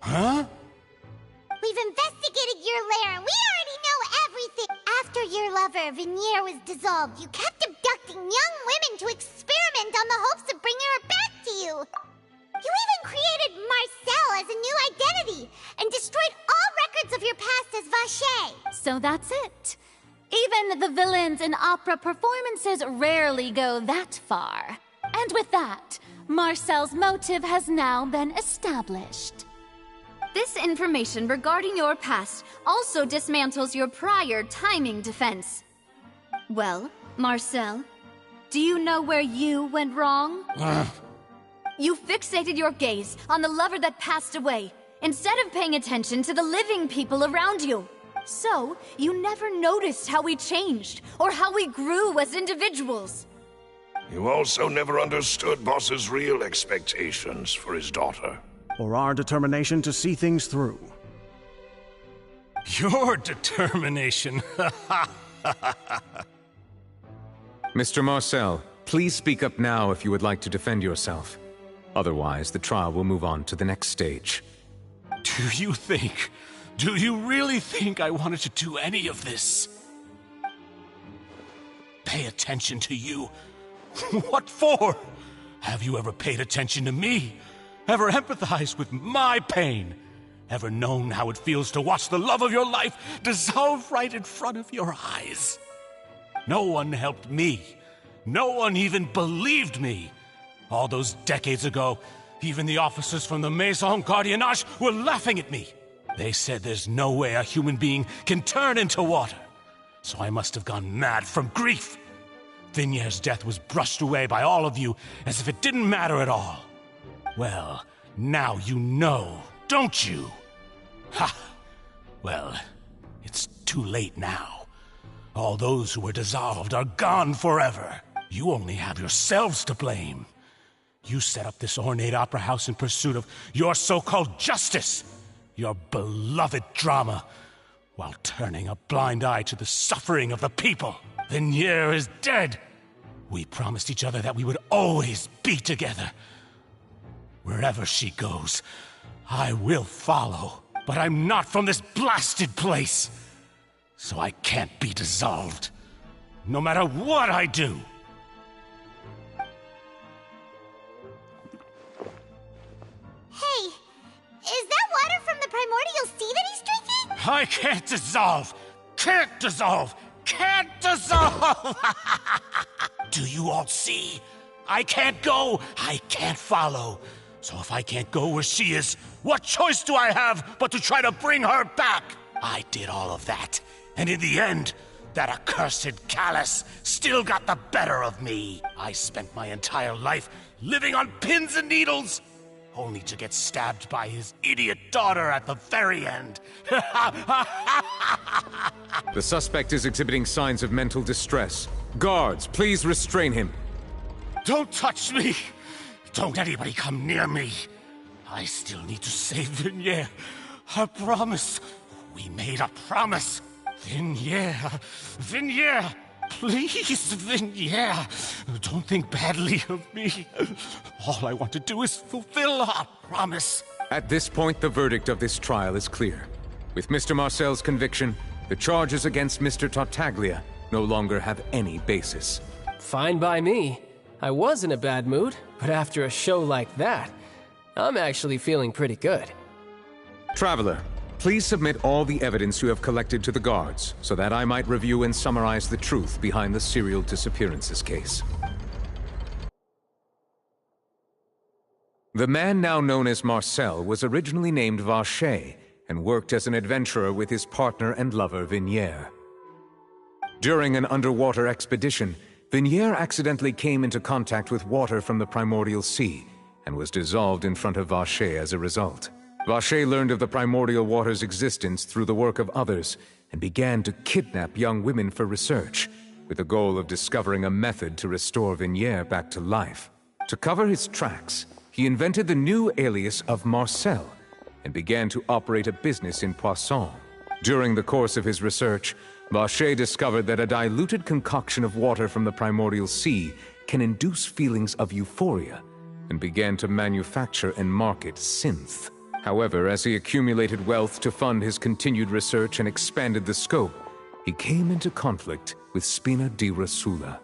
Huh? We've investigated your lair and we already know everything. After your lover, Venier, was dissolved, you kept abducting young women to experiment on the hopes of bringing her back to you. You even created Marcel as a new identity and destroyed all records of your past as Vacher. So that's it. Even the villains in opera performances rarely go that far. And with that, Marcel's motive has now been established. This information regarding your past also dismantles your prior timing defense. Well, Marcel, do you know where you went wrong? You fixated your gaze on the lover that passed away, instead of paying attention to the living people around you. So, you never noticed how we changed, or how we grew as individuals. You also never understood Boss's real expectations for his daughter. Or our determination to see things through. Your determination. Mr. Marcel, please speak up now if you would like to defend yourself. Otherwise, the trial will move on to the next stage. Do you really think I wanted to do any of this? Pay attention to you? What for? Have you ever paid attention to me? Ever empathized with my pain? Ever known how it feels to watch the love of your life dissolve right in front of your eyes? No one helped me. No one even believed me. All those decades ago, even the officers from the Maison Gardiennage were laughing at me. They said there's no way a human being can turn into water. So I must have gone mad from grief. Vinier's death was brushed away by all of you as if it didn't matter at all. Well, now you know, don't you? Ha! Well, it's too late now. All those who were dissolved are gone forever. You only have yourselves to blame. You set up this ornate opera house in pursuit of your so-called justice, your beloved drama, while turning a blind eye to the suffering of the people. Venier is dead. We promised each other that we would always be together. Wherever she goes, I will follow. But I'm not from this blasted place, so I can't be dissolved, no matter what I do. Hey, is that water from the primordial sea that he's drinking? I can't dissolve! Can't dissolve! Can't dissolve! Do you all see? I can't go! I can't follow! So if I can't go where she is, what choice do I have but to try to bring her back? I did all of that, and in the end, that accursed Callus still got the better of me. I spent my entire life living on pins and needles, only to get stabbed by his idiot daughter at the very end. The suspect is exhibiting signs of mental distress. Guards, please restrain him. Don't touch me! Don't anybody come near me. I still need to save Venier. I promise. We made a promise. Venier. Please, Vignere, don't think badly of me. All I want to do is fulfill our promise. At this point, the verdict of this trial is clear. With Mr. Marcel's conviction, the charges against Mr. Tartaglia no longer have any basis. Fine by me. I was in a bad mood, but after a show like that, I'm actually feeling pretty good. Traveler, please submit all the evidence you have collected to the guards, so that I might review and summarize the truth behind the serial disappearances case. The man now known as Marcel was originally named Vacher and worked as an adventurer with his partner and lover Vignere. During an underwater expedition, Vignere accidentally came into contact with water from the primordial sea and was dissolved in front of Vacher as a result. Vacher learned of the primordial water's existence through the work of others and began to kidnap young women for research, with the goal of discovering a method to restore Vignere back to life. To cover his tracks, he invented the new alias of Marcel and began to operate a business in Poisson. During the course of his research, Vacher discovered that a diluted concoction of water from the primordial sea can induce feelings of euphoria, and began to manufacture and market synth. However, as he accumulated wealth to fund his continued research and expanded the scope, he came into conflict with Spina di Rosula.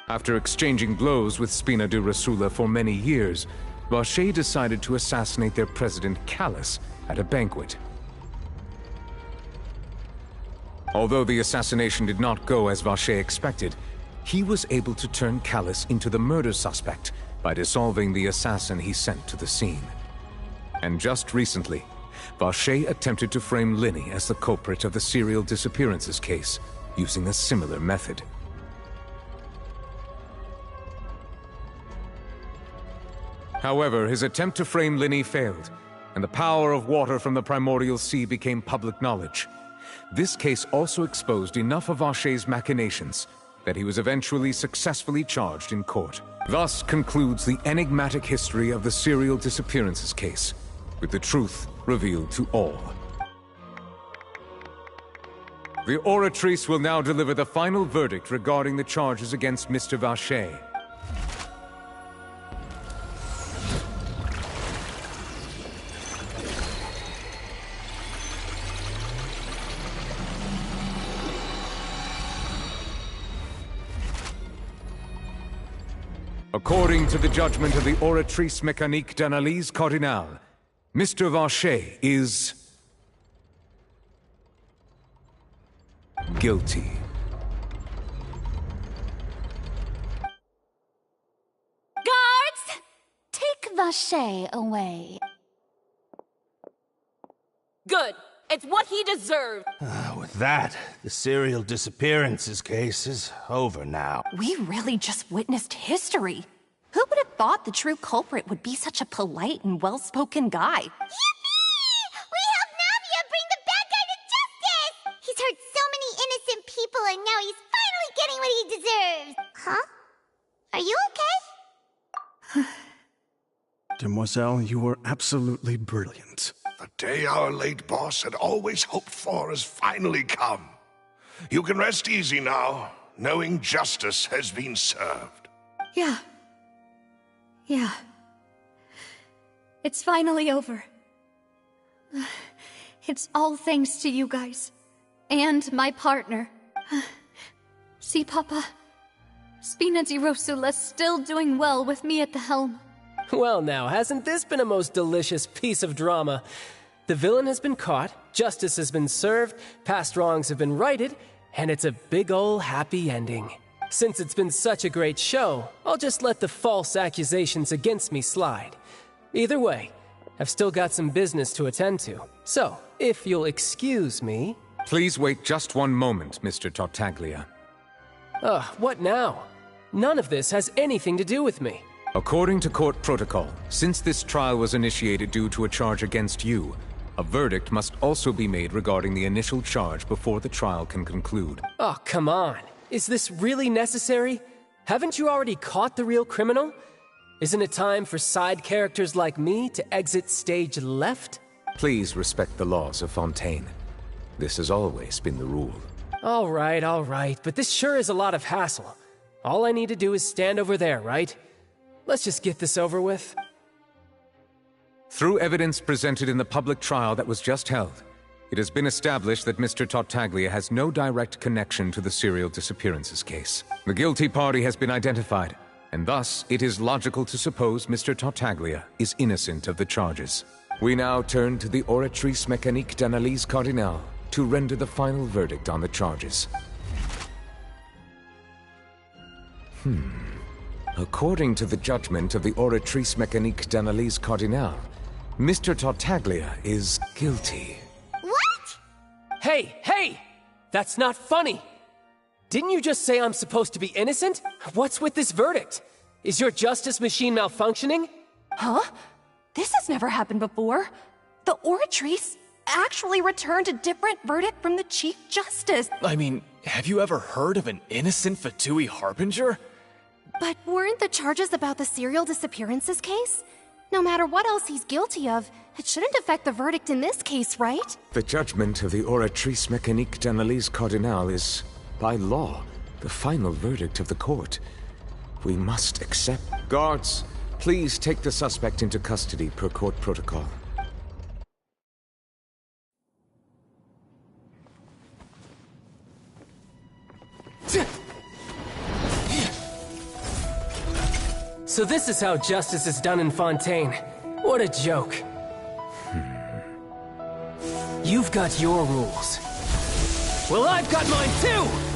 After exchanging blows with Spina di Rosula for many years, Vacher decided to assassinate their president, Callus, at a banquet. Although the assassination did not go as Vacher expected, he was able to turn Callus into the murder suspect by dissolving the assassin he sent to the scene. And just recently, Vacher attempted to frame Linny as the culprit of the serial disappearances case, using a similar method. However, his attempt to frame Linny failed, and the power of water from the primordial sea became public knowledge. This case also exposed enough of Vacher's machinations that he was eventually successfully charged in court. Thus concludes the enigmatic history of the serial disappearances case, with the truth revealed to all. The Oratrice will now deliver the final verdict regarding the charges against Mr. Vacher. According to the judgment of the Oratrice Mécanique d'Analyse Cardinale, Mr. Vacher is guilty. Guards! Take Vacher away. Good. It's what he deserved. With that, the serial disappearances case is over now. We really just witnessed history. Who would have thought the true culprit would be such a polite and well-spoken guy? Yippee! We helped Navia bring the bad guy to justice! He's hurt so many innocent people, and now he's finally getting what he deserves. Huh? Are you okay? Demoiselle, you were absolutely brilliant. The day our late boss had always hoped for has finally come. You can rest easy now, knowing justice has been served. Yeah. It's finally over. It's all thanks to you guys. And my partner. See, Papa? Spina di Rosula's still doing well with me at the helm. Well now, hasn't this been a most delicious piece of drama? The villain has been caught, justice has been served, past wrongs have been righted, and it's a big ol' happy ending. Since it's been such a great show, I'll just let the false accusations against me slide. Either way, I've still got some business to attend to. So, if you'll excuse me... Please wait just one moment, Mr. Tartaglia. What now? None of this has anything to do with me. According to court protocol, since this trial was initiated due to a charge against you, a verdict must also be made regarding the initial charge before the trial can conclude. Oh, come on. Is this really necessary? Haven't you already caught the real criminal? Isn't it time for side characters like me to exit stage left? Please respect the laws of Fontaine. This has always been the rule. All right, but this sure is a lot of hassle. All I need to do is stand over there, right? Let's just get this over with. Through evidence presented in the public trial that was just held, it has been established that Mr. Tartaglia has no direct connection to the serial disappearances case. The guilty party has been identified, and thus it is logical to suppose Mr. Tartaglia is innocent of the charges. We now turn to the Oratrice Mécanique d'Analyse Cardinale to render the final verdict on the charges. According to the judgment of the Oratrice Mécanique d'Analyse Cardinale, Mr. Tartaglia is guilty. What? Hey! That's not funny! Didn't you just say I'm supposed to be innocent? What's with this verdict? Is your justice machine malfunctioning? Huh? This has never happened before. The Oratrice actually returned a different verdict from the Chief Justice. I mean, have you ever heard of an innocent Fatui Harbinger? But weren't the charges about the serial disappearances case? No matter what else he's guilty of, it shouldn't affect the verdict in this case, right? The judgment of the Oratrice Mécanique d'Analyse Cardinale is, by law, the final verdict of the court. We must accept. Guards, please take the suspect into custody per court protocol. So this is how justice is done in Fontaine. What a joke. You've got your rules. Well, I've got mine too!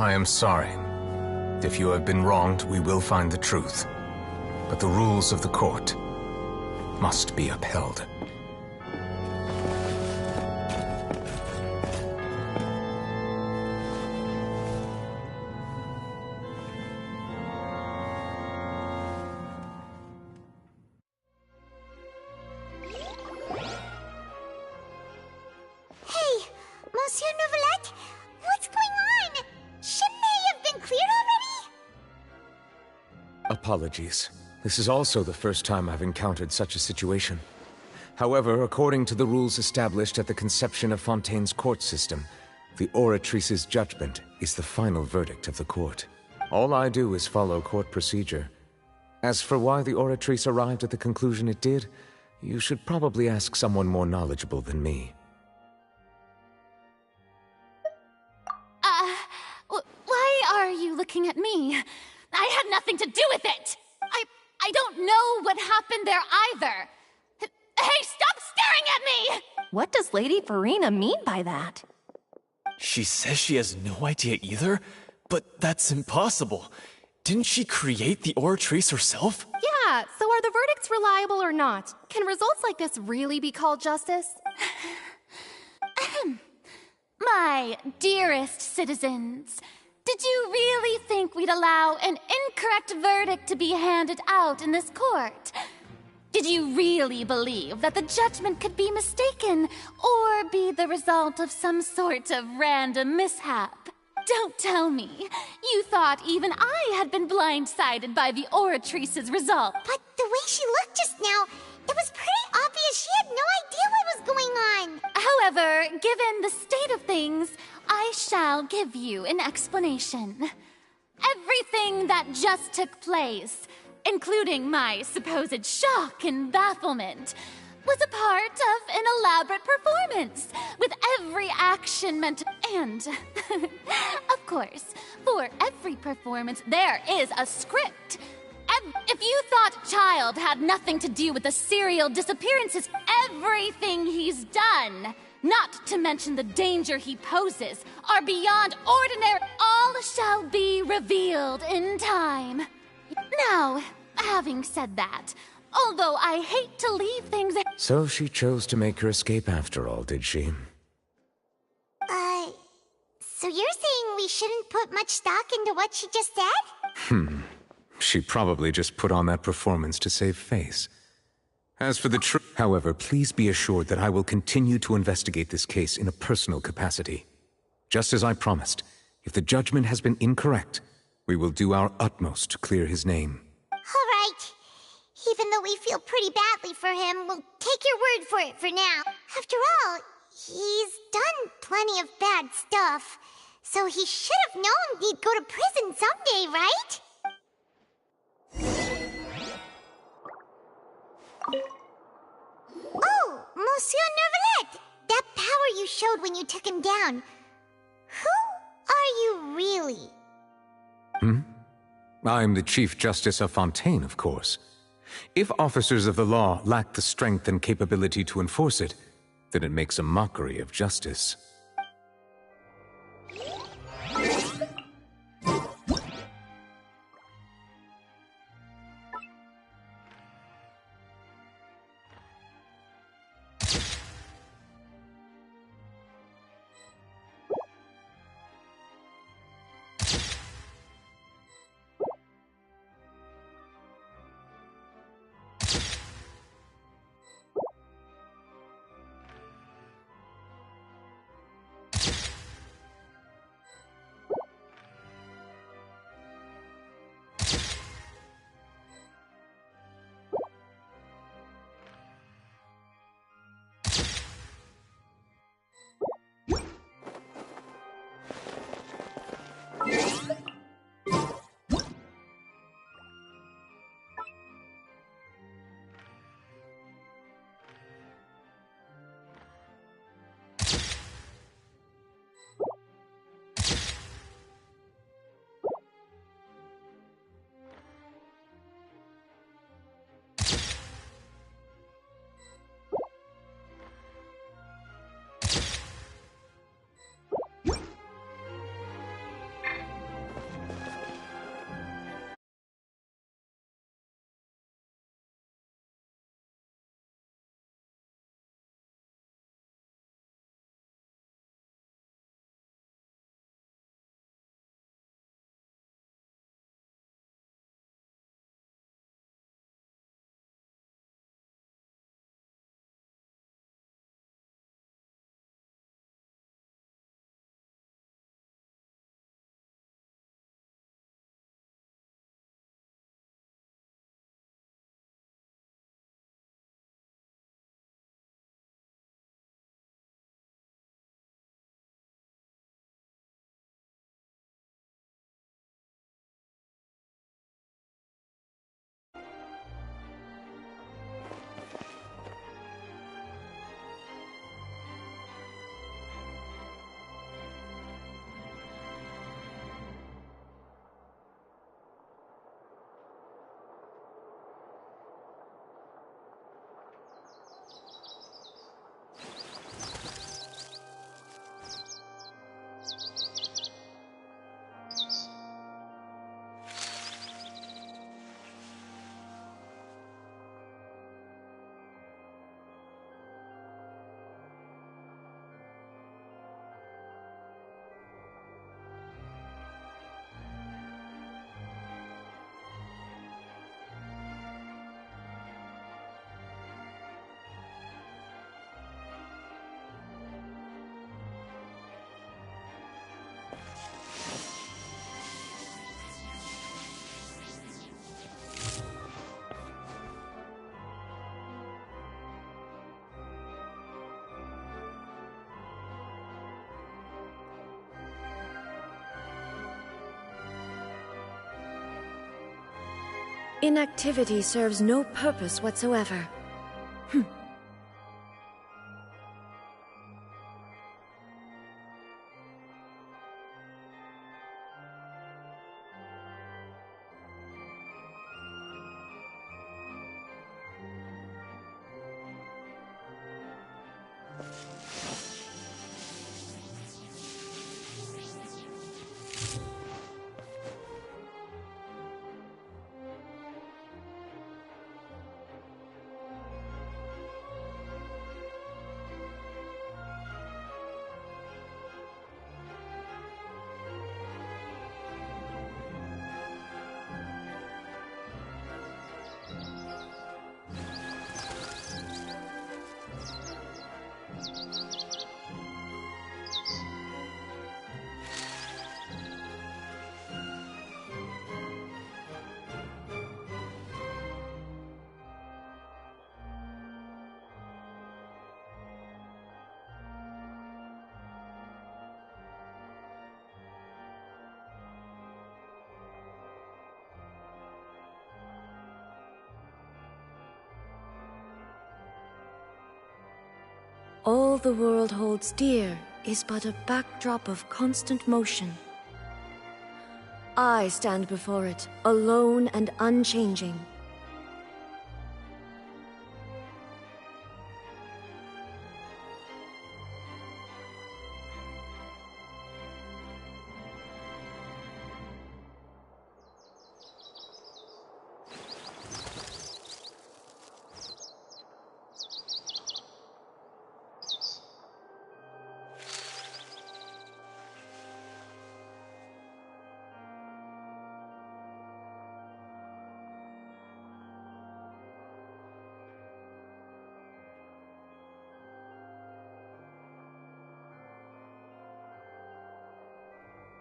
I am sorry. If you have been wronged, we will find the truth. But the rules of the court must be upheld. Hey, Monsieur Novelette, what's going on? Shouldn't they have been cleared already? Apologies. This is also the first time I've encountered such a situation. However, according to the rules established at the conception of Fontaine's court system, the Oratrice's judgment is the final verdict of the court. All I do is follow court procedure. As for why the Oratrice arrived at the conclusion it did, you should probably ask someone more knowledgeable than me. Why are you looking at me? I had nothing to do with it! I don't know what happened there either! Hey, stop staring at me! What does Lady Farina mean by that? She says she has no idea either, but that's impossible. Didn't she create the Oratrice herself? Yeah, so are the verdicts reliable or not? Can results like this really be called justice? My dearest citizens, did you really think we'd allow an incorrect verdict to be handed out in this court? Did you really believe that the judgment could be mistaken or be the result of some sort of random mishap? Don't tell me. You thought even I had been blindsided by the Oratrice's result. But the way she looked just now, it was pretty obvious she had no idea what was going on. However, given the state of things, I shall give you an explanation. Everything that just took place, including my supposed shock and bafflement, was a part of an elaborate performance, with every action meant to... And, of course, for every performance, there is a script. If you thought Child had nothing to do with the serial disappearances, everything he's done not to mention the danger he poses, are beyond ordinary. All shall be revealed in time. Now, having said that, although I hate to leave things... So she chose to make her escape after all, did she? So you're saying we shouldn't put much stock into what she just said? She probably just put on that performance to save face. As for the truth, however, please be assured that I will continue to investigate this case in a personal capacity. Just as I promised, if the judgment has been incorrect, we will do our utmost to clear his name. All right. Even though we feel pretty badly for him, we'll take your word for it for now. After all, he's done plenty of bad stuff, so he should have known he'd go to prison someday, right? Oh, Monsieur Neuvillette! That power you showed when you took him down. Who are you really? I'm the Chief Justice of Fontaine, of course. If officers of the law lack the strength and capability to enforce it, then it makes a mockery of justice. Inactivity serves no purpose whatsoever. All the world holds dear is but a backdrop of constant motion. I stand before it, alone and unchanging.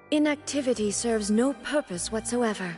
Inactivity serves no purpose whatsoever.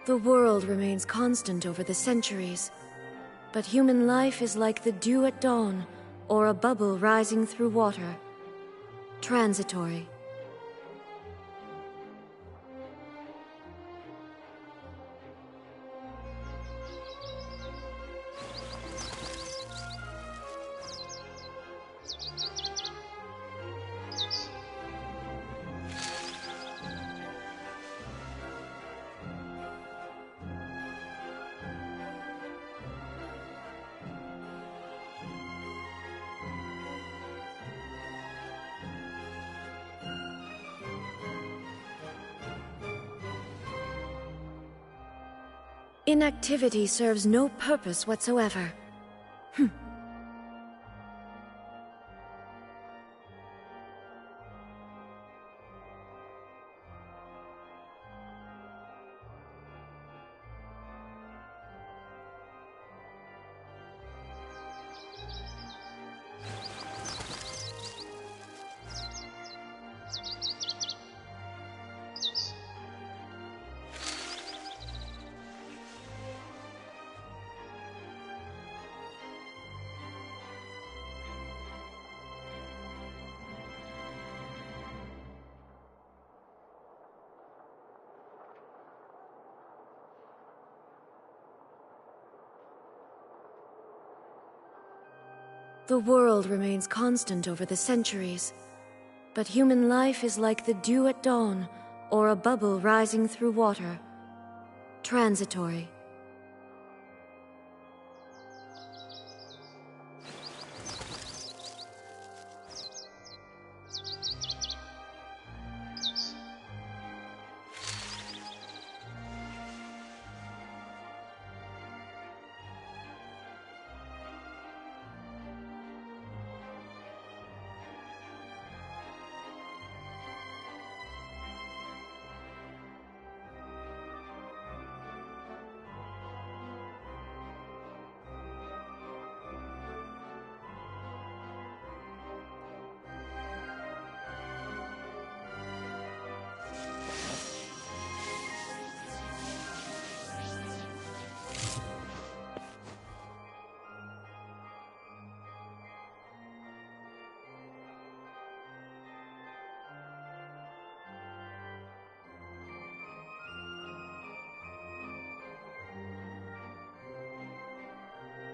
The world remains constant over the centuries, but human life is like the dew at dawn, or a bubble rising through water. Transitory. Inactivity serves no purpose whatsoever. The world remains constant over the centuries, but human life is like the dew at dawn, or a bubble rising through water. Transitory.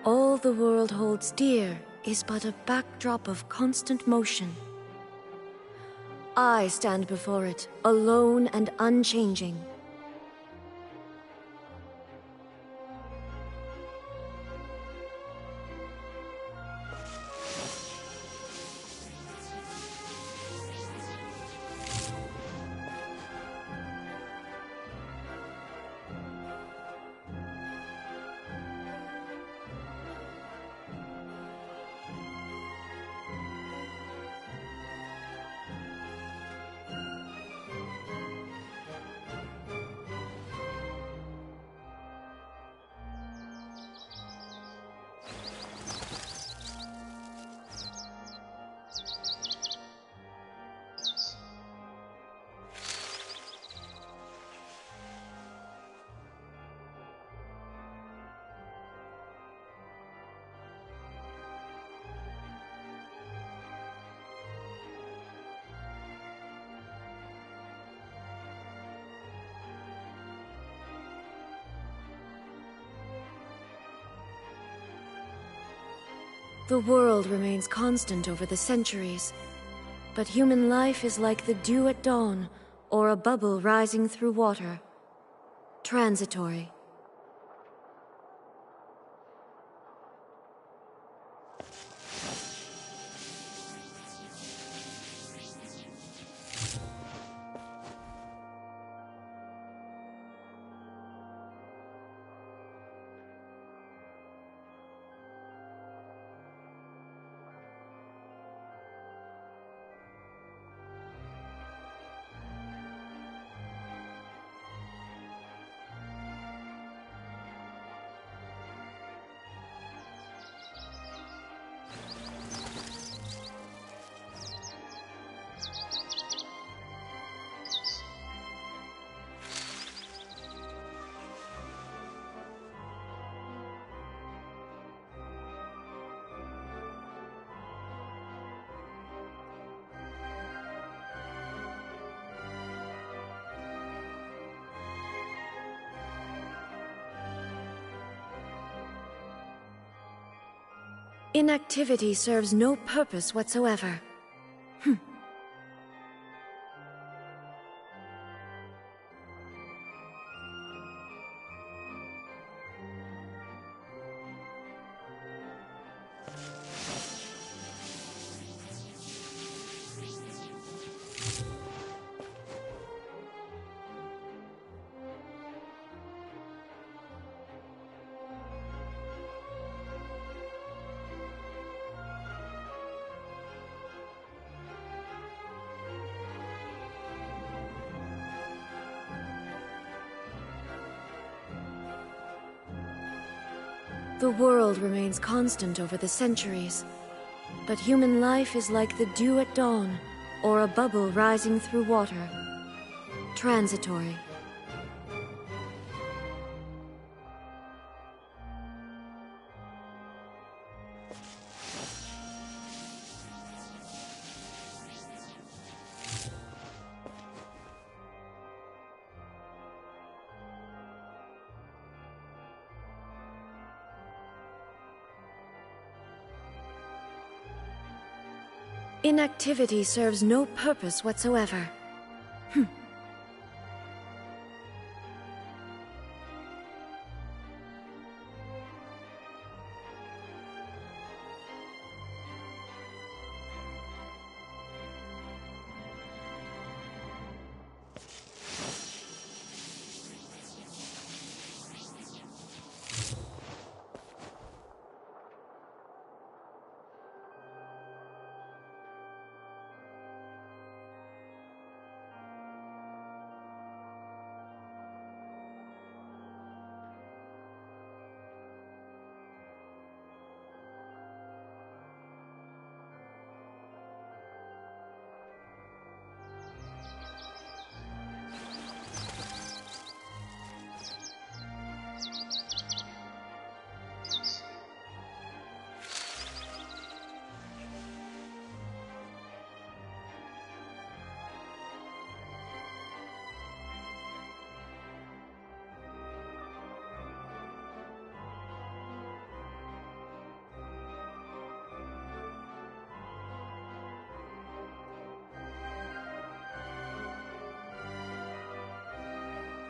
All the world holds dear is but a backdrop of constant motion. I stand before it, alone and unchanging. The world remains constant over the centuries, but human life is like the dew at dawn, or a bubble rising through water. Transitory. Inactivity serves no purpose whatsoever. The world remains constant over the centuries, but human life is like the dew at dawn, or a bubble rising through water. Transitory. Inactivity serves no purpose whatsoever.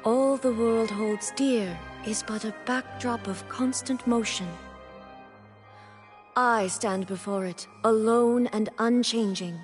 All the world holds dear is but a backdrop of constant motion. I stand before it, alone and unchanging.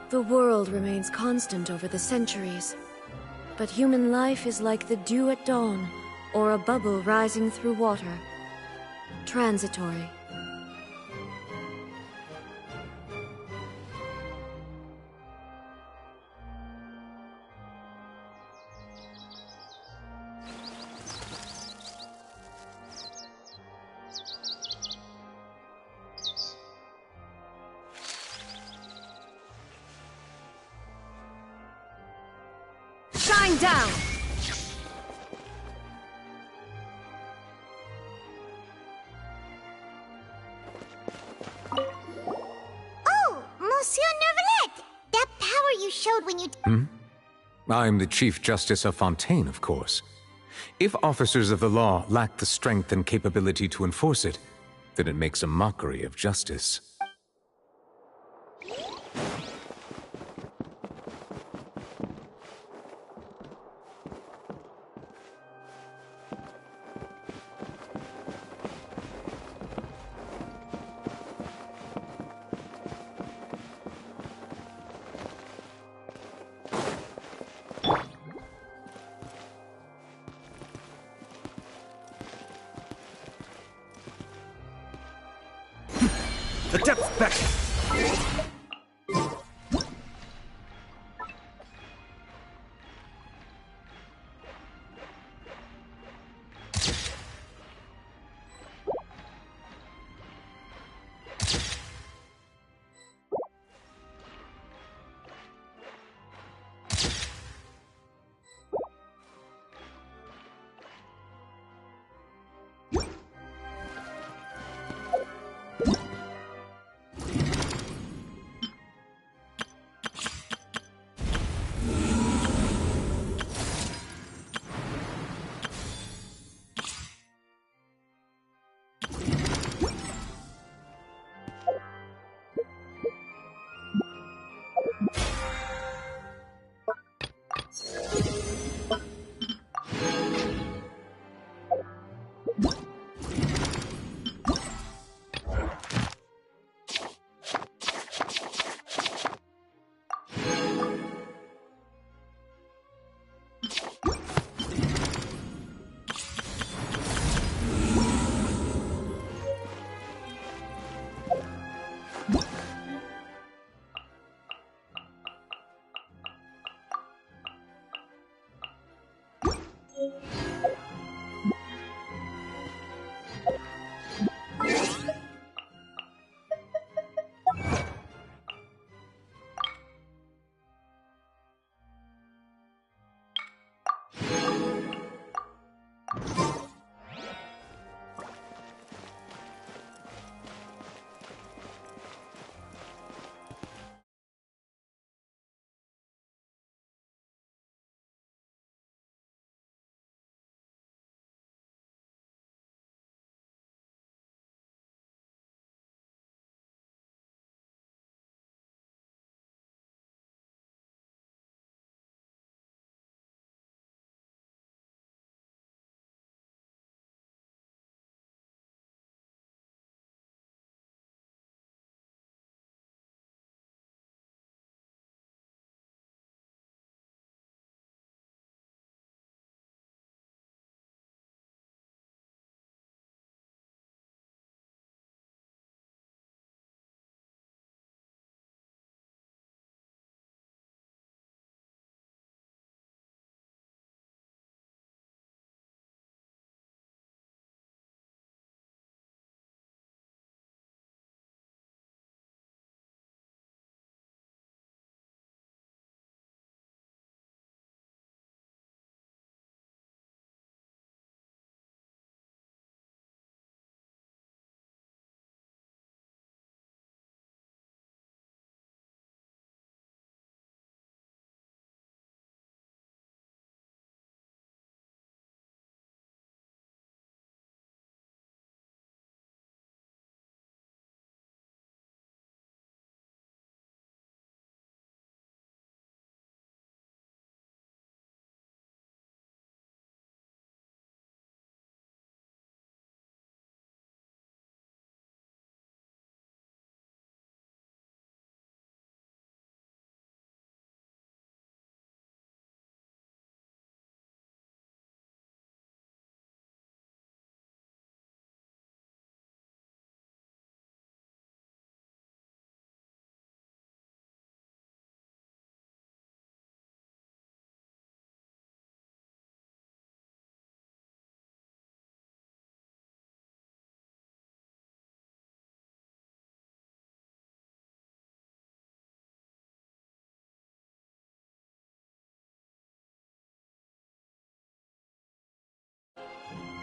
The world remains constant over the centuries, but human life is like the dew at dawn, or a bubble rising through water. Transitory. Grind down! Oh, Monsieur Nervalet! That power you showed when you... I'm the Chief Justice of Fontaine, of course. If officers of the law lack the strength and capability to enforce it, then it makes a mockery of justice. The depth beckon!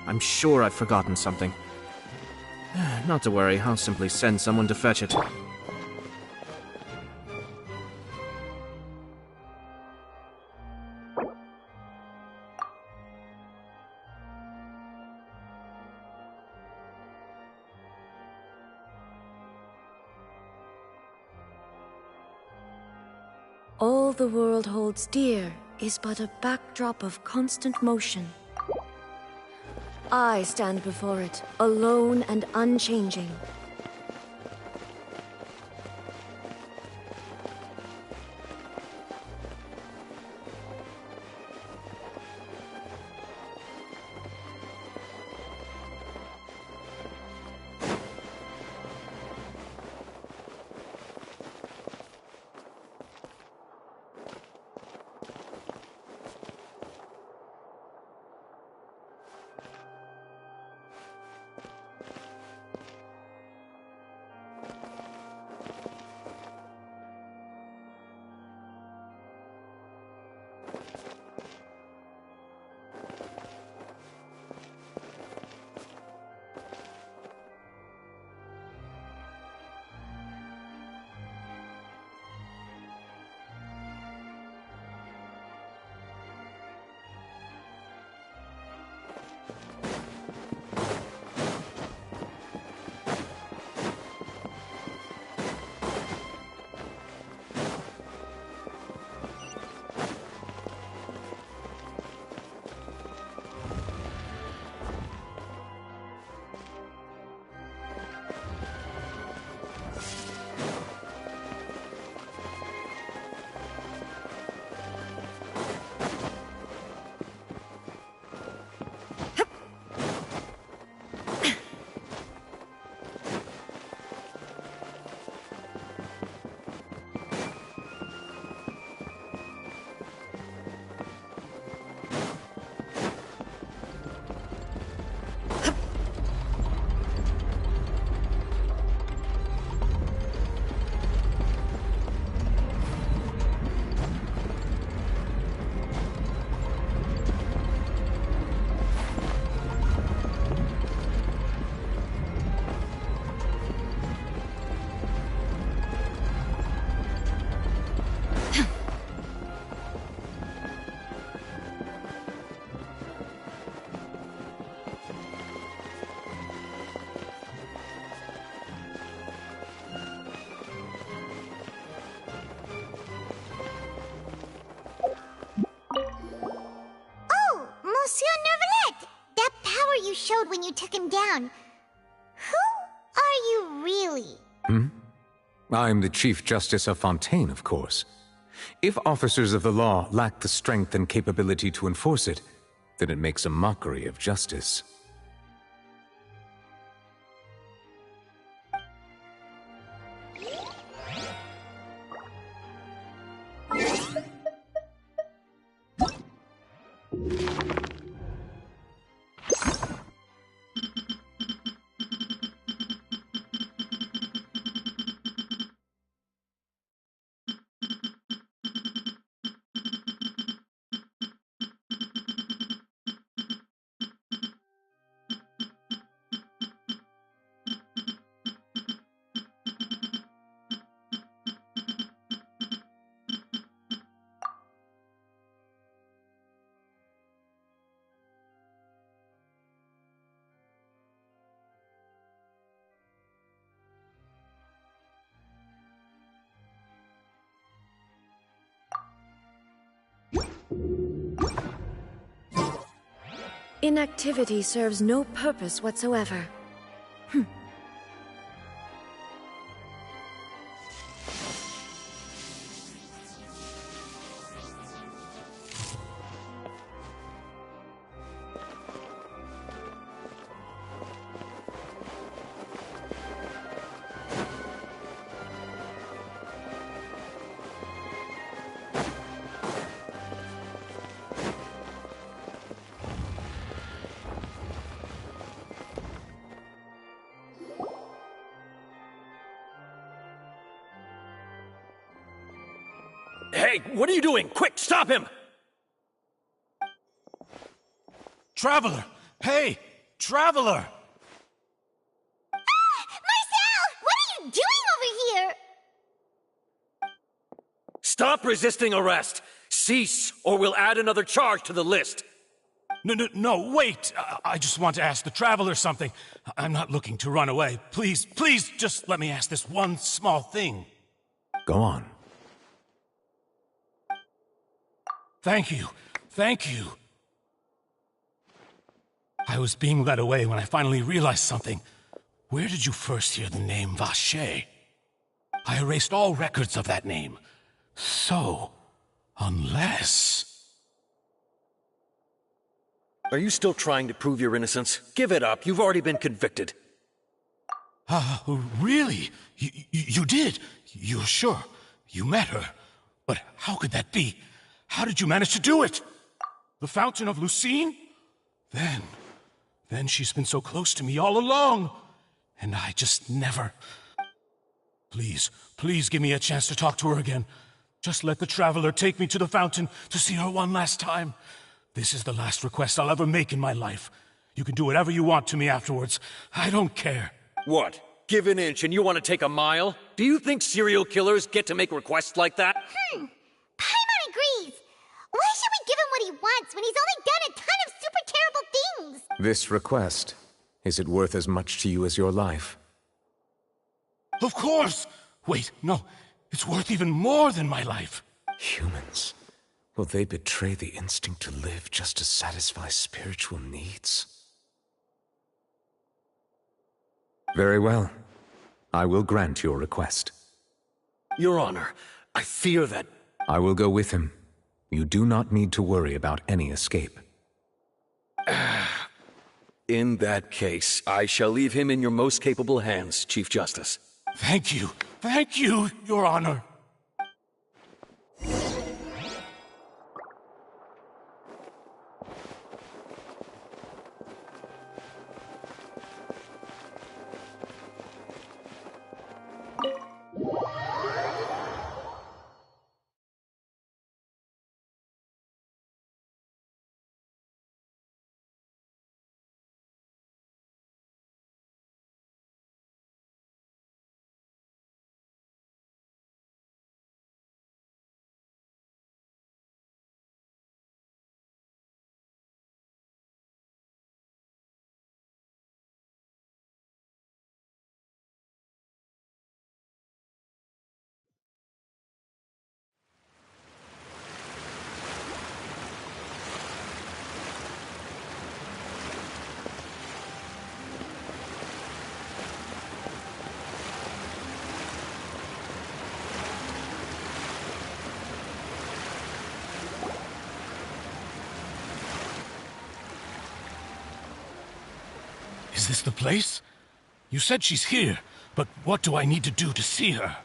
I'm sure I've forgotten something. Not to worry, I'll simply send someone to fetch it. All the world holds dear is but a backdrop of constant motion. I stand before it, alone and unchanging. Showed when you took him down. Who are you really? I'm the Chief Justice of Fontaine, of course. If officers of the law lack the strength and capability to enforce it, then it makes a mockery of justice. Inactivity serves no purpose whatsoever. Hey, what are you doing? Quick, stop him! Traveler! Hey! Traveler! Marcel! What are you doing over here? Stop resisting arrest! Cease, or we'll add another charge to the list! No, wait! I just want to ask the Traveler something. I'm not looking to run away. Please, just let me ask this one small thing. Go on. Thank you. I was being led away when I finally realized something. Where did you first hear the name Vache? I erased all records of that name. So, unless... Are you still trying to prove your innocence? Give it up. You've already been convicted. Really? You did? You're sure? You met her? But how could that be? How did you manage to do it? The Fountain of Lucine? Then she's been so close to me all along. And I just never... Please give me a chance to talk to her again. Just let the Traveler take me to the fountain to see her one last time. This is the last request I'll ever make in my life. You can do whatever you want to me afterwards. I don't care. What? Give an inch and you want to take a mile? Do you think serial killers get to make requests like that? Paimon agrees. Why should we give him what he wants when he's only done a ton of super terrible things? This request, is it worth as much to you as your life? Of course! Wait, no. It's worth even more than my life. Humans. Will they betray the instinct to live just to satisfy spiritual needs? Very well. I will grant your request. Your Honor, I fear that... I will go with him. You do not need to worry about any escape. In that case, I shall leave him in your most capable hands, Chief Justice. Thank you, Your Honor. Is this the place? You said she's here, but what do I need to do to see her?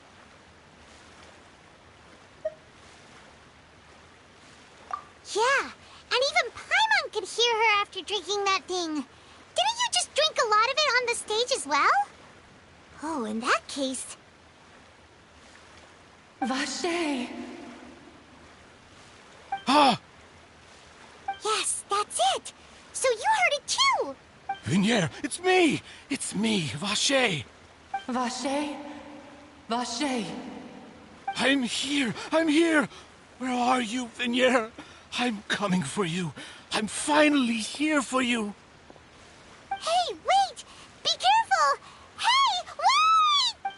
Yeah, and even Paimon could hear her after drinking that thing. Didn't you just drink a lot of it on the stage as well? Oh, in that case... Vache! Ah! Yes, that's it! So you heard it too! Vignier, it's me! It's me, Vache! Vache? Vache! I'm here! Where are you, Vignier? I'm coming for you. I'm finally here for you. Hey, wait! Be careful! Hey, wait!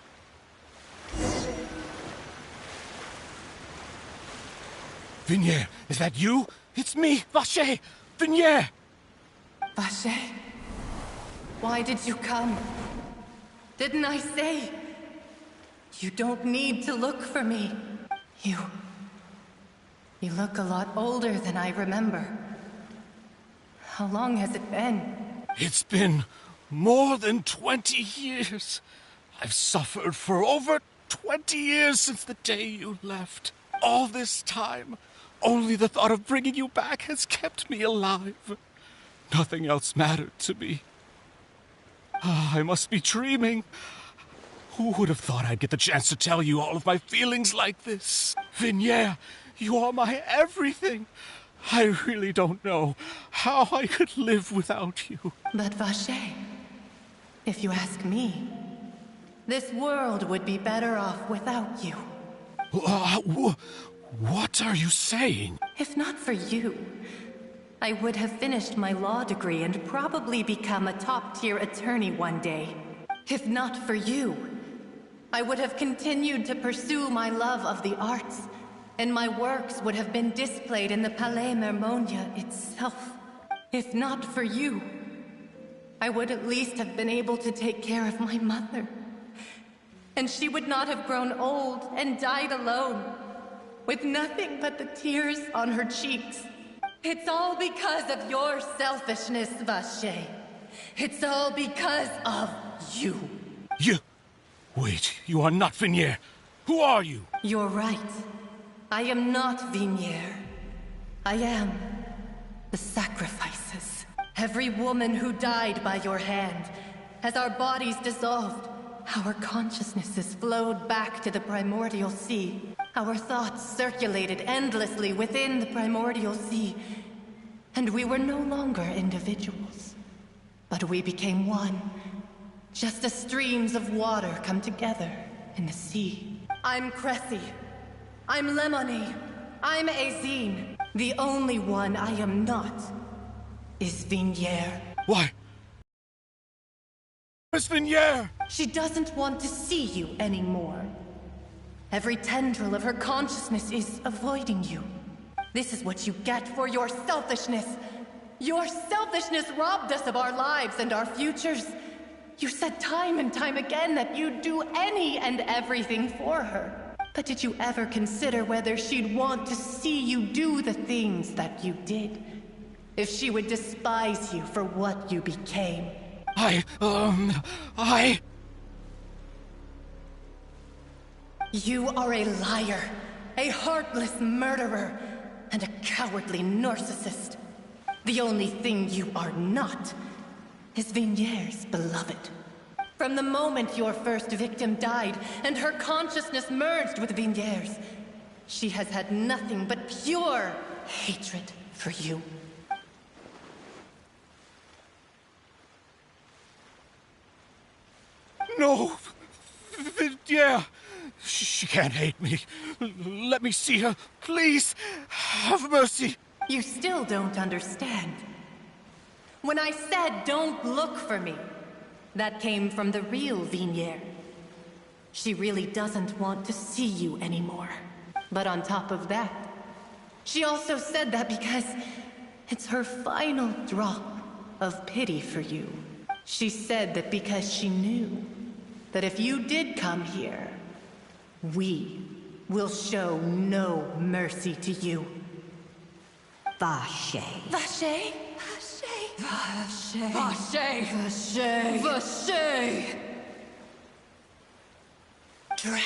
Vignier, is that you? It's me, Vache! Vignier! Vache? Why did you come? Didn't I say? You don't need to look for me. You look a lot older than I remember. How long has it been? It's been more than 20 years. I've suffered for over 20 years since the day you left. All this time, only the thought of bringing you back has kept me alive. Nothing else mattered to me. I must be dreaming. Who would have thought I'd get the chance to tell you all of my feelings like this? Vignier, you are my everything. I really don't know how I could live without you. But Vache, if you ask me, this world would be better off without you. What are you saying? If not for you, I would have finished my law degree and probably become a top-tier attorney one day. If not for you, I would have continued to pursue my love of the arts, and my works would have been displayed in the Palais Mermonia itself. If not for you, I would at least have been able to take care of my mother. And she would not have grown old and died alone, with nothing but the tears on her cheeks. It's all because of your selfishness, Vache. It's all because of you. You... Wait, you are not Vignier. Who are you? You're right. I am not Vignier. I am the sacrifices. Every woman who died by your hand, as our bodies dissolved, our consciousnesses flowed back to the primordial sea. Our thoughts circulated endlessly within the primordial sea, and we were no longer individuals. But we became one, just as streams of water come together in the sea. I'm Cressy. I'm Lemony. I'm Azine. The only one I am not is Vignier. Why? Where's Vignier? She doesn't want to see you anymore. Every tendril of her consciousness is avoiding you. This is what you get for your selfishness. Your selfishness robbed us of our lives and our futures. You said time and time again that you'd do any and everything for her. But did you ever consider whether she'd want to see you do the things that you did? If she would despise you for what you became? You are a liar, a heartless murderer, and a cowardly narcissist. The only thing you are not is Vignier's beloved. From the moment your first victim died and her consciousness merged with Vignier's, she has had nothing but pure hatred for you. No! Vignier! She can't hate me. Let me see her, please. Have mercy. You still don't understand. When I said don't look for me, that came from the real Vignier. She really doesn't want to see you anymore. But on top of that, she also said that because it's her final drop of pity for you. She said that because she knew that if you did come here, we will show no mercy to you. Vache. Vache? Vache. Vache. Vache. Vache. Drown.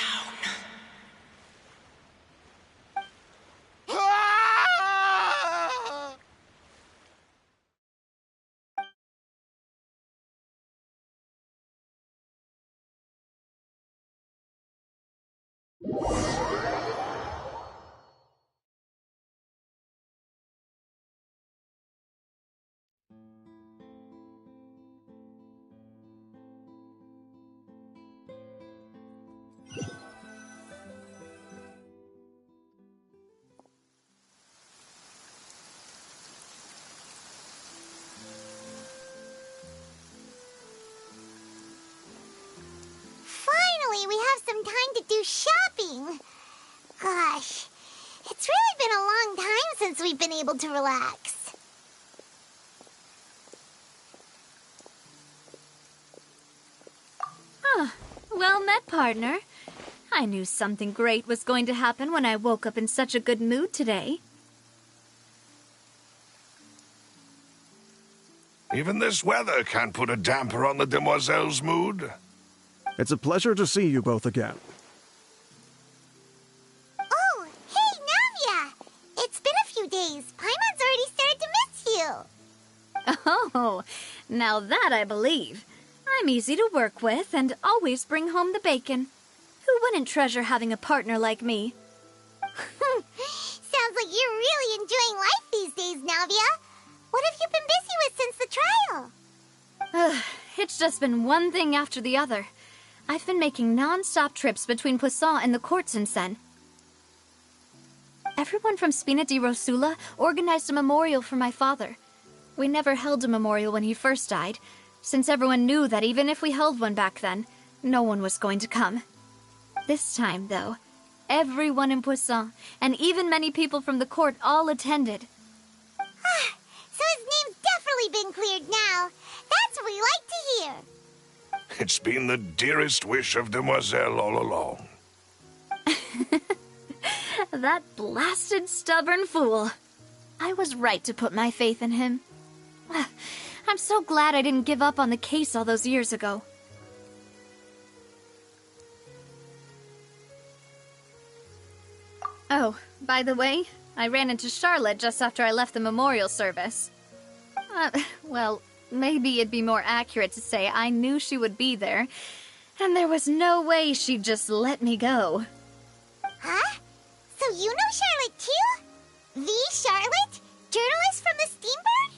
Finally, we have some time to do shopping. Gosh, it's really been a long time since we've been able to relax. Well met, partner. I knew something great was going to happen when I woke up in such a good mood today. Even this weather can't put a damper on the demoiselle's mood. It's a pleasure to see you both again. Oh, hey, Navia! It's been a few days. Paimon's already started to miss you. Oh, now that I believe. I'm easy to work with and always bring home the bacon. Who wouldn't treasure having a partner like me? Sounds like you're really enjoying life these trial? It's just been one thing after the other. I've been making non-stop trips between Poisson and the courts in Sen. Everyone from Spina di Rosula organized a memorial for my father. We never held a memorial when he first died, since everyone knew that even if we held one back then, no one was going to come. This time, though, everyone in Poisson, and even many people from the court, all attended. So his name's definitely been cleared now. That's what we like to hear. It's been the dearest wish of Demoiselle all along. That blasted stubborn fool. I was right to put my faith in him. I'm so glad I didn't give up on the case all those years ago. Oh, by the way, I ran into Charlotte just after I left the memorial service. Well, maybe it'd be more accurate to say I knew she would be there, and there was no way she'd just let me go. Huh? So you know Charlotte too? The Charlotte? Journalist from the Steambird?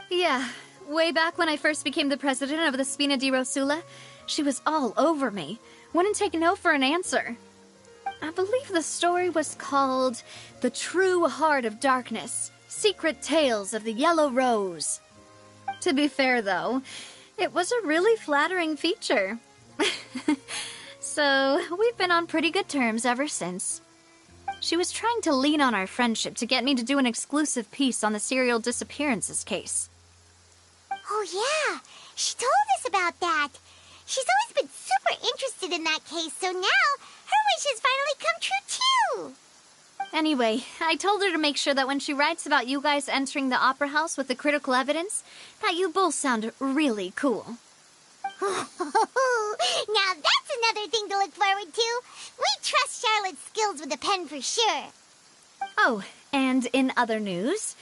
Yeah, way back when I first became the president of the Spina di Rosula, she was all over me. Wouldn't take no for an answer. I believe the story was called The True Heart of Darkness, Secret Tales of the Yellow Rose. To be fair, though, it was a really flattering feature. So, we've been on pretty good terms ever since. She was trying to lean on our friendship to get me to do an exclusive piece on the serial disappearances case. Oh yeah, she told us about that. She's always been super interested in that case, so now her wish has finally come true too. Anyway, I told her to make sure that when she writes about you guys entering the opera house with the critical evidence, that you both sound really cool. Now that's another thing to look forward to. We trust Charlotte's skills with a pen for sure. Oh, and in other news,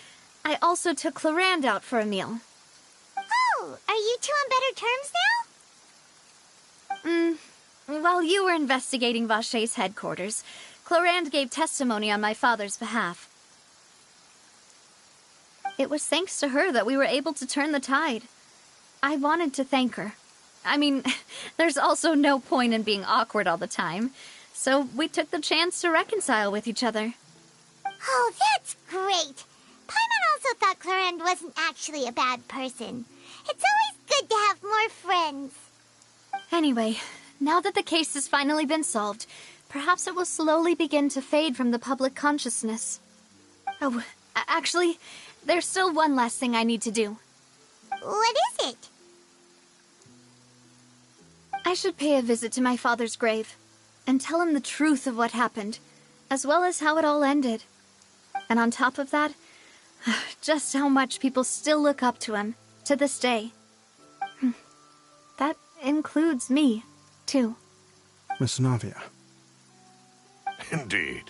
I also took Clarand out for a meal. Oh, are you two on better terms now? While you were investigating Vachey's headquarters, Clarand gave testimony on my father's behalf. It was thanks to her that we were able to turn the tide. I wanted to thank her. I mean, there's also no point in being awkward all the time, so we took the chance to reconcile with each other. Oh, that's great. Paimon also thought Clarand wasn't actually a bad person. It's always good to have more friends. Anyway, now that the case has finally been solved, perhaps it will slowly begin to fade from the public consciousness. Oh, actually, there's still one last thing I need to do. What is it? I should pay a visit to my father's grave, and tell him the truth of what happened, as well as how it all ended. And on top of that, just how much people still look up to him, to this day. That includes me, too. Miss Navia. Indeed.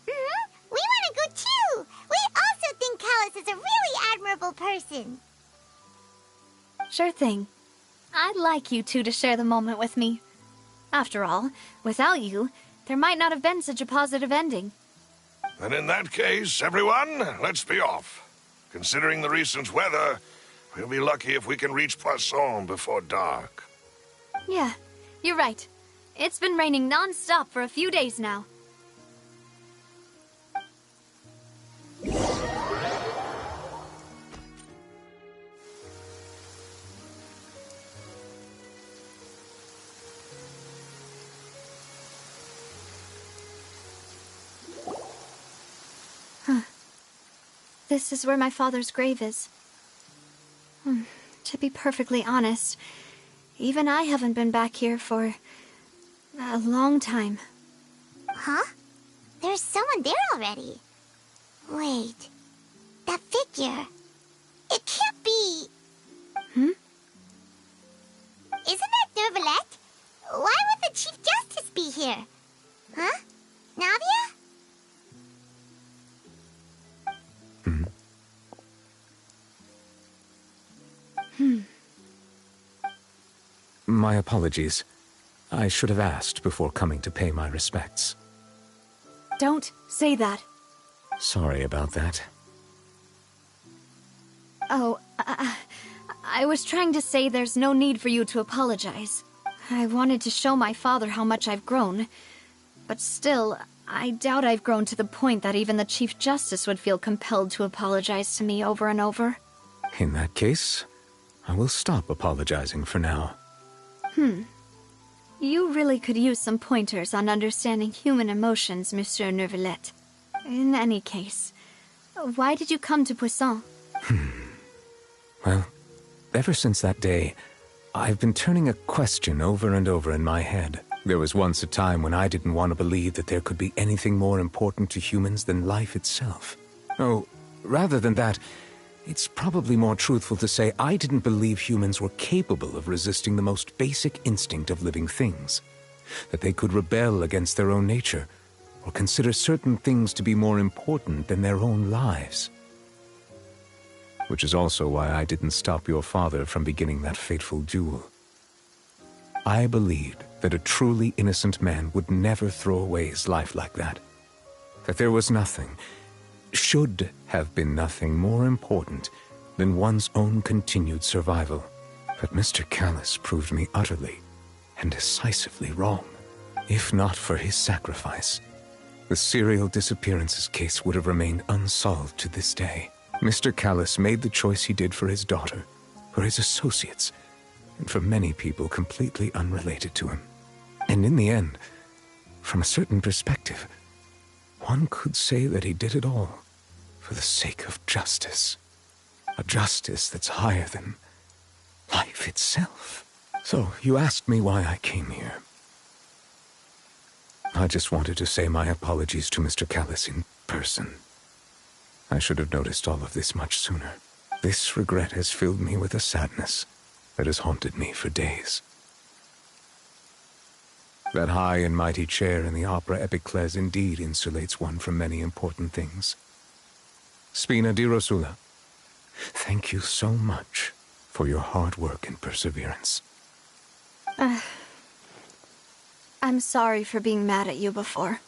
We want to go too! We also think Callus is a really admirable person. Sure thing. I'd like you two to share the moment with me. After all, without you, there might not have been such a positive ending. Then in that case, everyone, let's be off. Considering the recent weather, we'll be lucky if we can reach Poisson before dark. Yeah, you're right. It's been raining non-stop for a few days now. This is where my father's grave is. To be perfectly honest, even I haven't been back here for a long time. Huh? There's someone there already. Wait. That figure. It can't be... Hmm? Isn't that Nervalette? Why would the Chief Justice be here? Huh? Navia? My apologies. I should have asked before coming to pay my respects. Don't say that. Sorry about that. Oh, I was trying to say there's no need for you to apologize. I wanted to show my father how much I've grown. But still, I doubt I've grown to the point that even the Chief Justice would feel compelled to apologize to me over and over. In that case, I will stop apologizing for now. You really could use some pointers on understanding human emotions, Monsieur Neuvillette. In any case, why did you come to Poisson? Well, ever since that day, I've been turning a question over and over in my head. There was once a time when I didn't want to believe that there could be anything more important to humans than life itself. Oh, rather than that, it's probably more truthful to say I didn't believe humans were capable of resisting the most basic instinct of living things. That they could rebel against their own nature, or consider certain things to be more important than their own lives. Which is also why I didn't stop your father from beginning that fateful duel. I believed that a truly innocent man would never throw away his life like that. That there was nothing, should have been nothing more important than one's own continued survival. But Mr. Callis proved me utterly and decisively wrong. If not for his sacrifice, the serial disappearances case would have remained unsolved to this day. Mr. Callis made the choice he did for his daughter, for his associates, and for many people completely unrelated to him. And in the end, from a certain perspective, one could say that he did it all for the sake of justice. A justice that's higher than life itself. So, you asked me why I came here. I just wanted to say my apologies to Mr. Callis in person. I should have noticed all of this much sooner. This regret has filled me with a sadness that has haunted me for days. That high and mighty chair in the Opera Epiclese indeed insulates one from many important things. Spina di Rosula, thank you so much for your hard work and perseverance. I'm sorry for being mad at you before.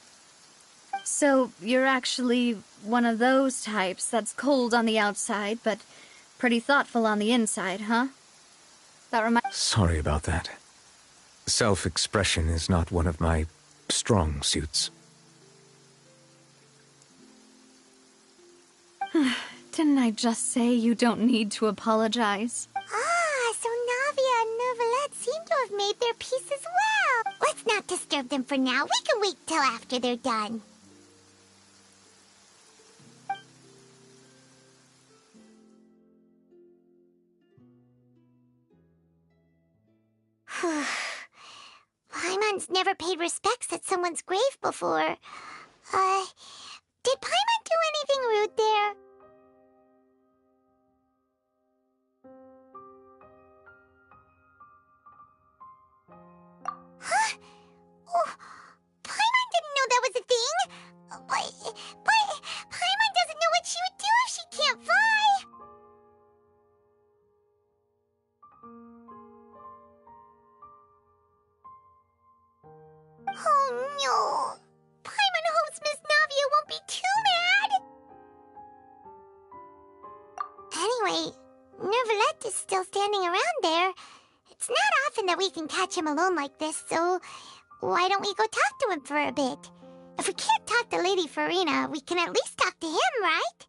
So, you're actually one of those types that's cold on the outside, but pretty thoughtful on the inside, huh? Sorry about that. Self-expression is not one of my strong suits. Didn't I just say you don't need to apologize? Ah, so Navia and Neuvillette seem to have made their peace as well. Let's not disturb them for now. We can wait till after they're done. Paimon's never paid respects at someone's grave before. Did Paimon do anything rude there? Huh? Oh, Paimon didn't know that was a thing. But Paimon doesn't know what she would do if she can't fly. Oh no! Paimon hopes Miss Navia won't be too mad! Anyway, Neuvillette is still standing around there. It's not often that we can catch him alone like this, so why don't we go talk to him for a bit? If we can't talk to Lady Farina, we can at least talk to him, right?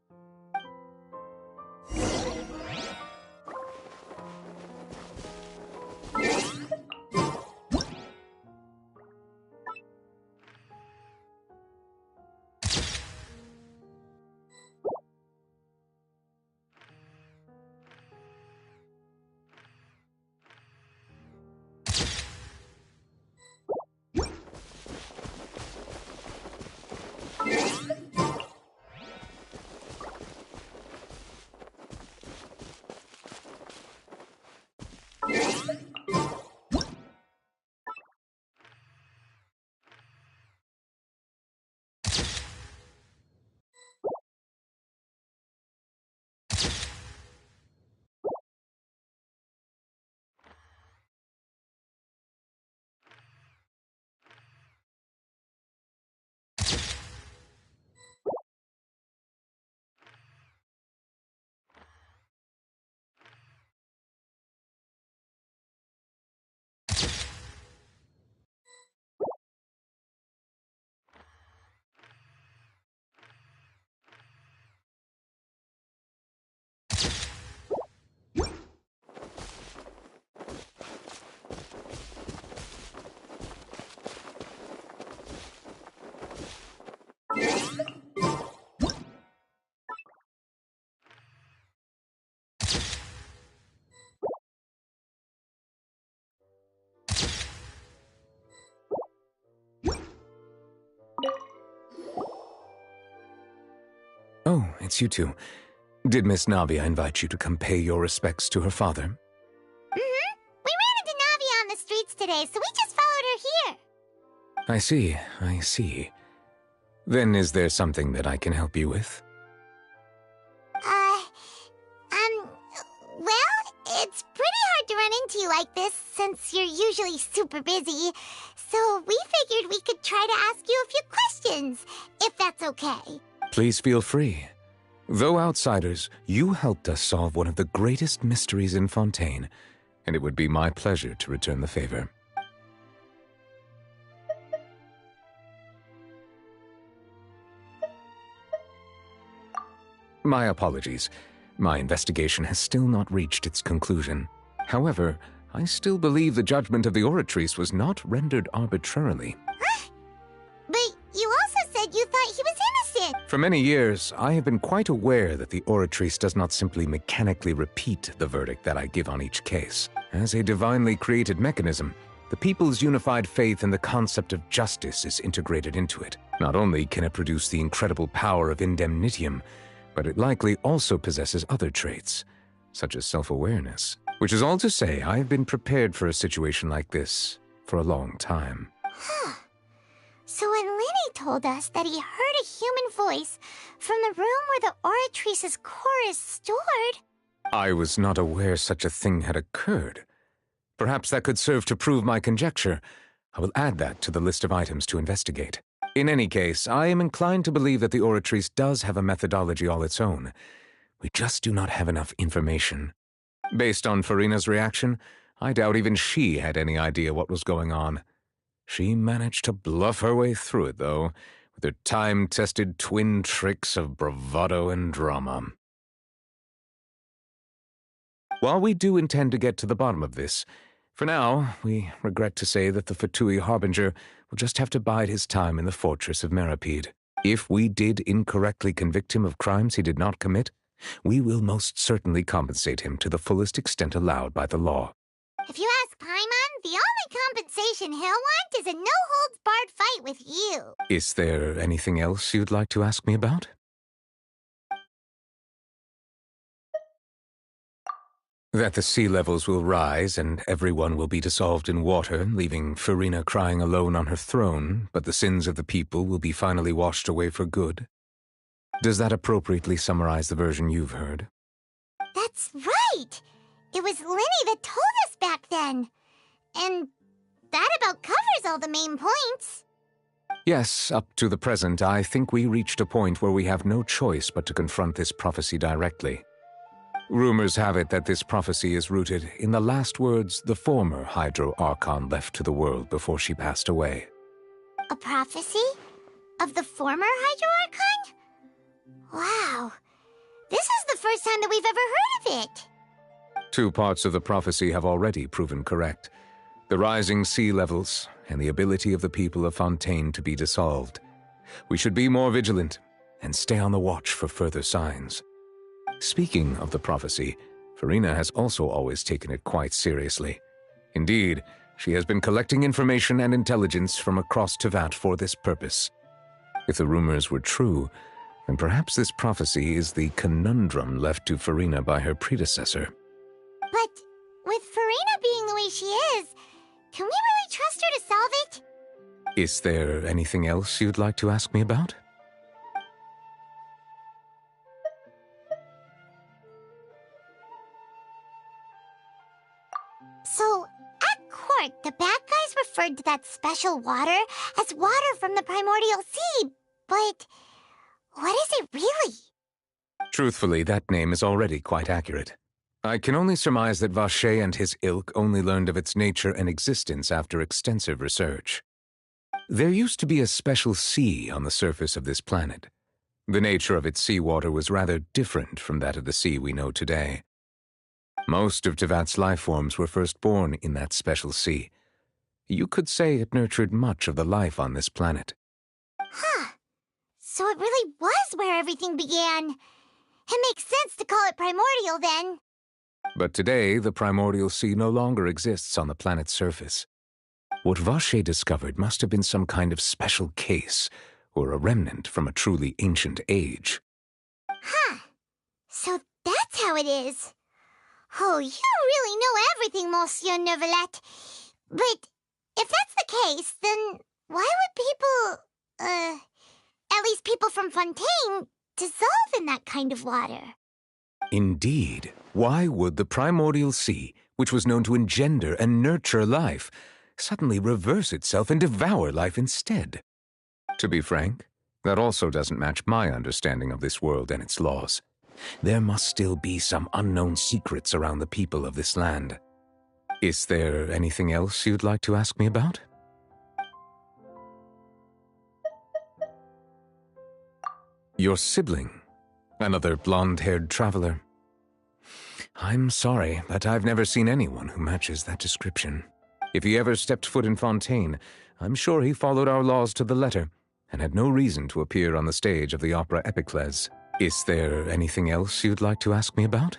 Oh, it's you two. Did Miss Navia invite you to come pay your respects to her father? Mm-hmm. We ran into Navia on the streets today, so we just followed her here. I see. Then is there something that I can help you with? Well, it's pretty hard to run into you like this, since you're usually super busy. So we figured we could try to ask you a few questions, if that's okay. Please feel free. Though outsiders, you helped us solve one of the greatest mysteries in Fontaine, and it would be my pleasure to return the favor. My apologies. My investigation has still not reached its conclusion. However, I still believe the judgment of the Oratrice was not rendered arbitrarily. But you also said you thought he was innocent. For many years, I have been quite aware that the Oratrice does not simply mechanically repeat the verdict that I give on each case. As a divinely created mechanism, the people's unified faith in the concept of justice is integrated into it. Not only can it produce the incredible power of indemnitium, but it likely also possesses other traits, such as self-awareness. Which is all to say, I have been prepared for a situation like this for a long time. Huh. So when Lenny told us that he heard a human voice from the room where the Oratrice's core is stored... I was not aware such a thing had occurred. Perhaps that could serve to prove my conjecture. I will add that to the list of items to investigate. In any case, I am inclined to believe that the Oratrice does have a methodology all its own. We just do not have enough information. Based on Farina's reaction, I doubt even she had any idea what was going on. She managed to bluff her way through it, though, with her time-tested twin tricks of bravado and drama. While we do intend to get to the bottom of this, for now, we regret to say that the Fatui Harbinger will just have to bide his time in the fortress of Meripede. If we did incorrectly convict him of crimes he did not commit, we will most certainly compensate him to the fullest extent allowed by the law. If you ask Paimon, the only compensation he'll want is a no-holds-barred fight with you. Is there anything else you'd like to ask me about? That the sea levels will rise and everyone will be dissolved in water, leaving Farina crying alone on her throne, but the sins of the people will be finally washed away for good. Does that appropriately summarize the version you've heard? That's right! It was Lenny that told us back then. And that about covers all the main points. Yes, up to the present, I think we reached a point where we have no choice but to confront this prophecy directly. Rumors have it that this prophecy is rooted in the last words the former Hydro Archon left to the world before she passed away. A prophecy? Of the former Hydro Archon? Wow. This is the first time that we've ever heard of it. 2 parts of the prophecy have already proven correct. The rising sea levels and the ability of the people of Fontaine to be dissolved. We should be more vigilant and stay on the watch for further signs. Speaking of the prophecy, Farina has also always taken it quite seriously. Indeed, she has been collecting information and intelligence from across Tevat for this purpose. If the rumors were true, then perhaps this prophecy is the conundrum left to Farina by her predecessor. But with Farina being the way she is, can we really trust her to solve it? Is there anything else you'd like to ask me about? So, at court, the bad guys referred to that special water as water from the primordial sea, but what is it really? Truthfully, that name is already quite accurate. I can only surmise that Vacher and his ilk only learned of its nature and existence after extensive research. There used to be a special sea on the surface of this planet. The nature of its seawater was rather different from that of the sea we know today. Most of Tevat's life forms were first born in that special sea. You could say it nurtured much of the life on this planet. Huh. So it really was where everything began. It makes sense to call it primordial then. But today, the primordial sea no longer exists on the planet's surface. What Vacher discovered must have been some kind of special case, or a remnant from a truly ancient age. Huh. So that's how it is. Oh, you really know everything, Monsieur Neuvillette. But if that's the case, then why would people, at least people from Fontaine, dissolve in that kind of water? Indeed. Why would the primordial sea, which was known to engender and nurture life, suddenly reverse itself and devour life instead? To be frank, that also doesn't match my understanding of this world and its laws. There must still be some unknown secrets around the people of this land. Is there anything else you'd like to ask me about? Your sibling, another blonde-haired traveler. I'm sorry, but I've never seen anyone who matches that description. If he ever stepped foot in Fontaine, I'm sure he followed our laws to the letter and had no reason to appear on the stage of the opera Epiclese. Is there anything else you'd like to ask me about?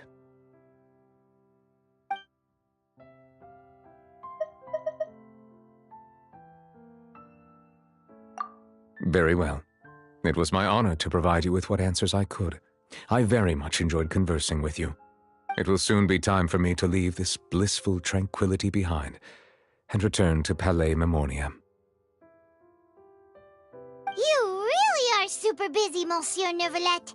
Very well. It was my honor to provide you with what answers I could. I very much enjoyed conversing with you. It will soon be time for me to leave this blissful tranquility behind and return to Palais Memornia. You really are super busy, Monsieur Neuvillette.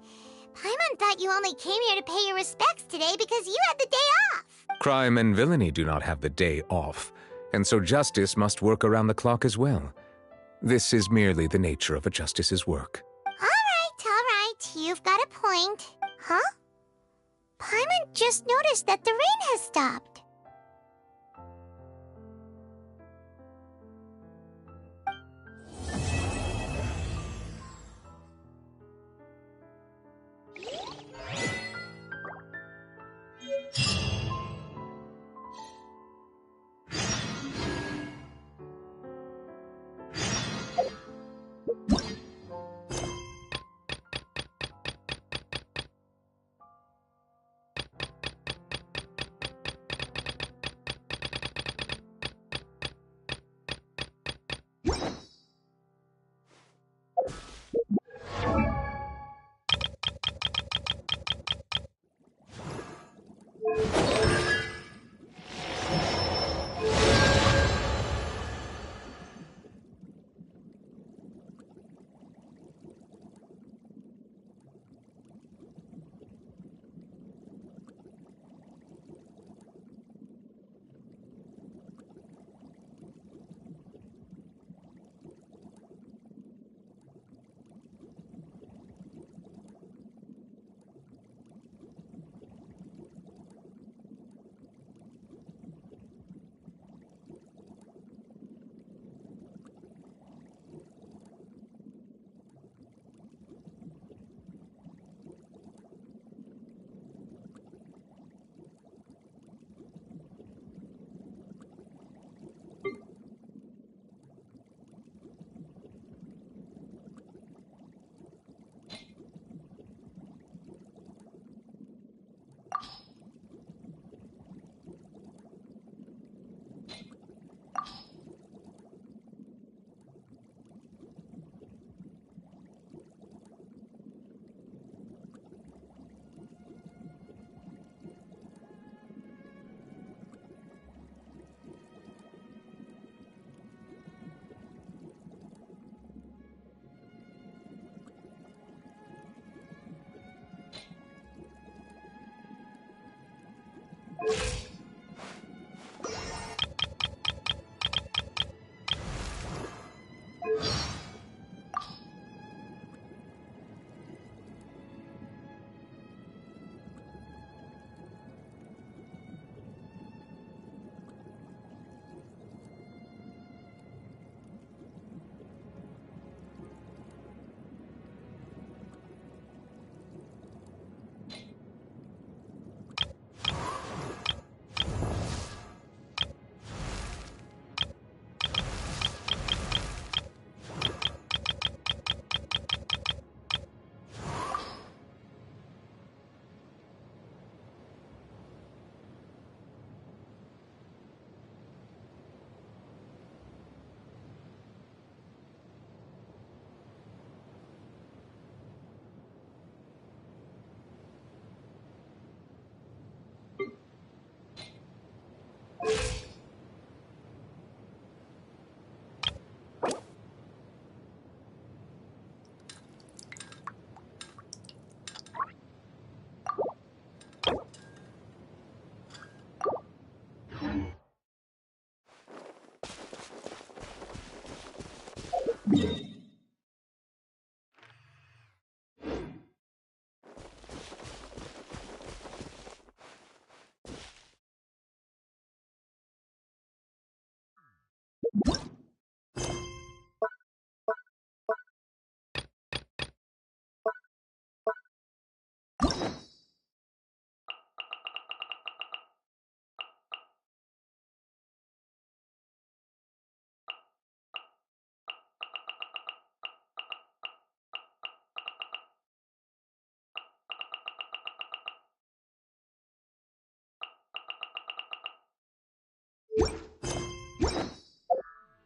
Paimon thought you only came here to pay your respects today because you had the day off. Crime and villainy do not have the day off, and so justice must work around the clock as well. This is merely the nature of a justice's work. All right. You've got a point. Huh? Paimon just noticed that the rain has stopped.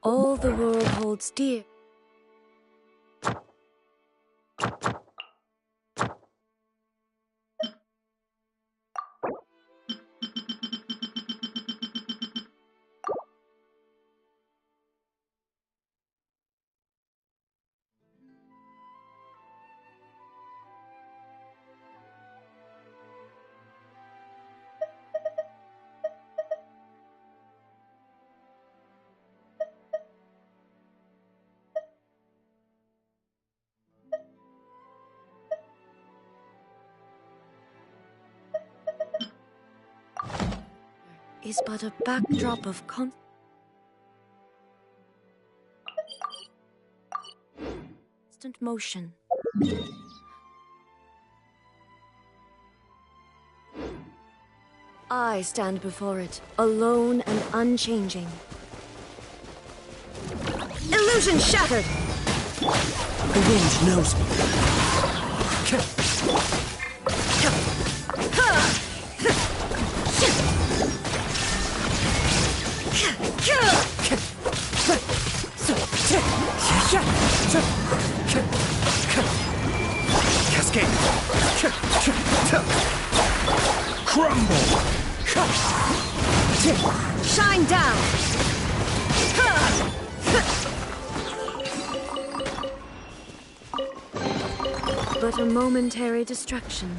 All the world holds dear. Is but a backdrop of constant motion. I stand before it, alone and unchanging. Illusion shattered! The wind knows me. Cascade! Crumble! Shine down! But a momentary distraction.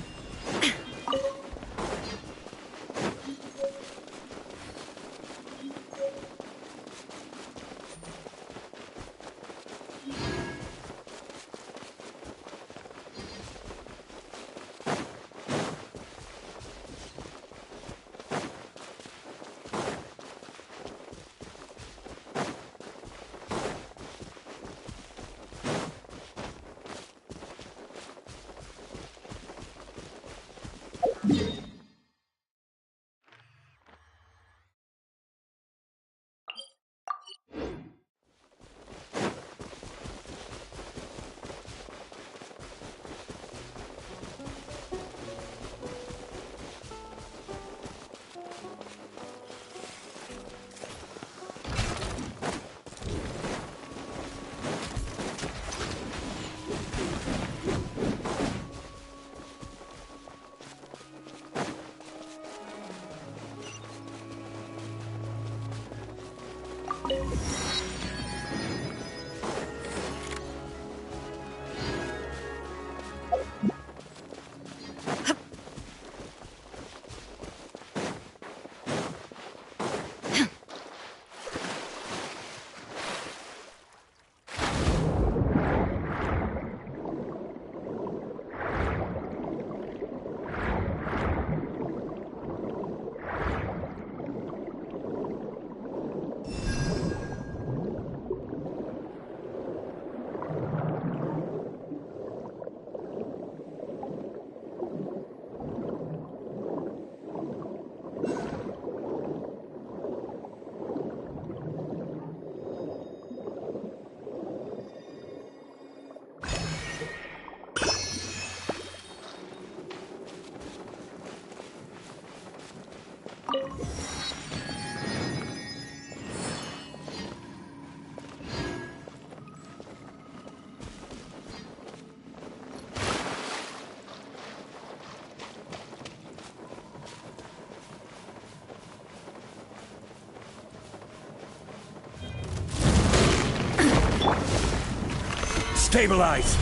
Stabilize!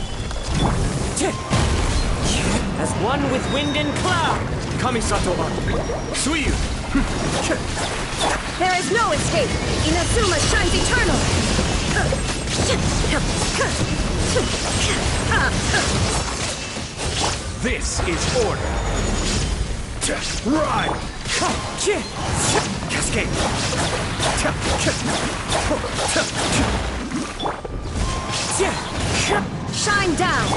As one with wind and cloud! Kamisato-wa! Suiyu! There is no escape! Inazuma shines eternal! This is order! Ride! Cascade! Shine down!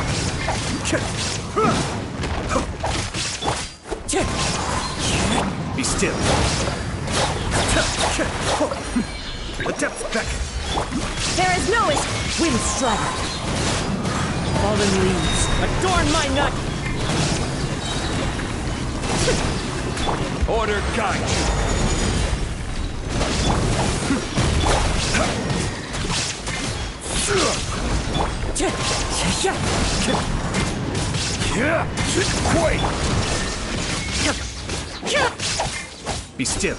Be still. The depth back. There is no Wind Strider! Fallen leaves, adorn my nut! Order guide Be still.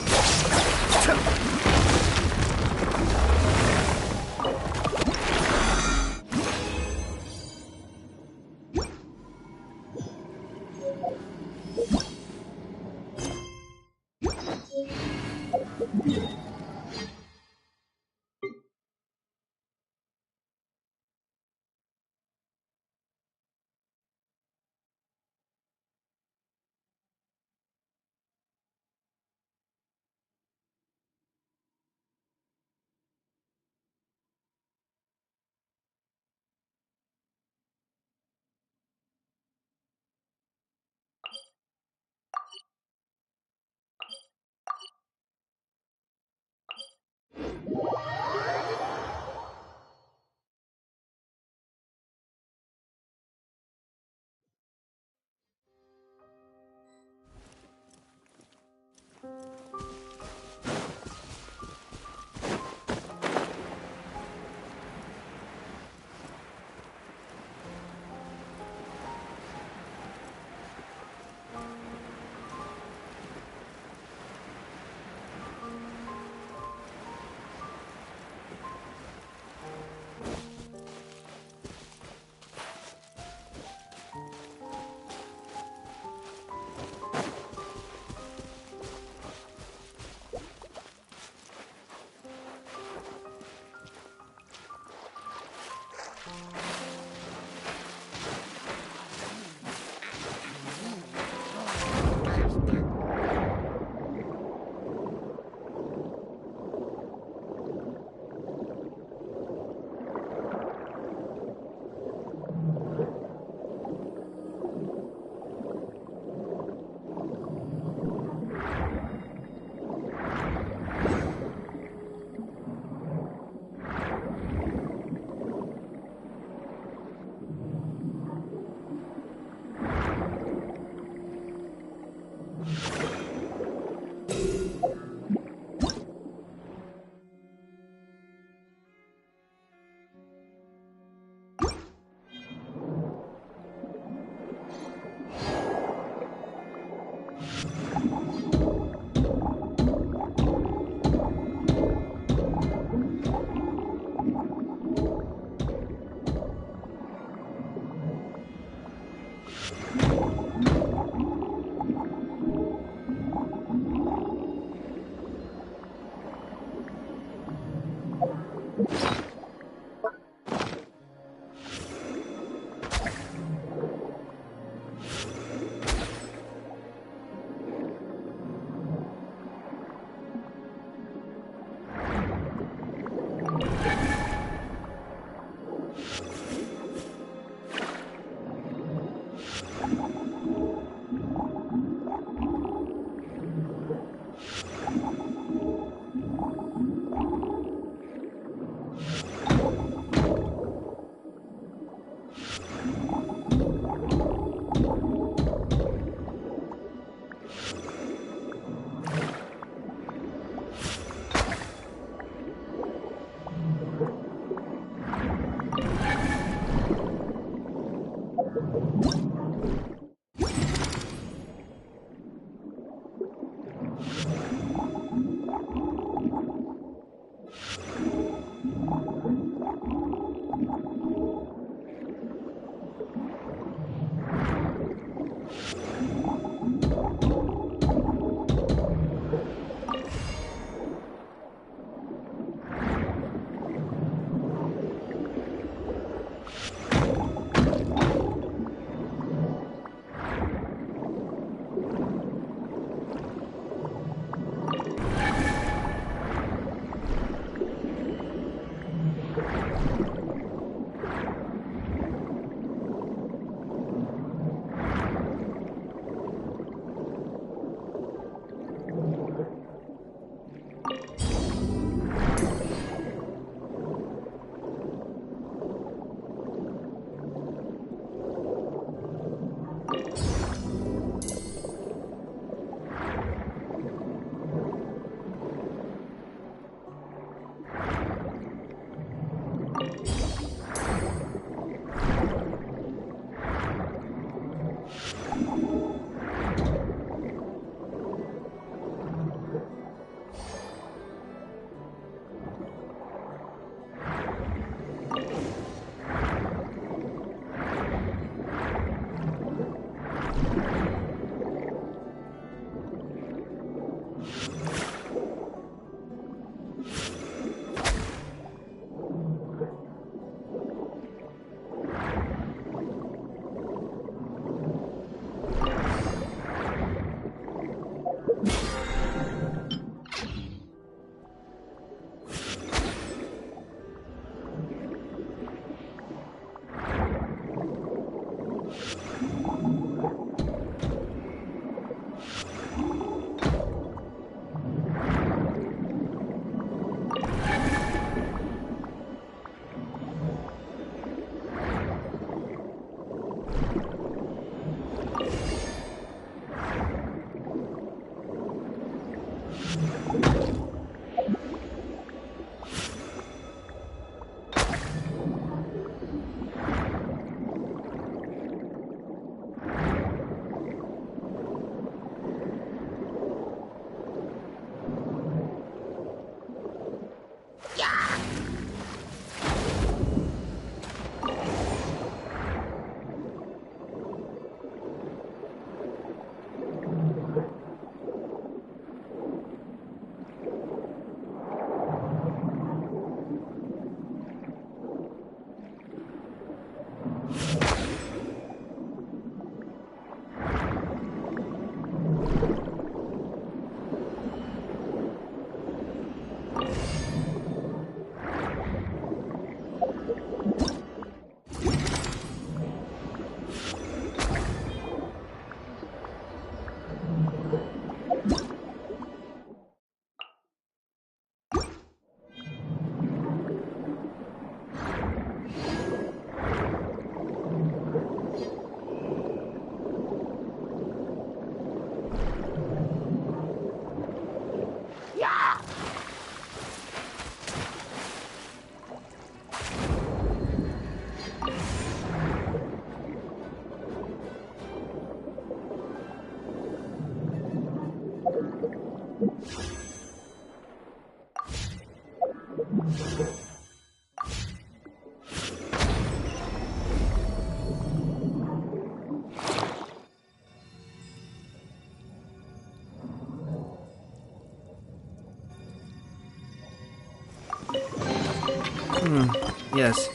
Yes.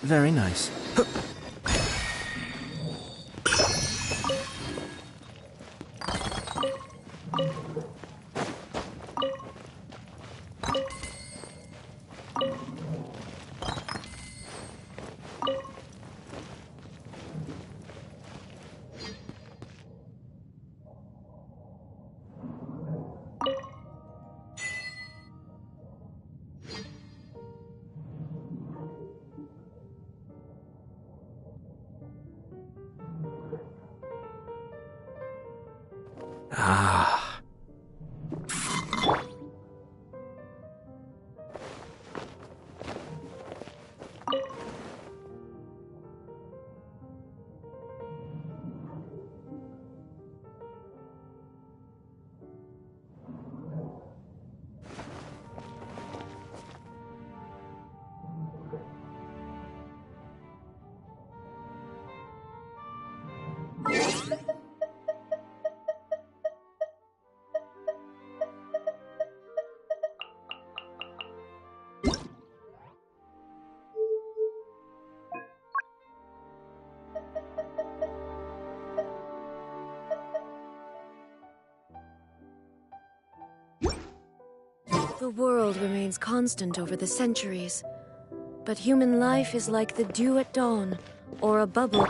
Very nice. Ah. The world remains constant over the centuries, but human life is like the dew at dawn, or a bubble.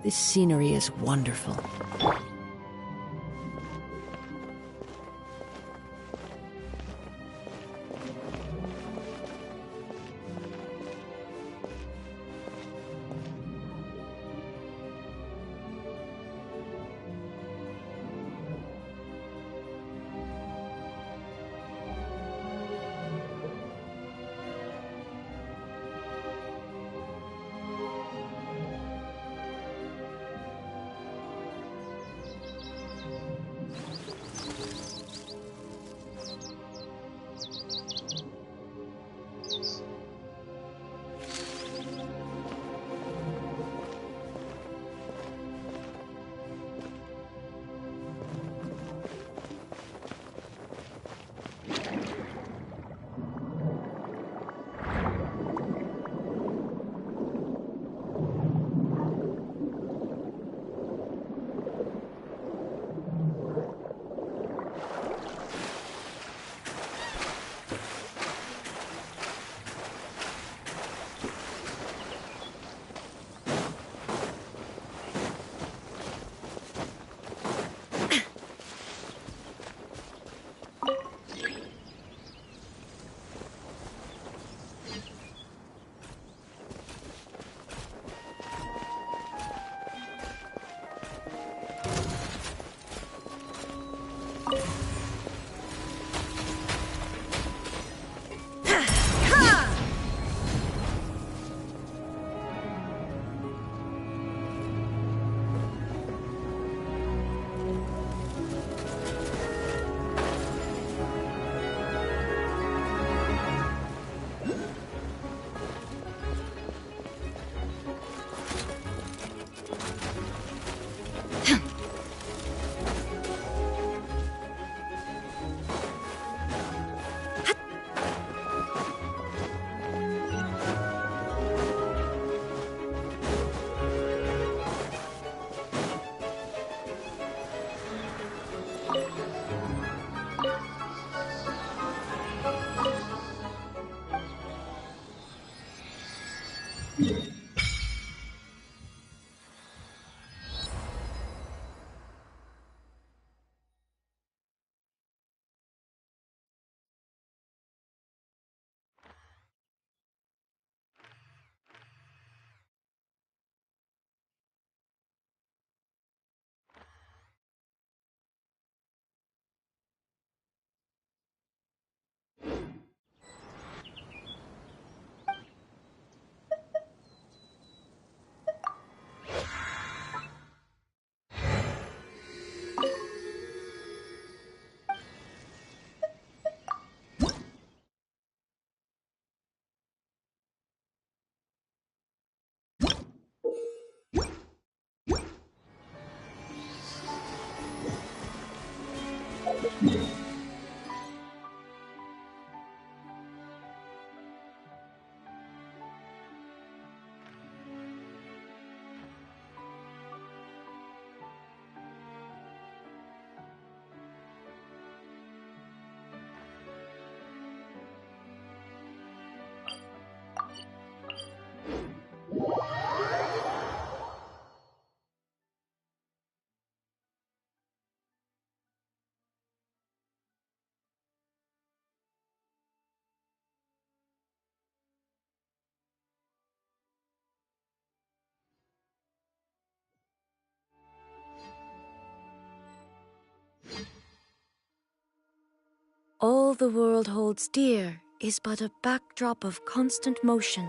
This scenery is wonderful. All the world holds dear is but a backdrop of constant motion.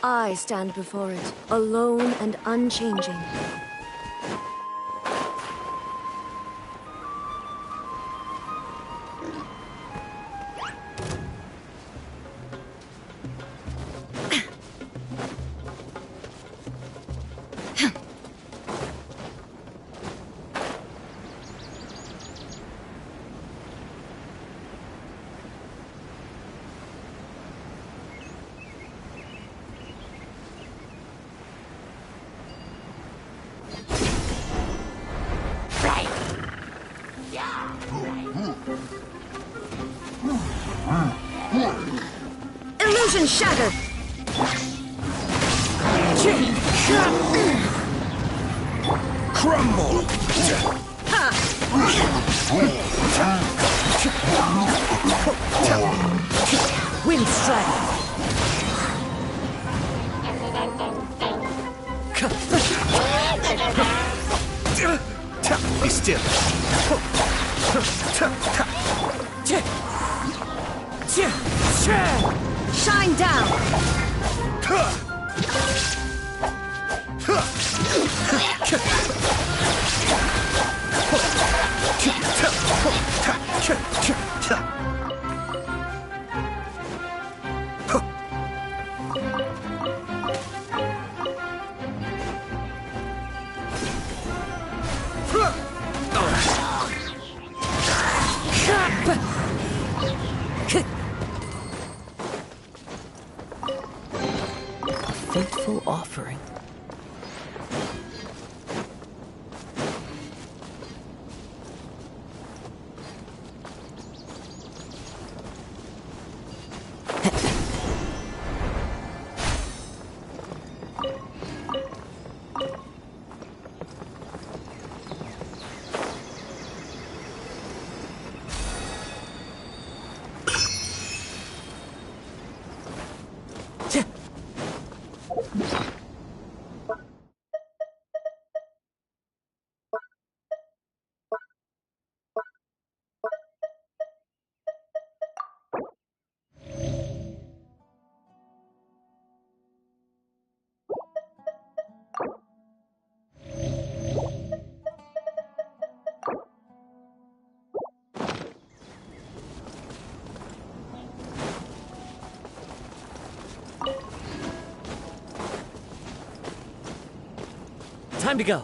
I stand before it, alone and unchanging. Illusion shattered! crumble! Wind strike! Be still! Shine down! Fateful offering. Time to go.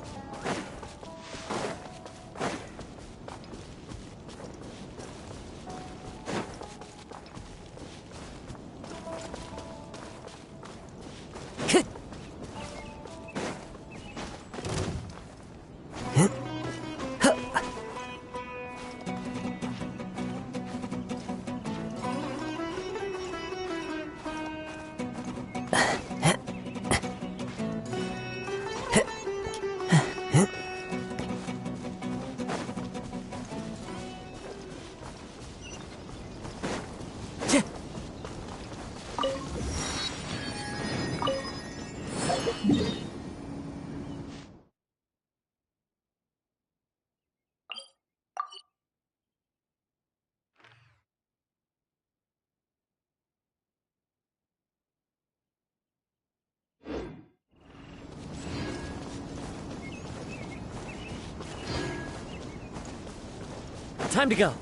Time to go.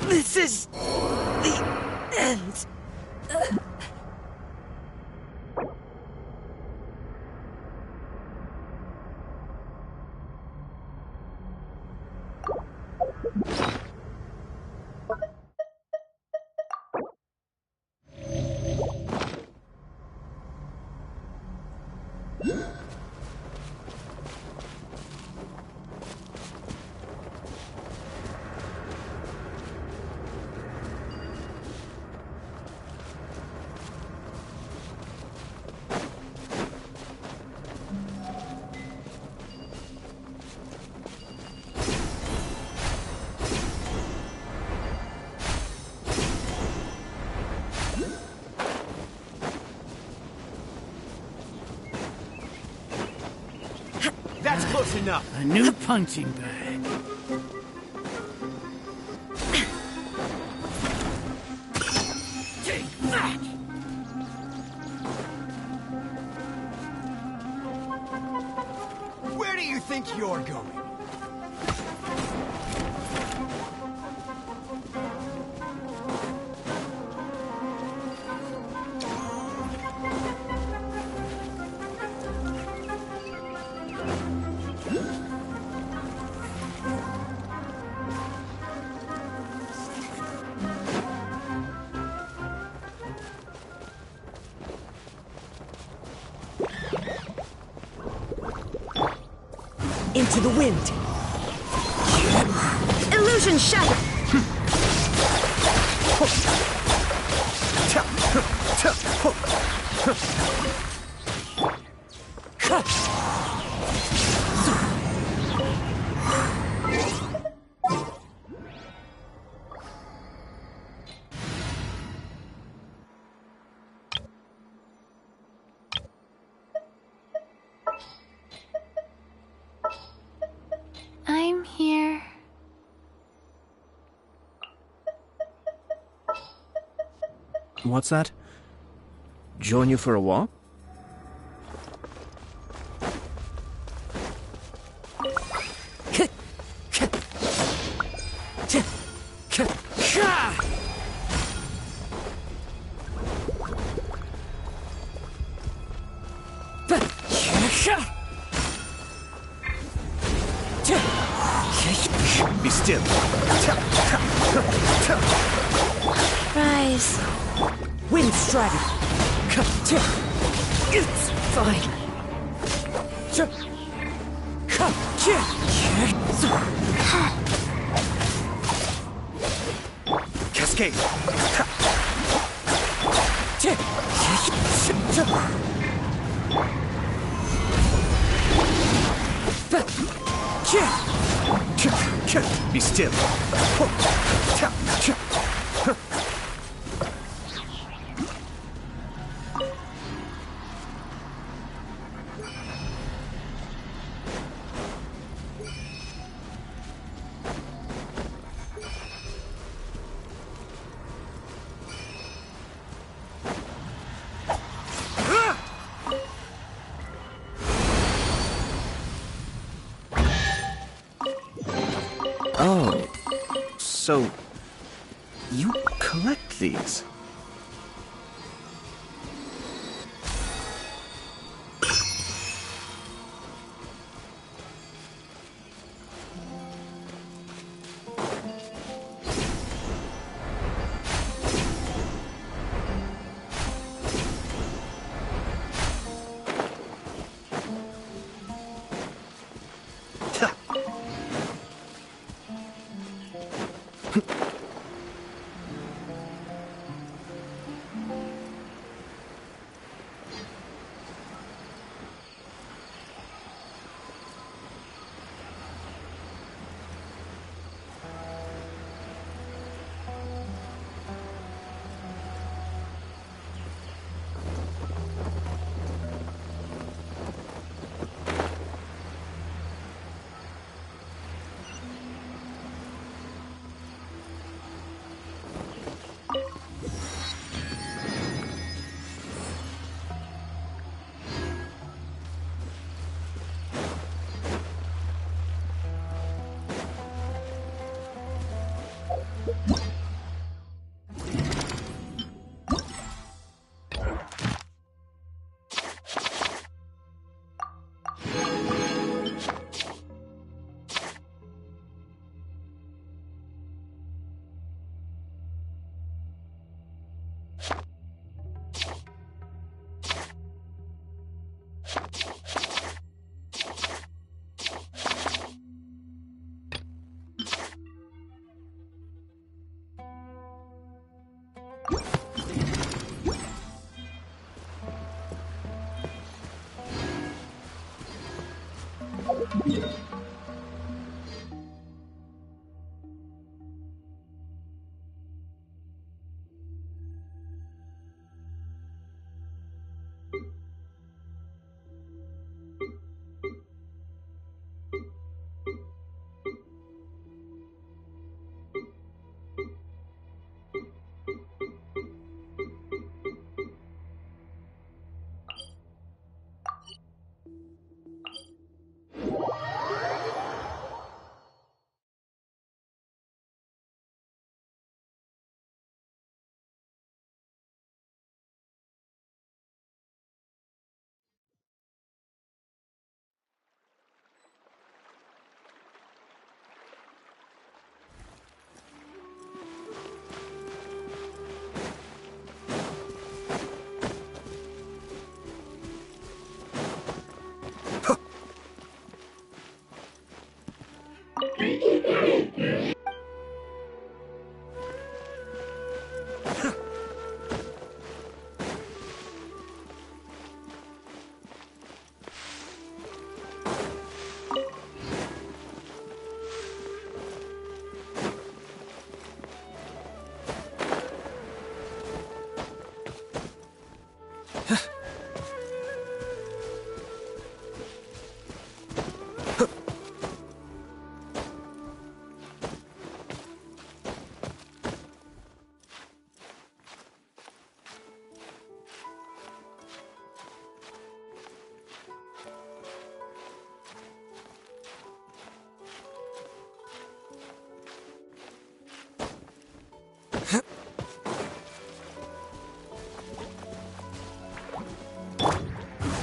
This is the end. That's close enough. A new punching bag. Take that! you think you're going? Into the wind. Illusion shattered. I'm here. What's that? Join you for a walk? Be still. Rise. Wind strider. It's fine. Cascade. Be still. Oh, so you collect these?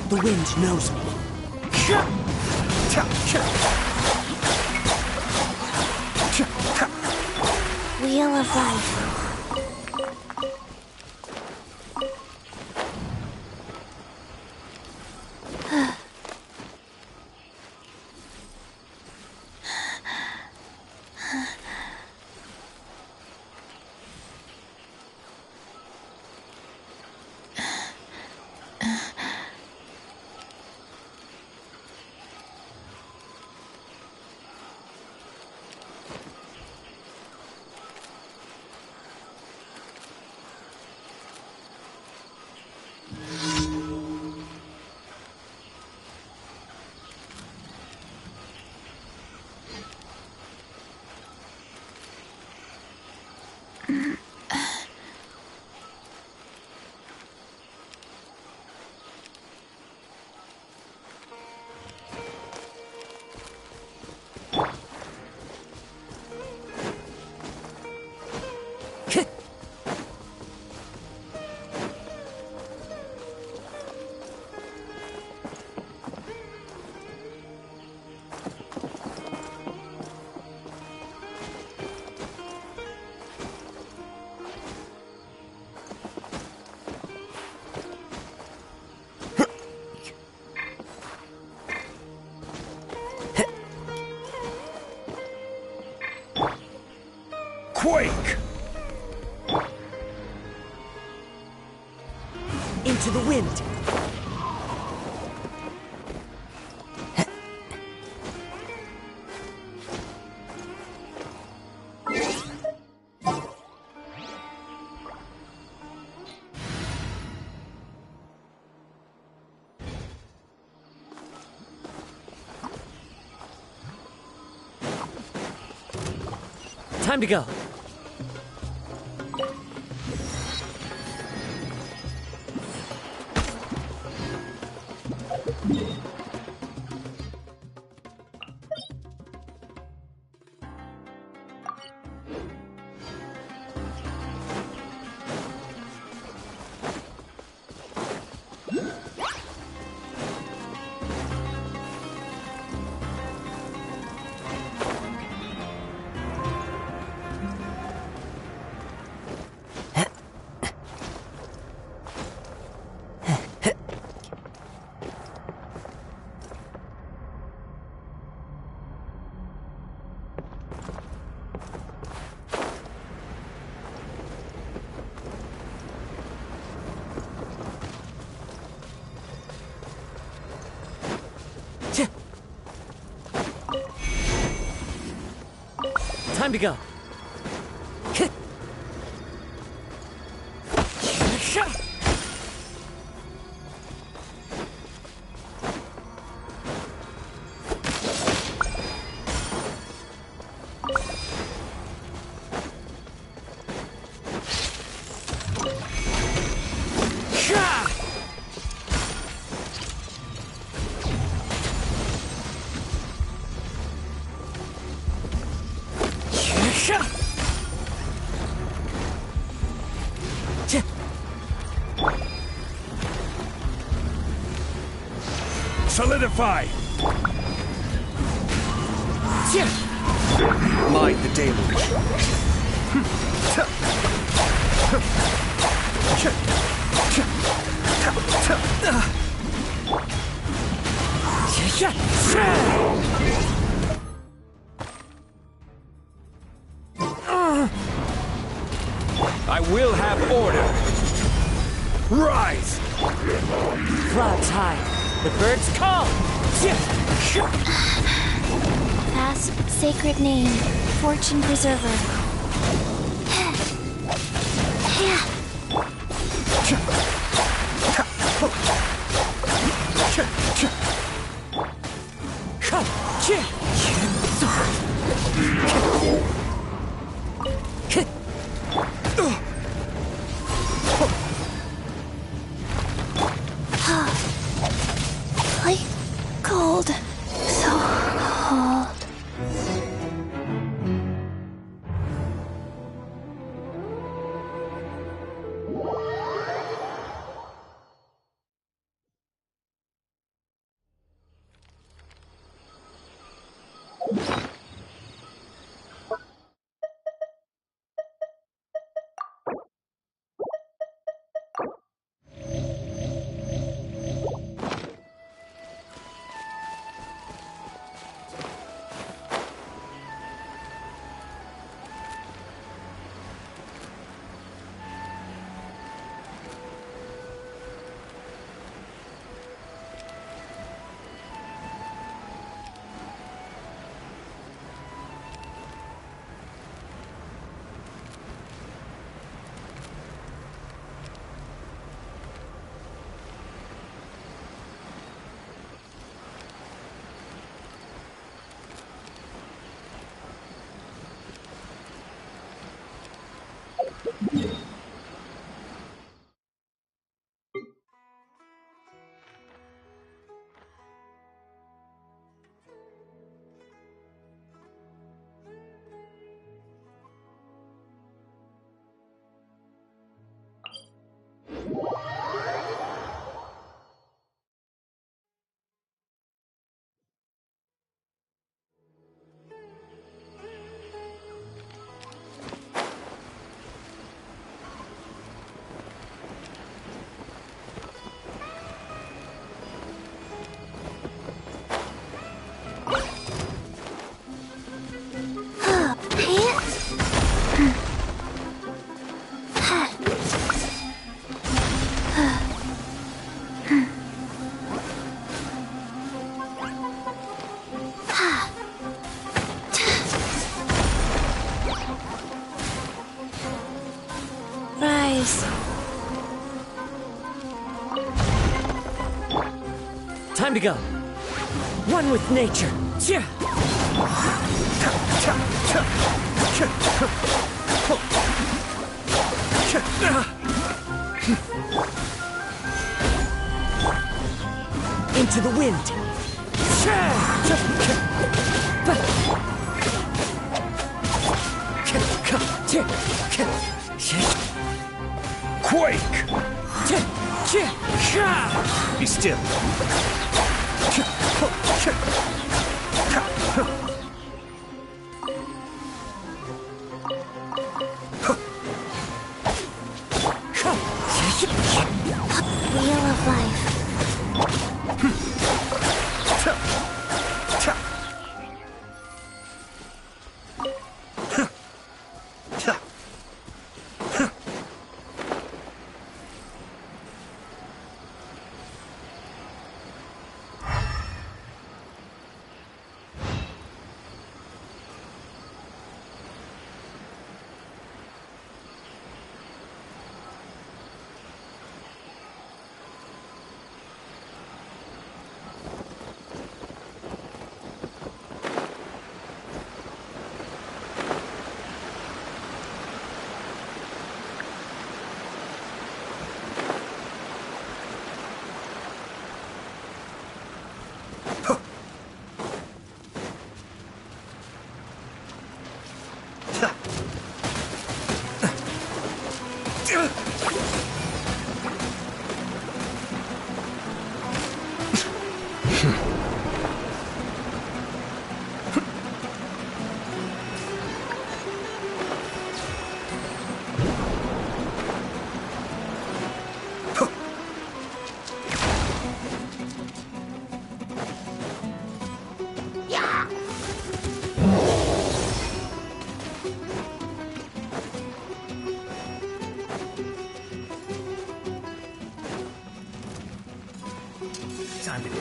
The wind knows me. Wheel of Life. Quake! Into the wind. Time to go. Time to go. Solidify! Mind the deluge. I will have order. Rise! Clouds high. The birds call! Vast sacred name, fortune preserver. Cold. Time to go. One with nature. Into the wind. Quake! Be still. Wheel of life. Time to go.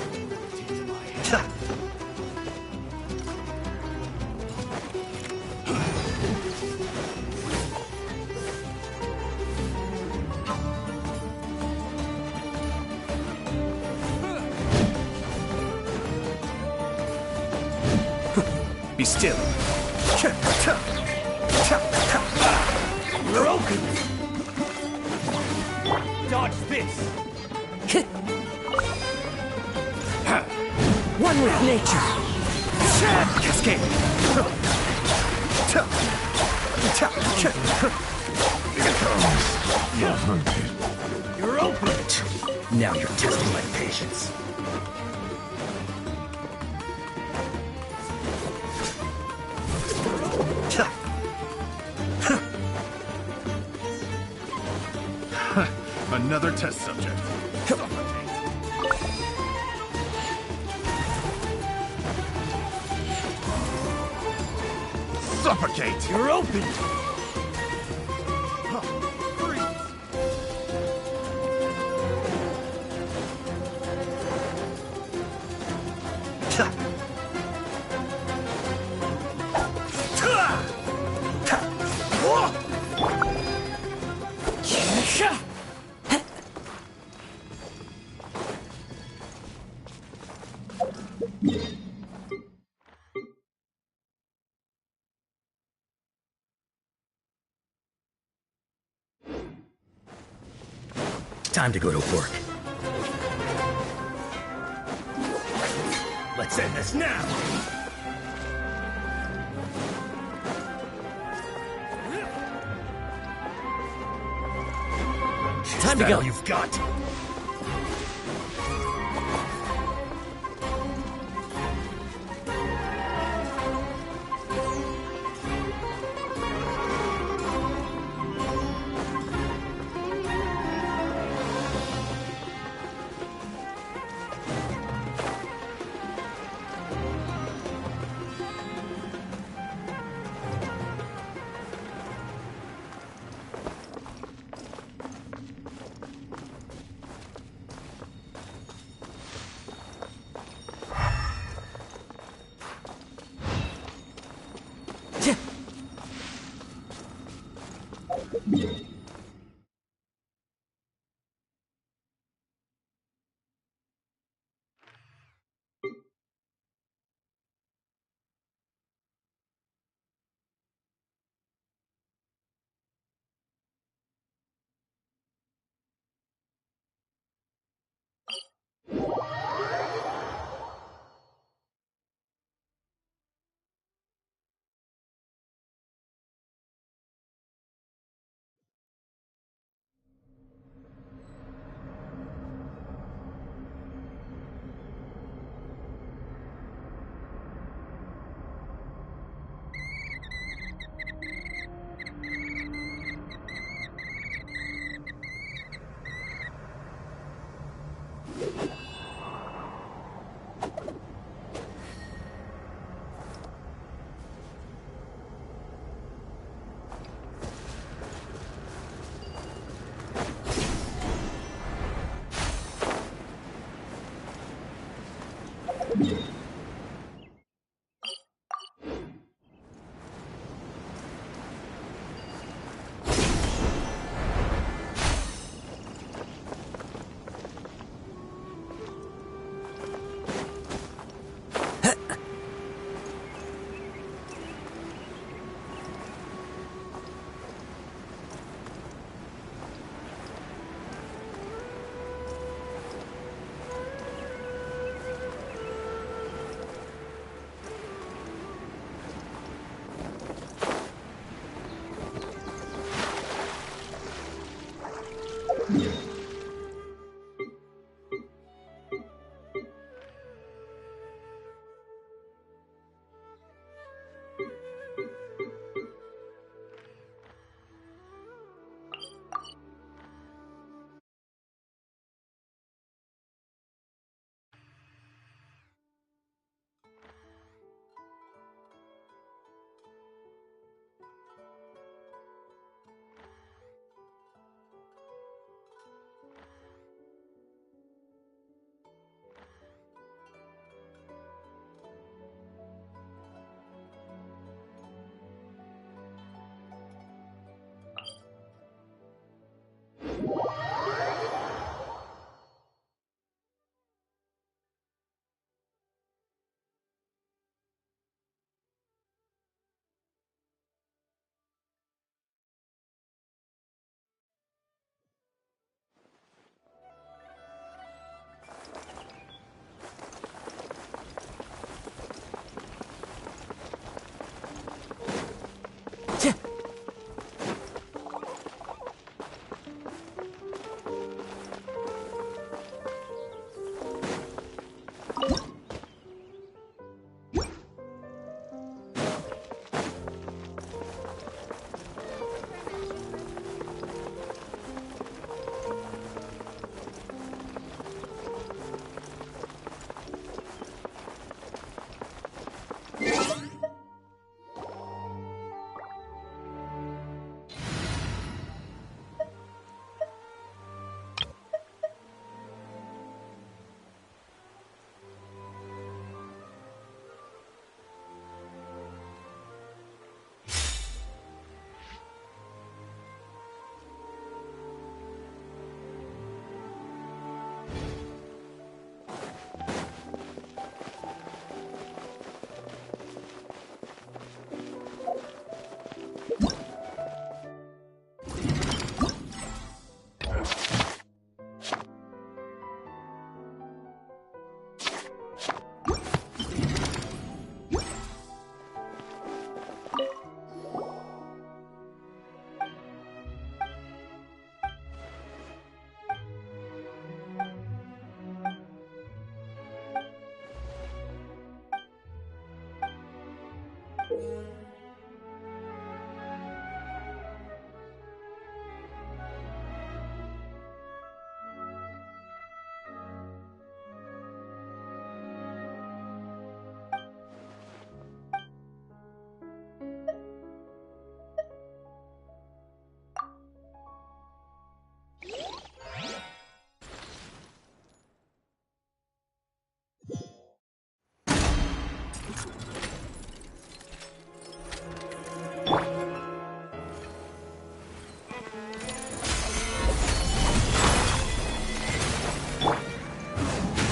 Be still. Broken. Dodge this. One with nature. Cascade. You're open. Now you're testing my patience. Another test subject. Suffocate! You're open! Time to go to work. Let's end this now! Time to go. You've got.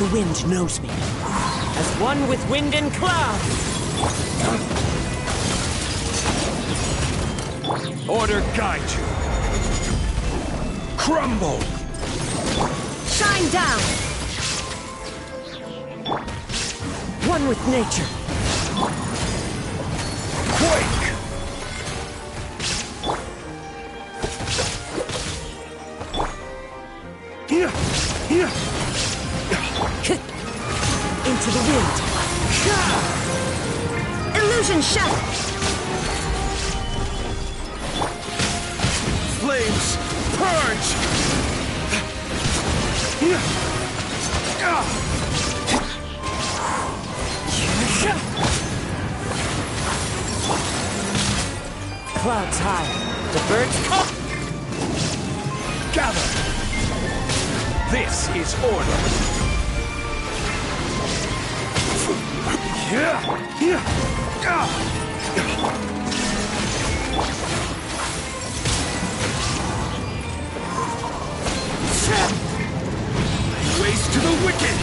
The wind knows me. As one with wind and cloud! Order guide you. Crumble! Shine down! One with nature. Quake! Into the wind. Illusion shut! Flames, purge! Clouds high. The birds come. Gather! This is order. Ways to the wicked!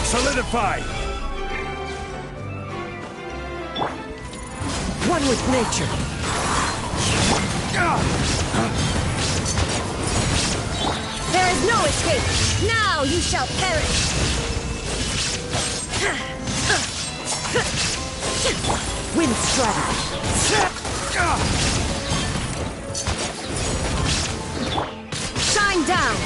Solidify! One with nature. There is no escape! Now you shall perish! Wind strike! Shine down!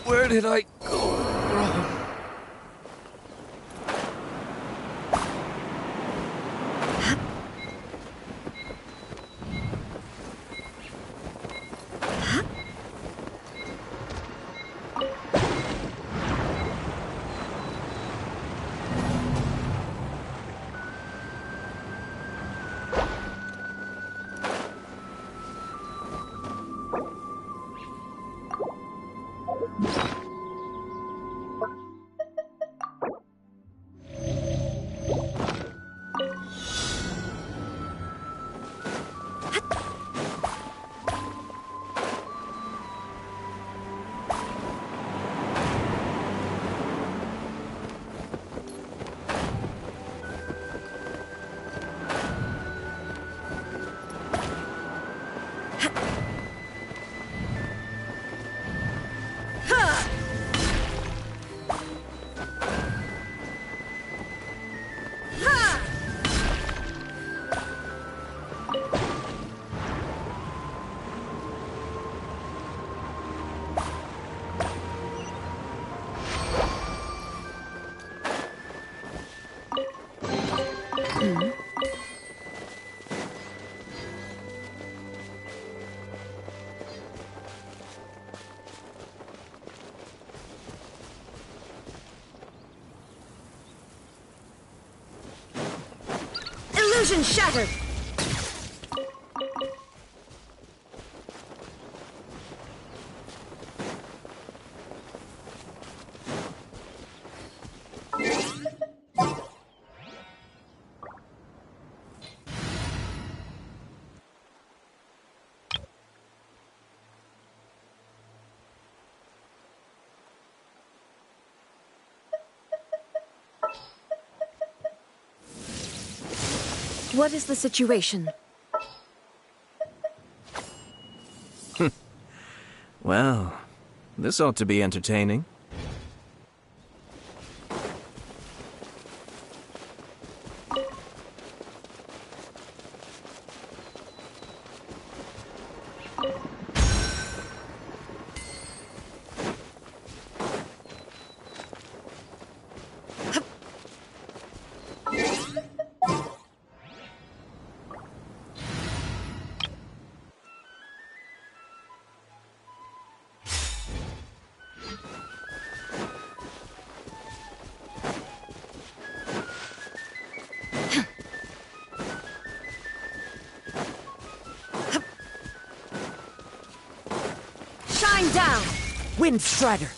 Where did I go wrong? Illusion shattered! What is the situation? Well, this ought to be entertaining. Shine down! Wind Strider!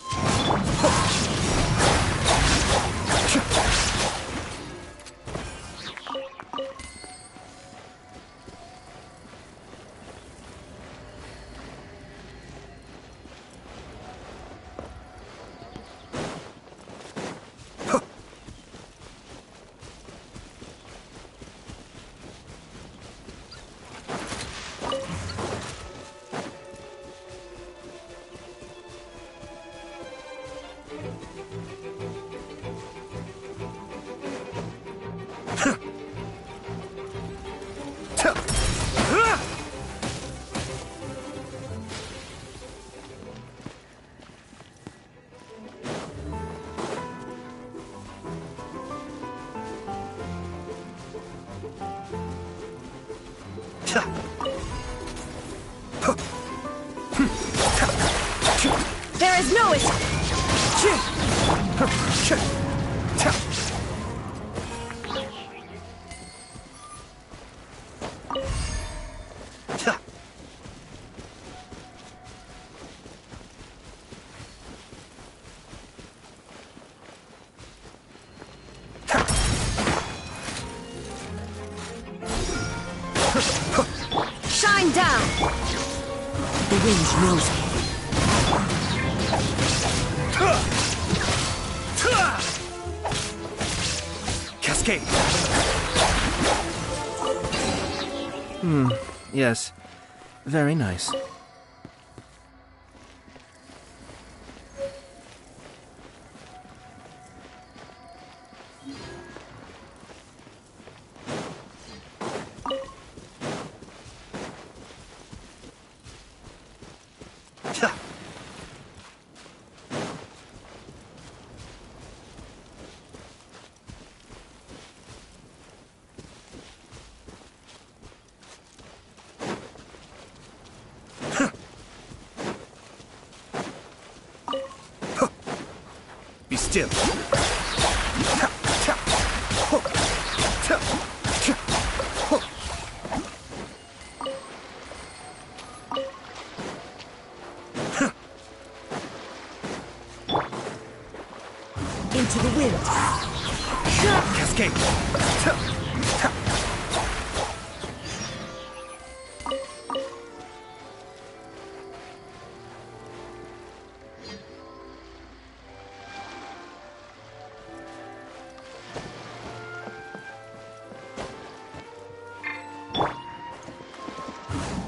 There is no escape! Shine down! The wind knows me. Cascade! Yes. Very nice. Be still. Into the wind. Cascade.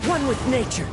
One with nature.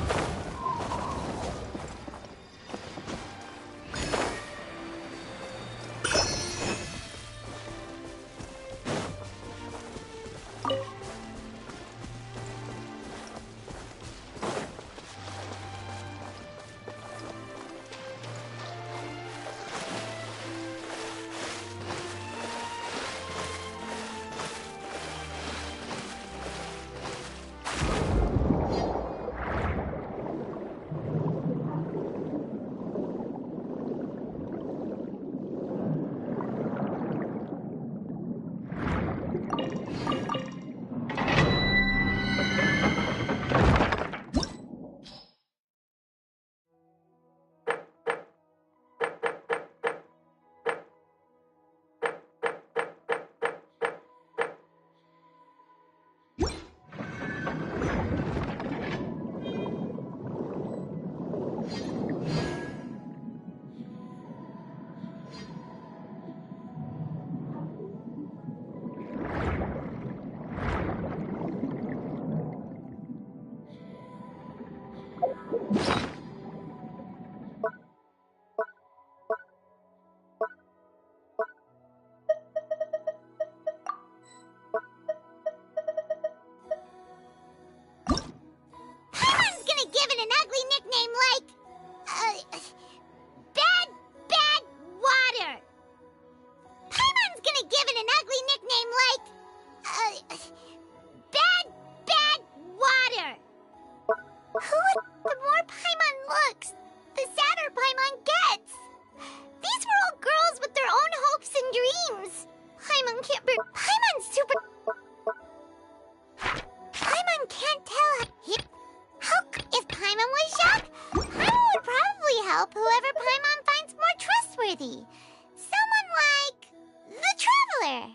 help whoever Paimon finds more trustworthy. Someone like the Traveler.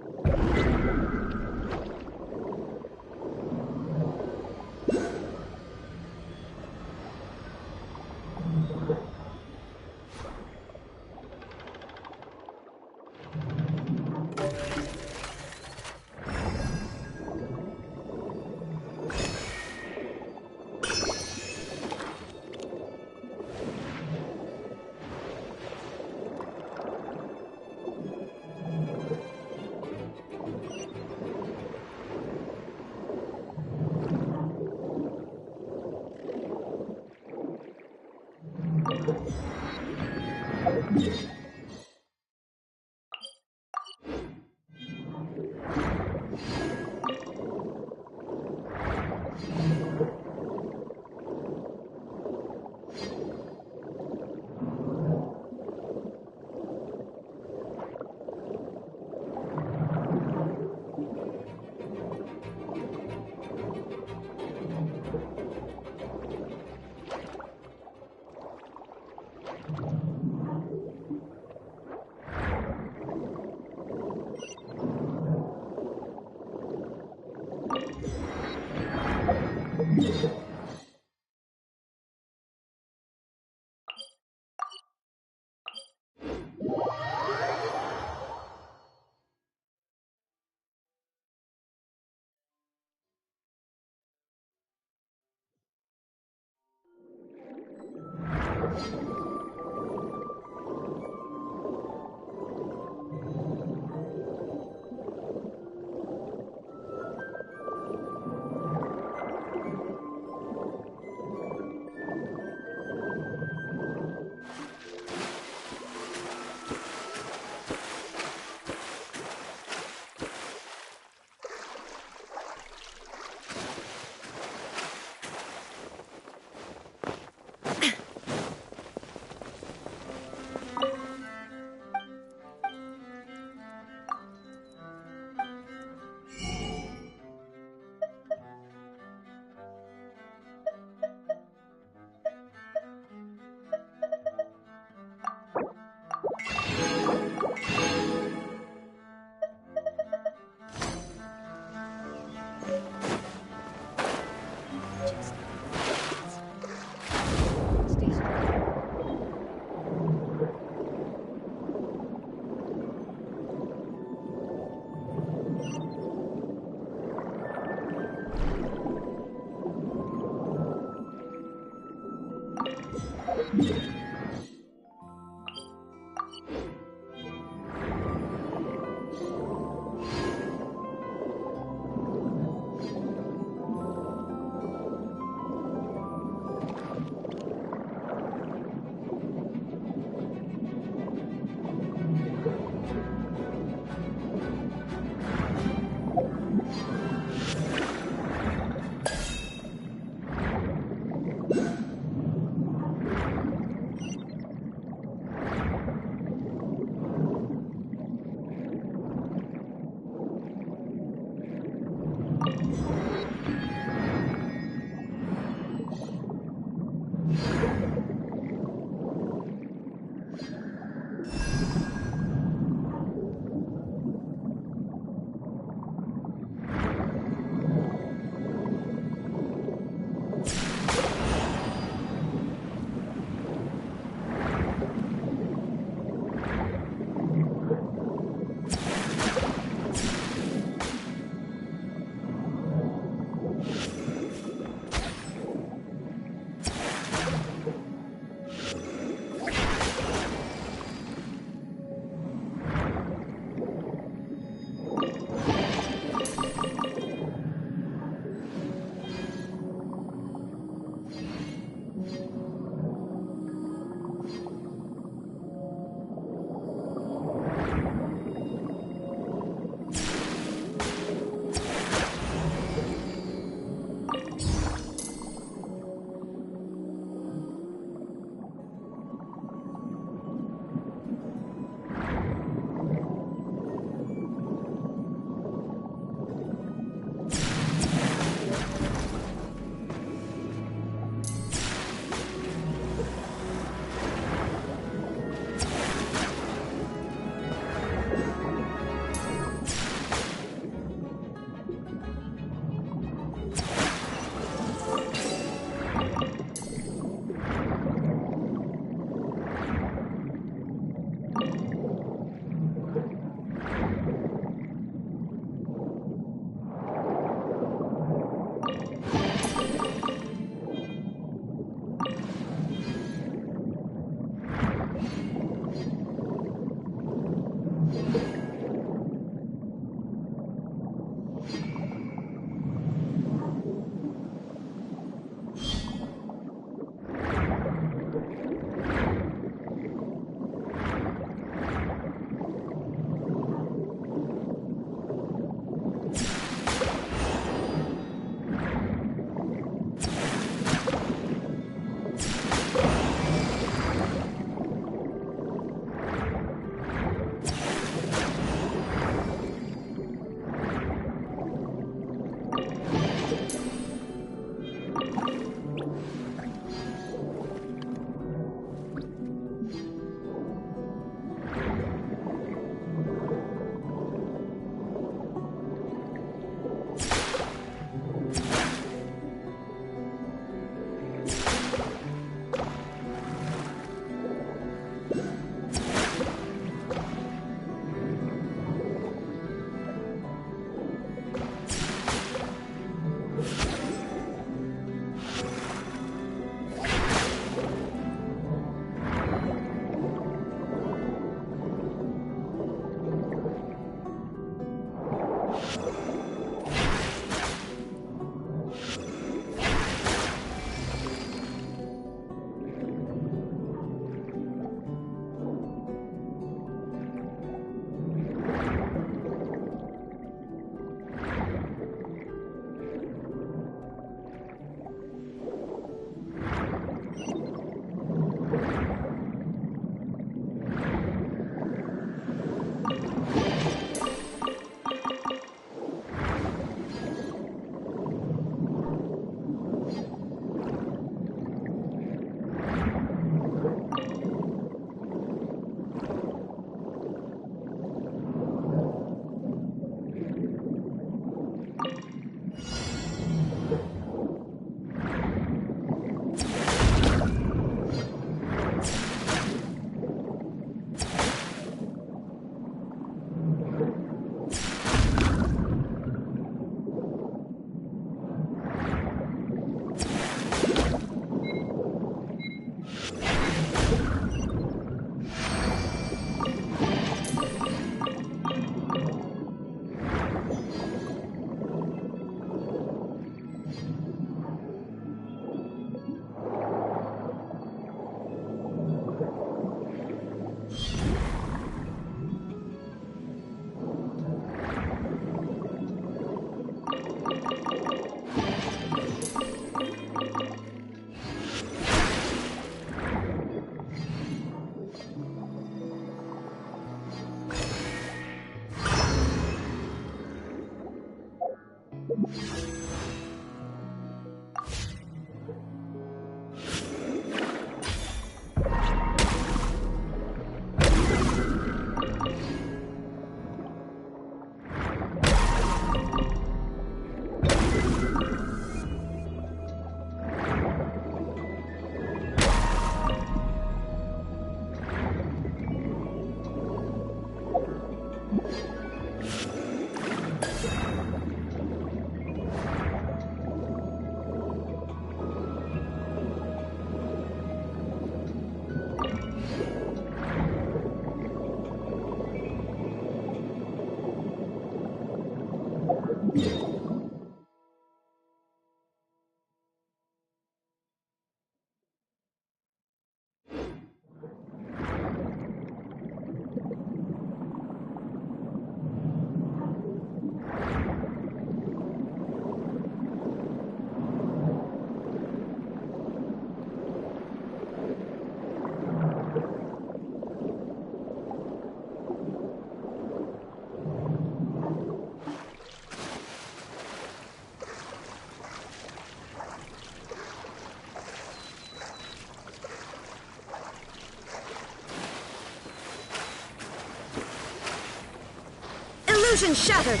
Illusion shattered!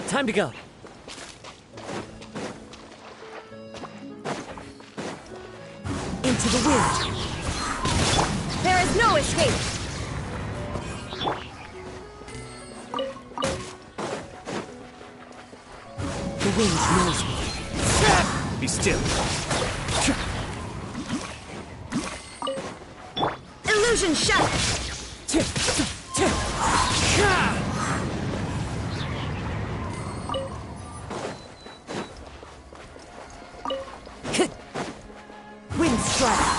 Time to go. Into the wind. There is no escape! The wind knows me. Be still. Illusion shattered! Wind strike!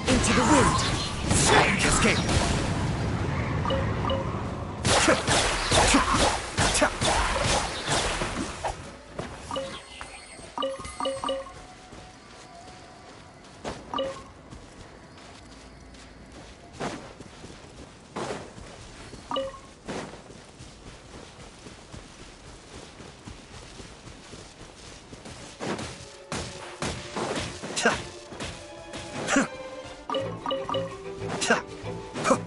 Into the wind! Escape! Huh.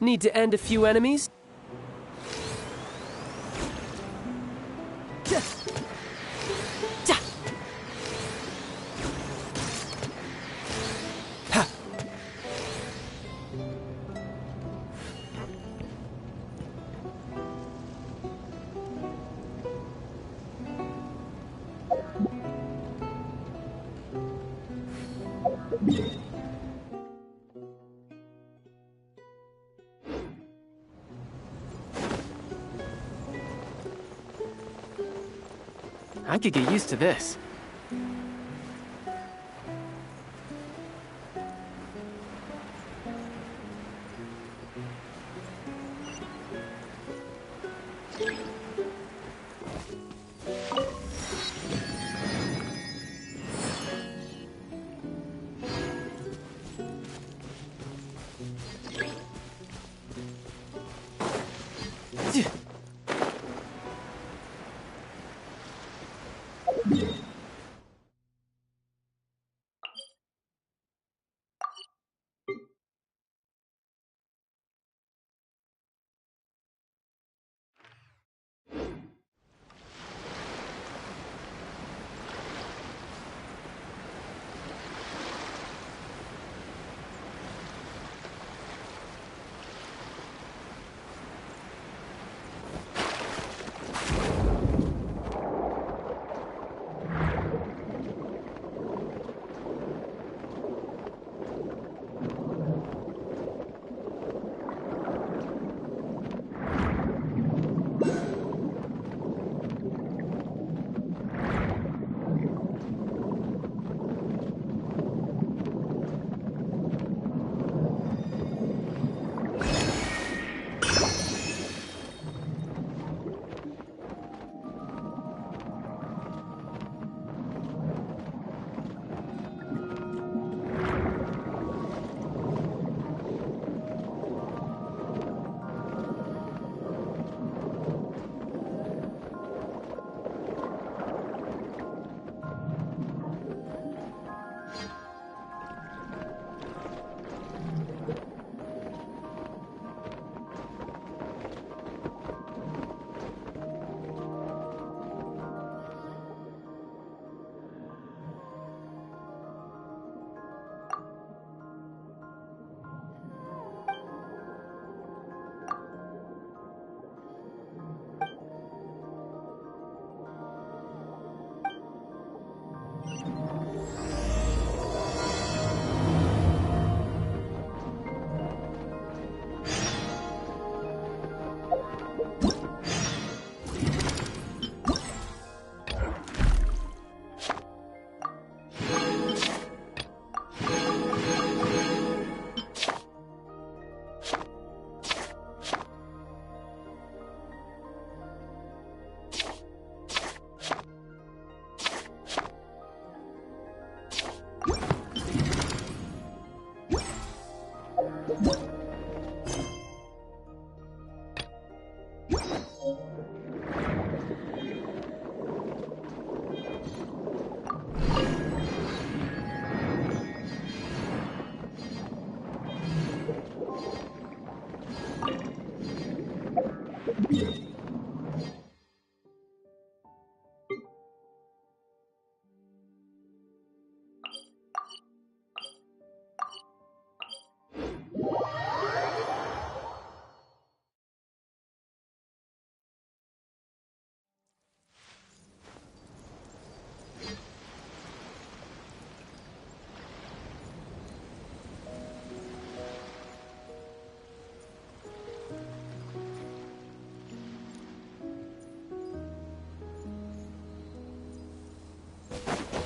Need to end a few enemies? I could get used to this.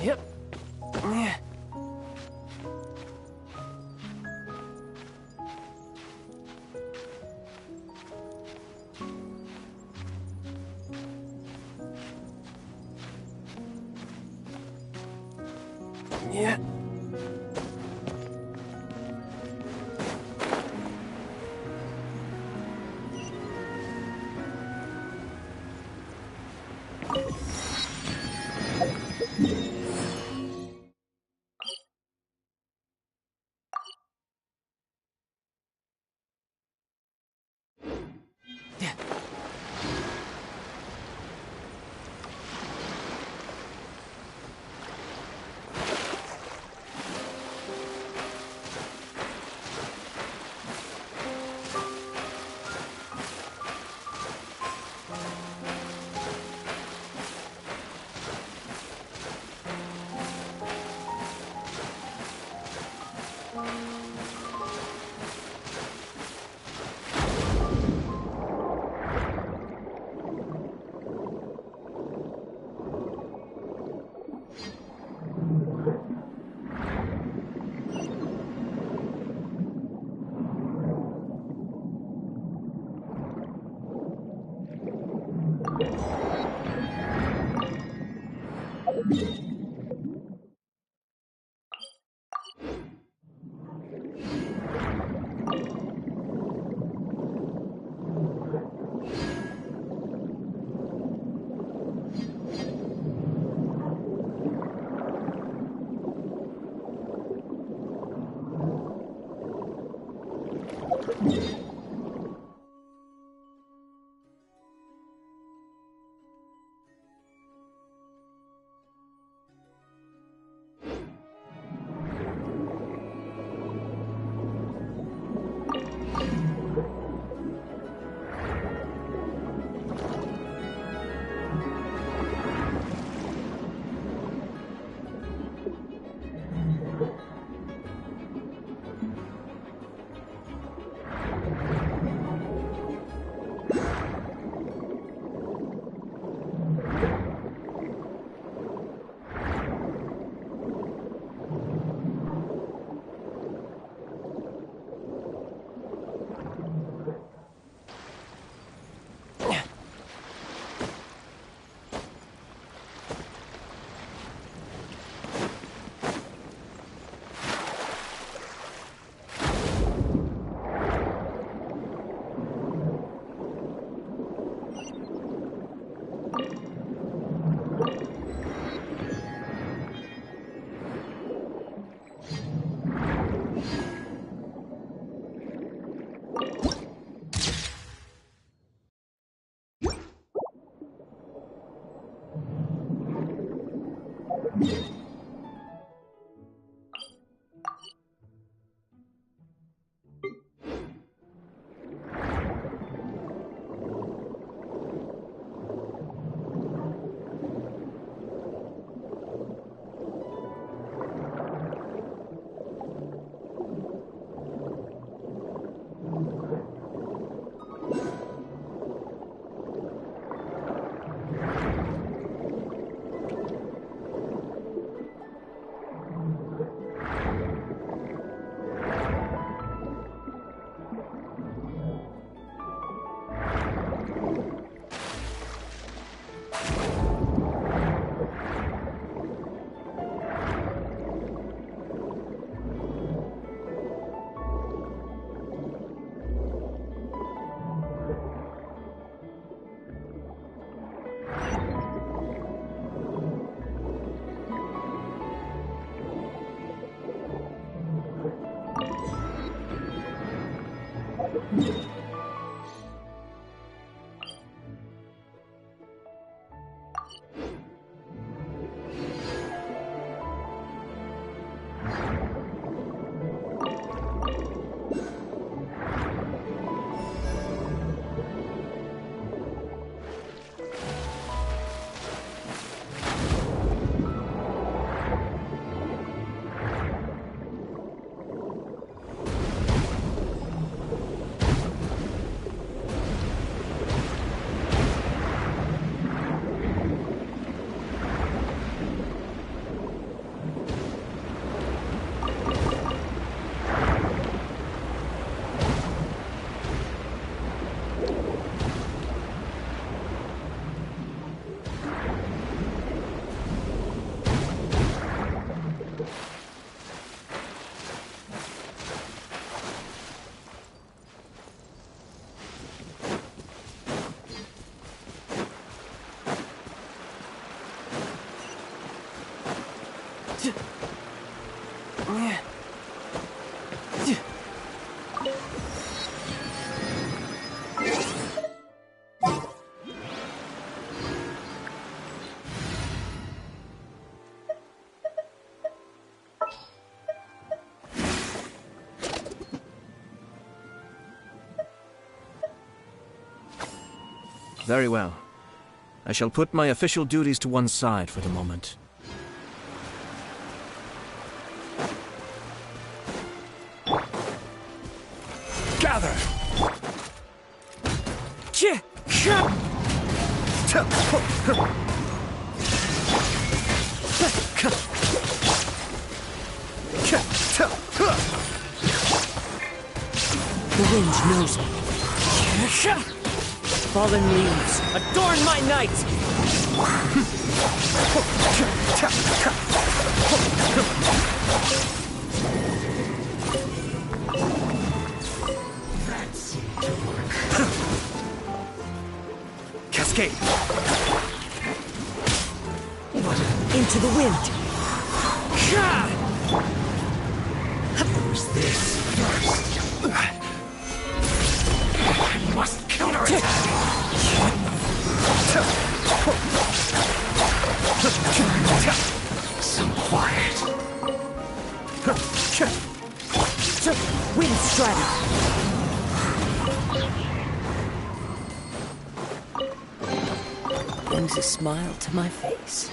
Yep. Yeah. Very well. I shall put my official duties to one side for the moment. Gather! The wind knows me. Fallen leaves, adorn my night! That seemed to work. Cascade! Into the wind! Use this first. I must counterattack. Some quiet. Wind strider! Brings a smile to my face.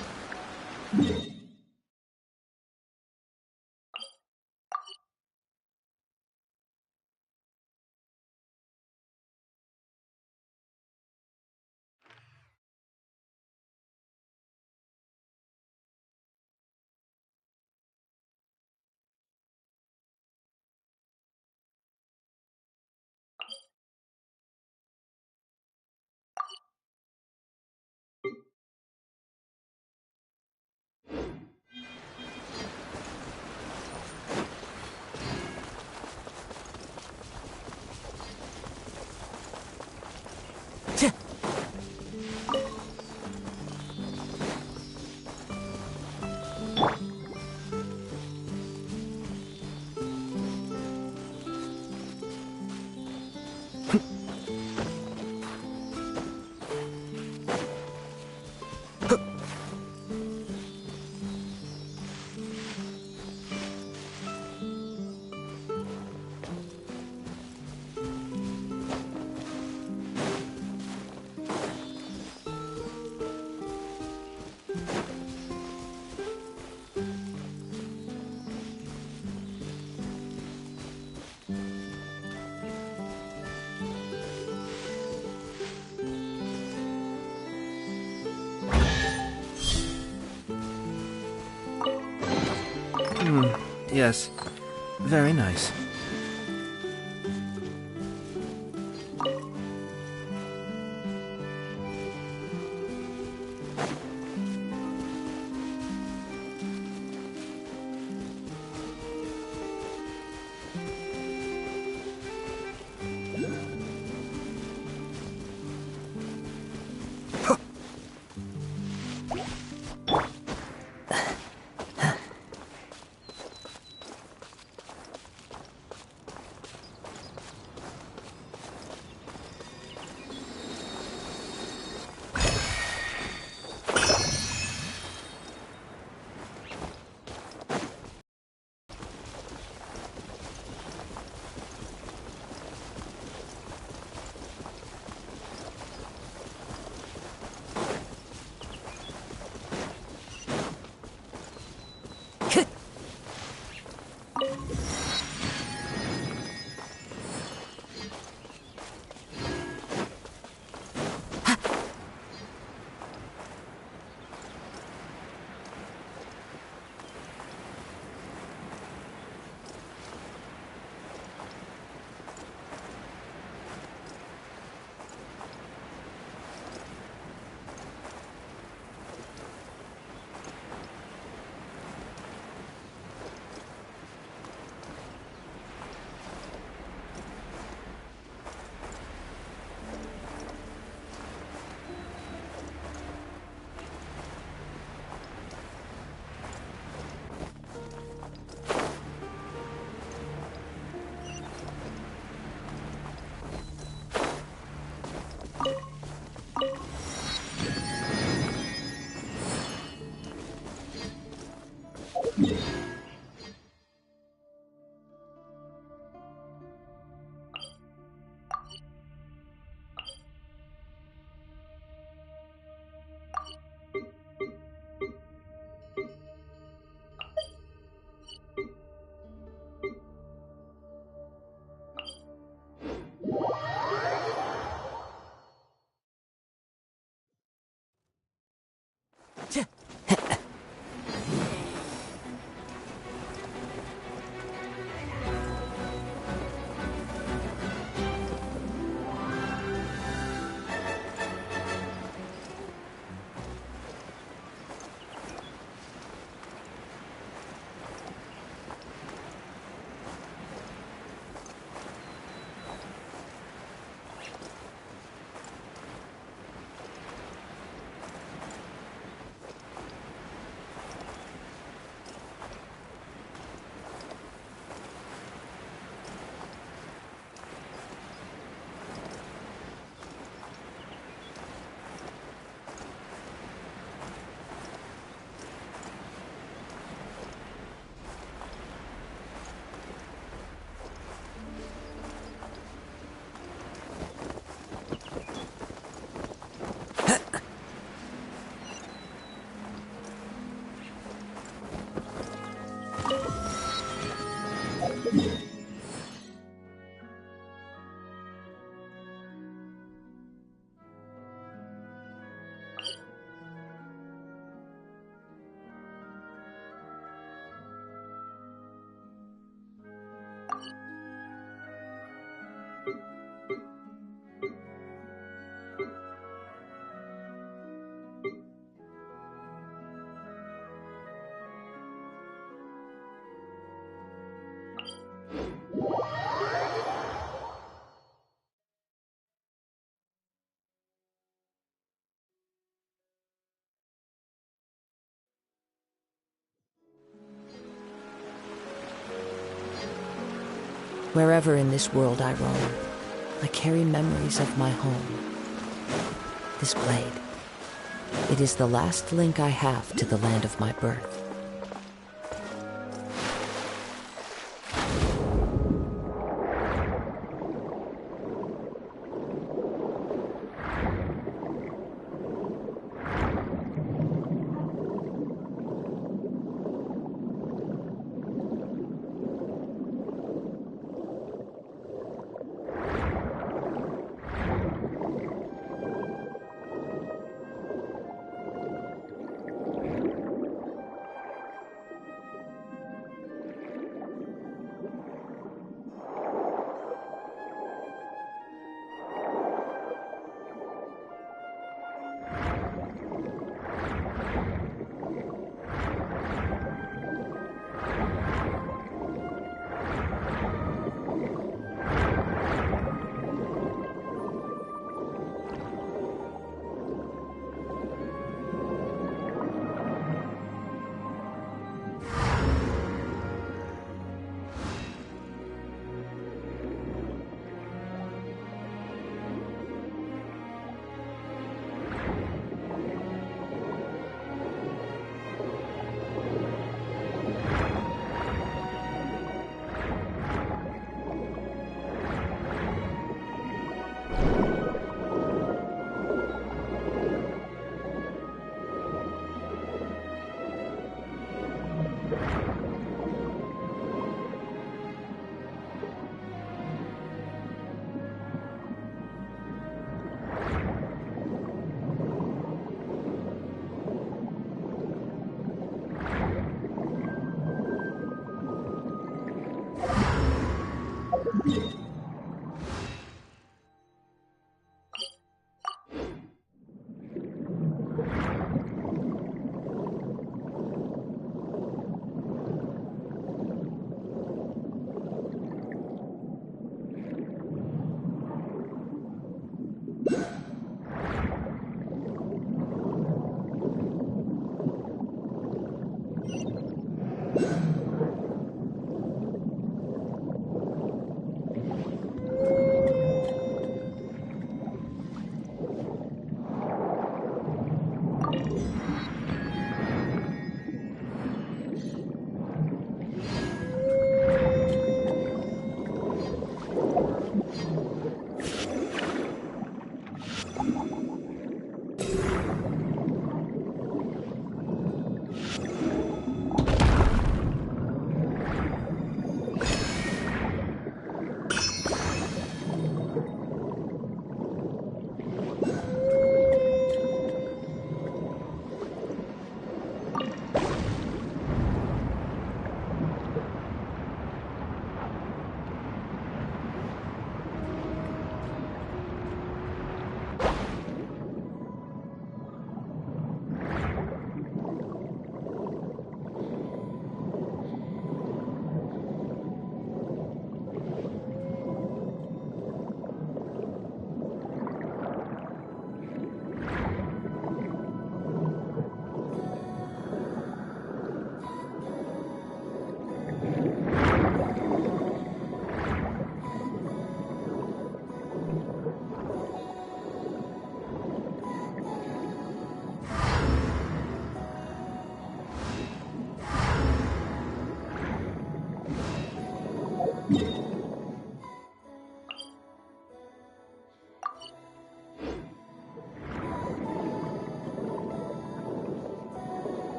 Yes. Very nice. Wherever in this world I roam, I carry memories of my home. This blade, it is the last link I have to the land of my birth.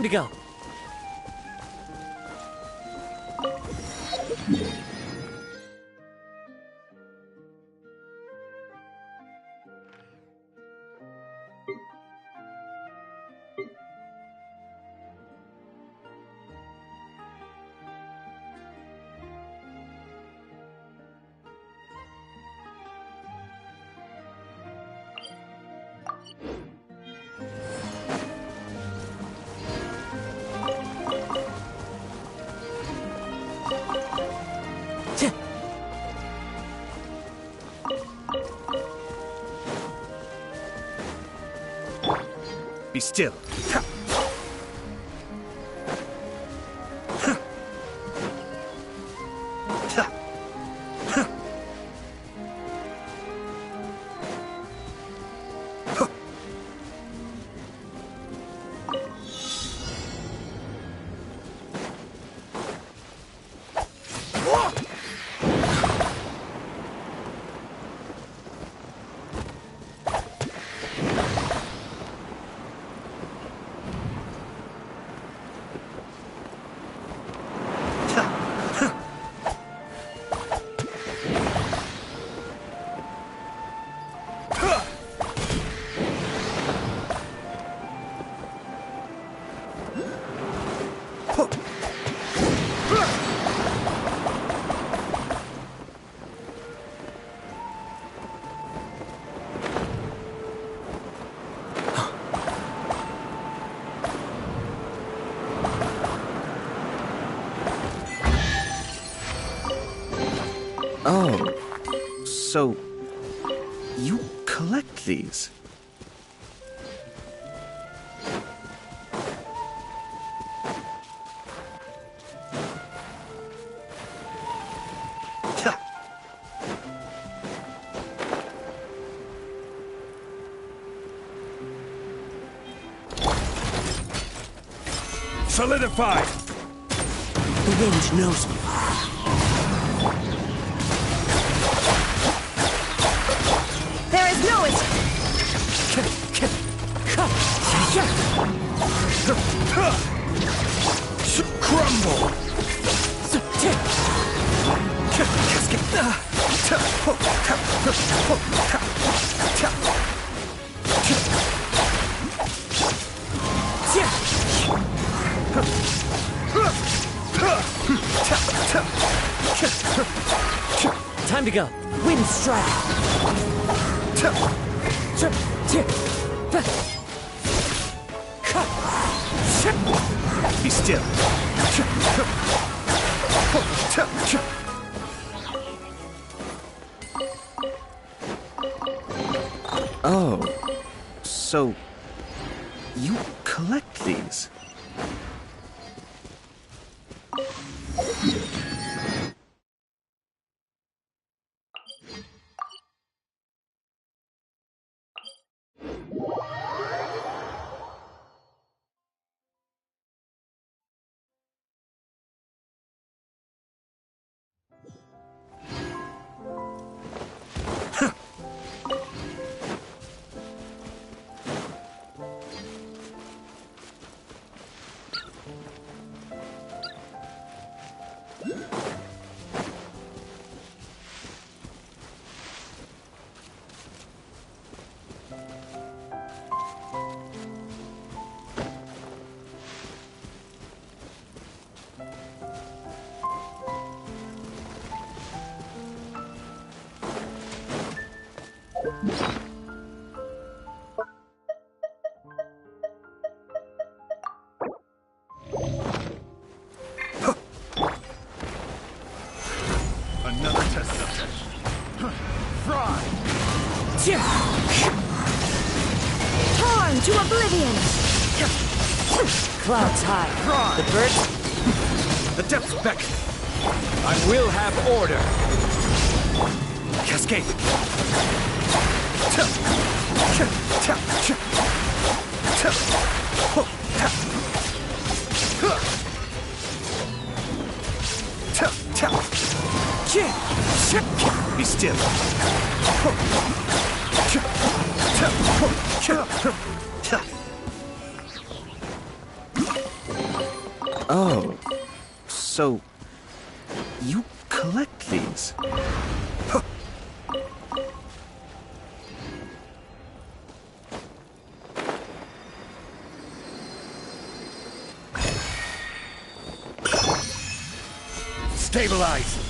to go. Be still. Oh, so you collect these? Solidify! The wind knows me. There is no escape. Crumble! Time to go. Wind strike. Be still. Oh, so you collect these? Another test subject. Fry! Torn to oblivion! Clouds high. Fry! The birds? The depths beckon. I will have order. Cascade. Be still. Oh, so you collect these? Stabilize!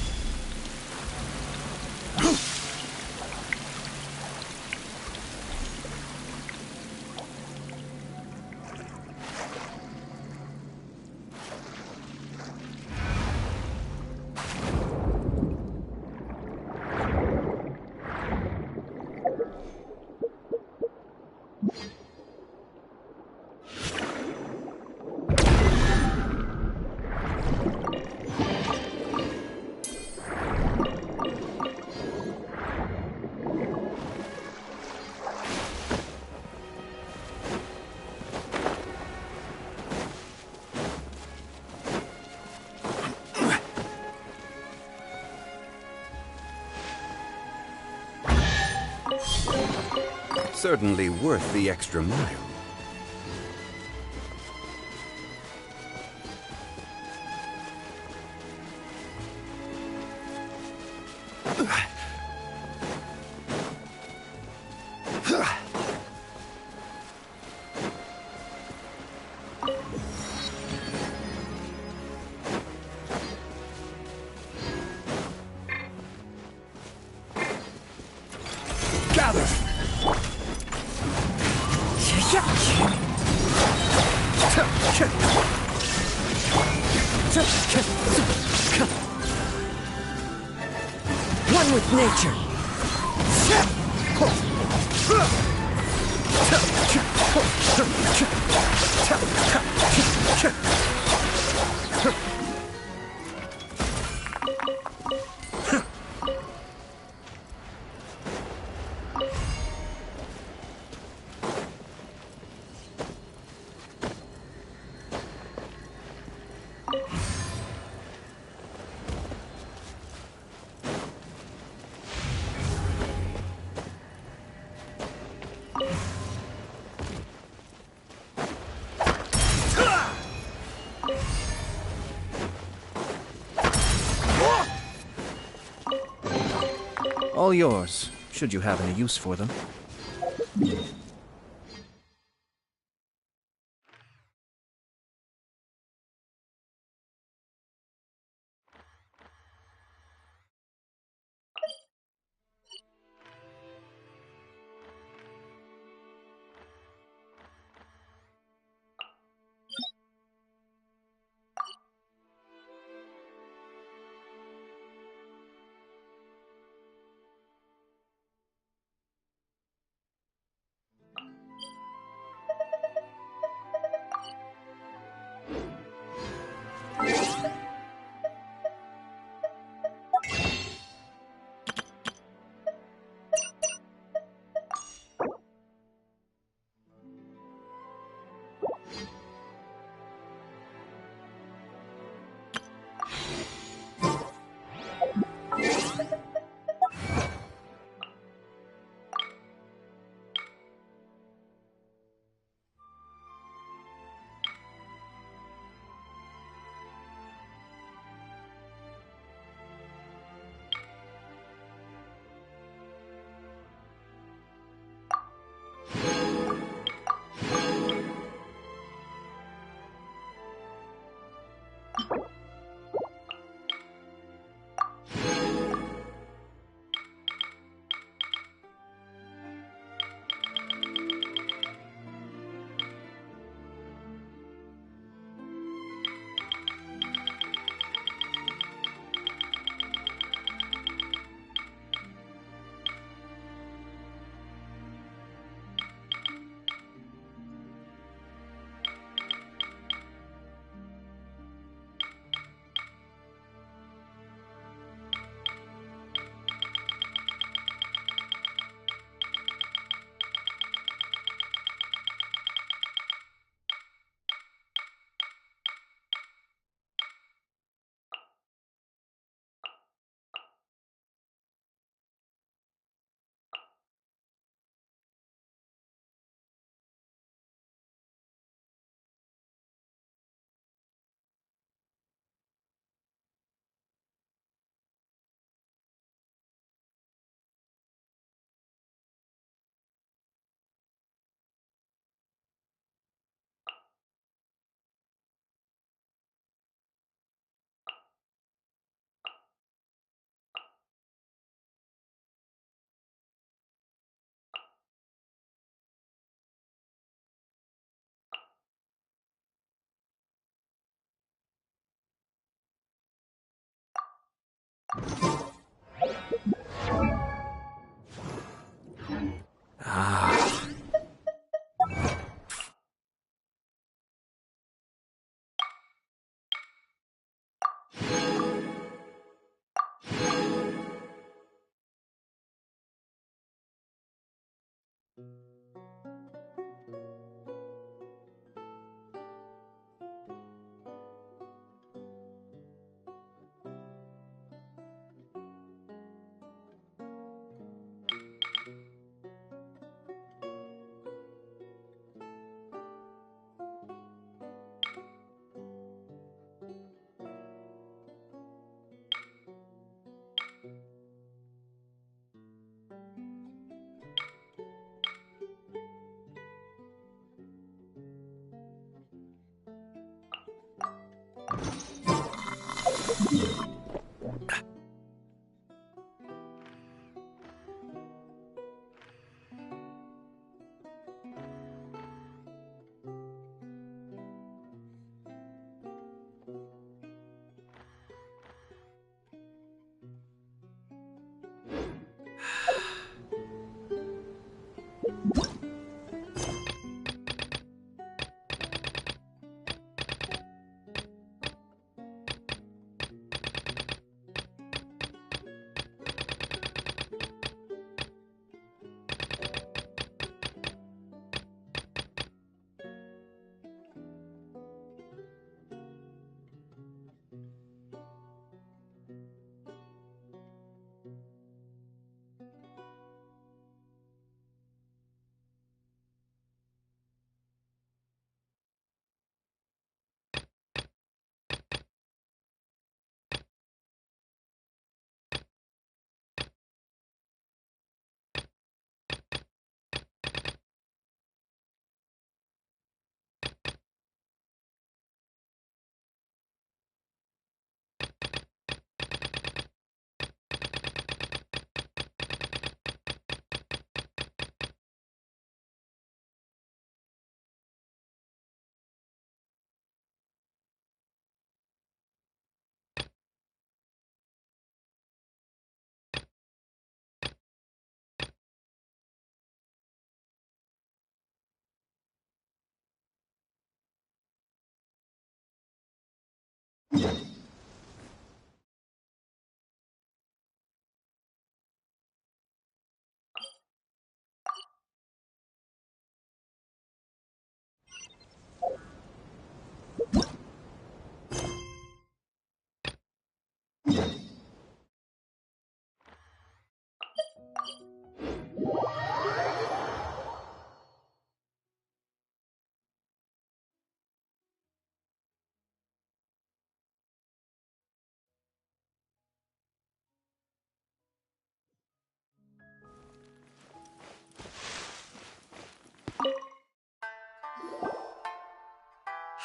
Certainly worth the extra mile. Gather! One with nature. All yours, should you have any use for them.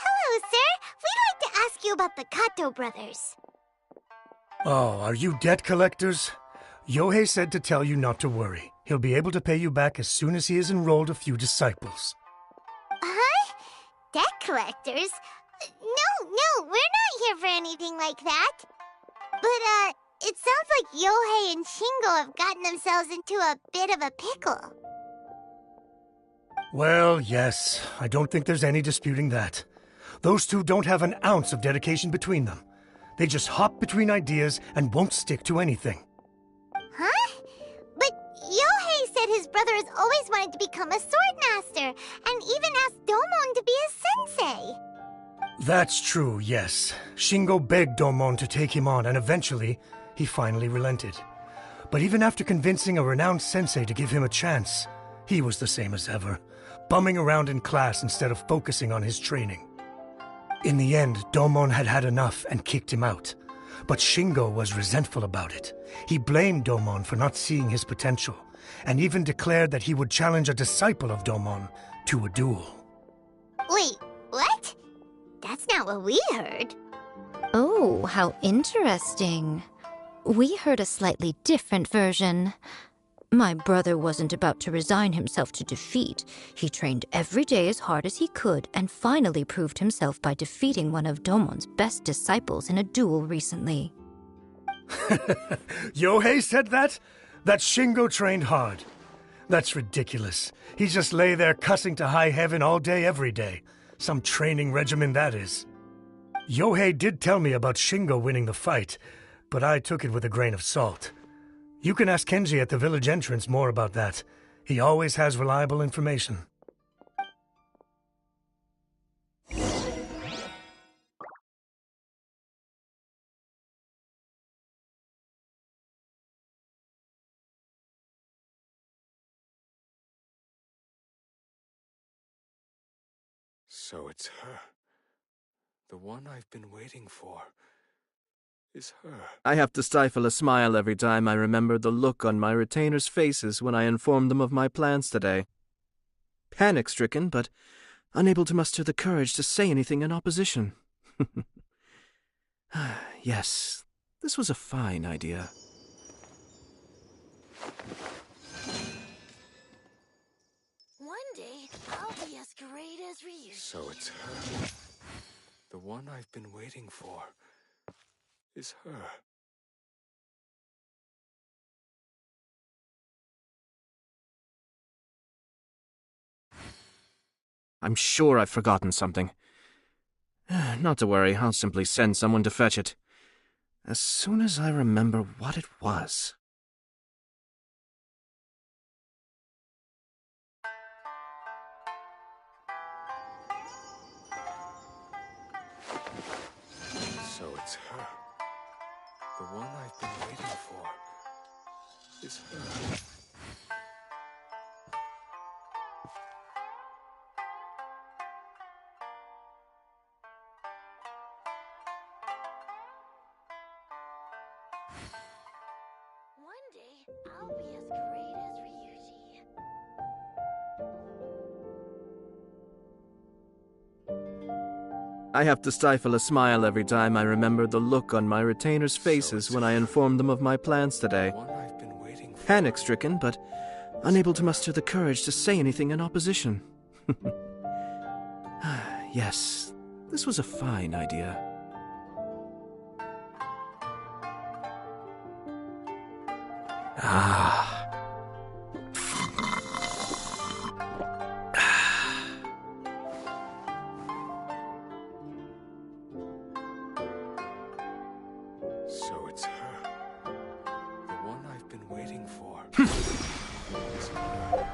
Hello, sir. We'd like to ask you about the Kato brothers. Oh, are you debt collectors? Yohei said to tell you not to worry. He'll be able to pay you back as soon as he has enrolled a few disciples. Huh? Debt collectors? No, we're not here for anything like that. But, it sounds like Yohei and Shingo have gotten themselves into a bit of a pickle. Well, yes. I don't think there's any disputing that. Those two don't have an ounce of dedication between them. They just hop between ideas and won't stick to anything. Huh? But Yohei said his brother has always wanted to become a sword master, and even asked Domon to be a sensei. That's true, yes. Shingo begged Domon to take him on, and eventually, he finally relented. But even after convincing a renowned sensei to give him a chance, he was the same as ever, bumming around in class instead of focusing on his training. In the end, Domon had had enough and kicked him out. But Shingo was resentful about it. He blamed Domon for not seeing his potential, and even declared that he would challenge a disciple of Domon to a duel. Wait, what? That's not what we heard. Oh, how interesting. We heard a slightly different version. My brother wasn't about to resign himself to defeat. He trained every day as hard as he could and finally proved himself by defeating one of Domon's best disciples in a duel recently. Yohei said that? That Shingo trained hard. That's ridiculous. He just lay there cussing to high heaven all day, every day. Some training regimen that is. Yohei did tell me about Shingo winning the fight, but I took it with a grain of salt. You can ask Kenji at the village entrance more about that. He always has reliable information. So it's her. The one I've been waiting for is her. I have to stifle a smile every time I remember the look on my retainers' faces when I informed them of my plans today. Panic-stricken, but unable to muster the courage to say anything in opposition. Yes, this was a fine idea. One day, I'll be as great as Ryu. So it's her. The one I've been waiting for is her. I'm sure I've forgotten something. Not to worry, I'll simply send someone to fetch it. As soon as I remember what it was. So it's her. The one I've been waiting for is her. One day, I'll be as great as Ryuji. I have to stifle a smile every time I remember the look on my retainers' faces when I informed them of my plans today. Panic-stricken, but unable to muster the courage to say anything in opposition. Yes, this was a fine idea. Ah. So it's her. The one I've been waiting for. Is her.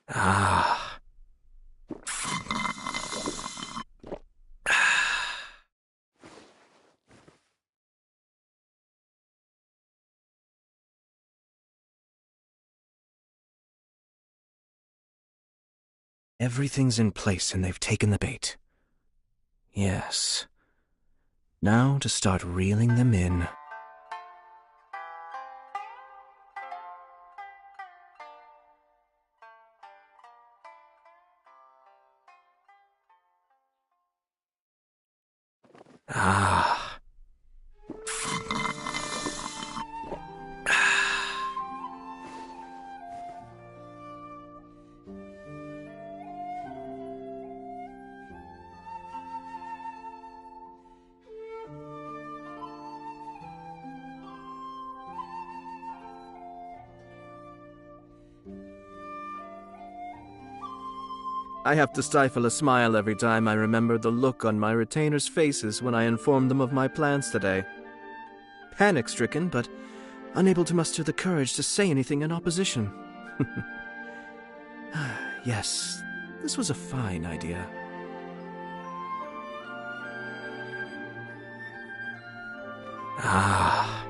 Ah. Everything's in place and they've taken the bait. Yes. Now to start reeling them in. Ah. I have to stifle a smile every time I remember the look on my retainers' faces when I informed them of my plans today. Panic-stricken, but unable to muster the courage to say anything in opposition. Yes, this was a fine idea. Ah.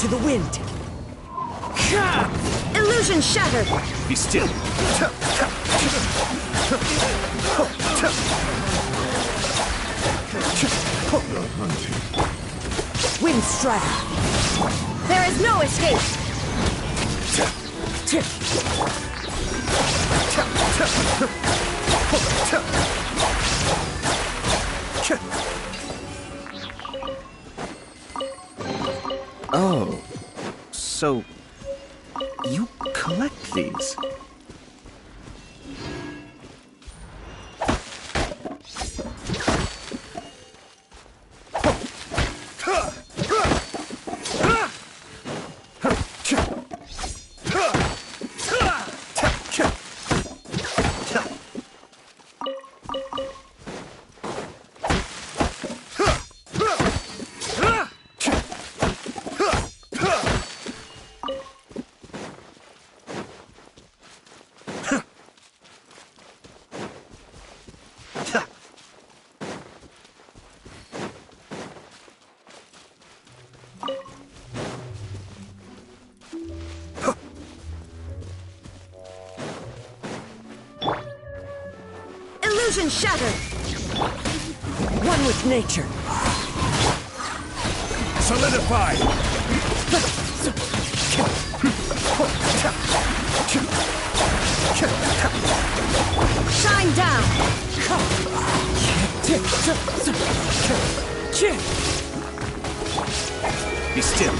into the wind. Illusion shattered! Be still. Wind strike. There is no escape! Oh, so you collect these? Illusion shattered! One with nature. Solidify! Shine down! Be still.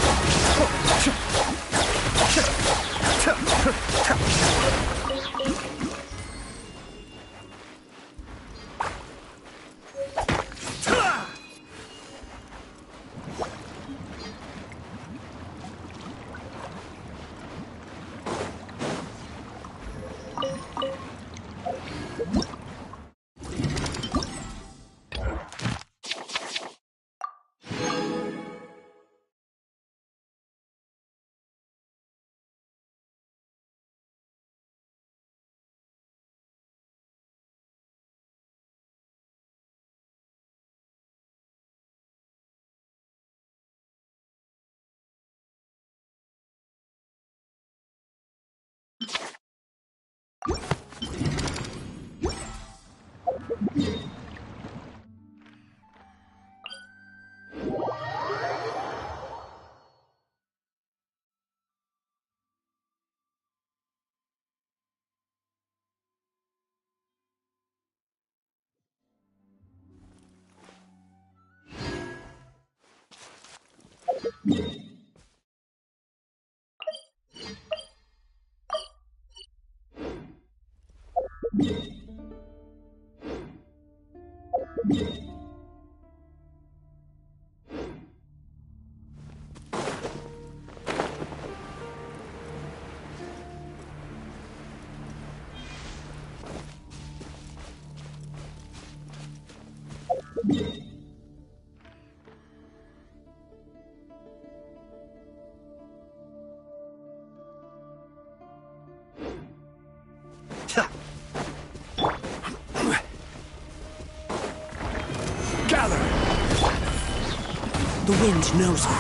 The wind knows me.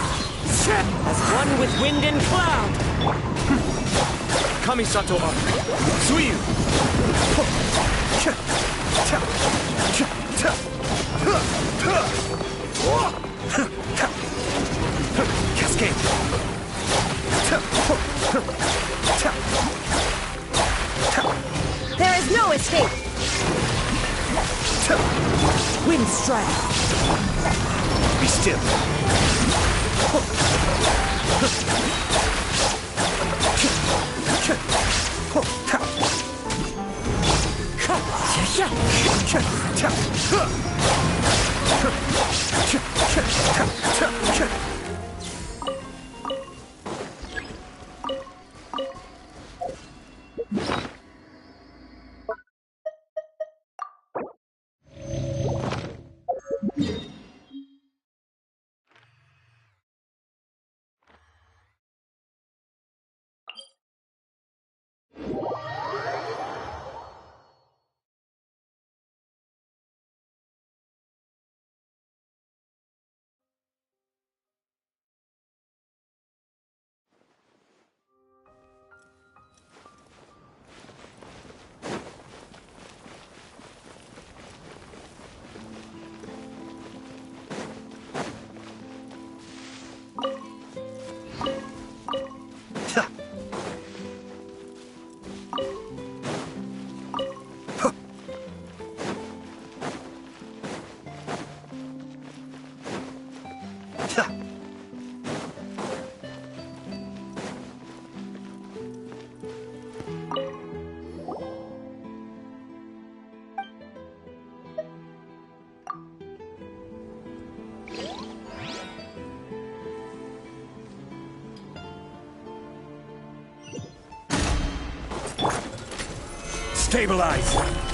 As one with wind and cloud. Kamisato up. Suiyu! Cascade! There is no escape! Wind strike. Be still. Stabilize!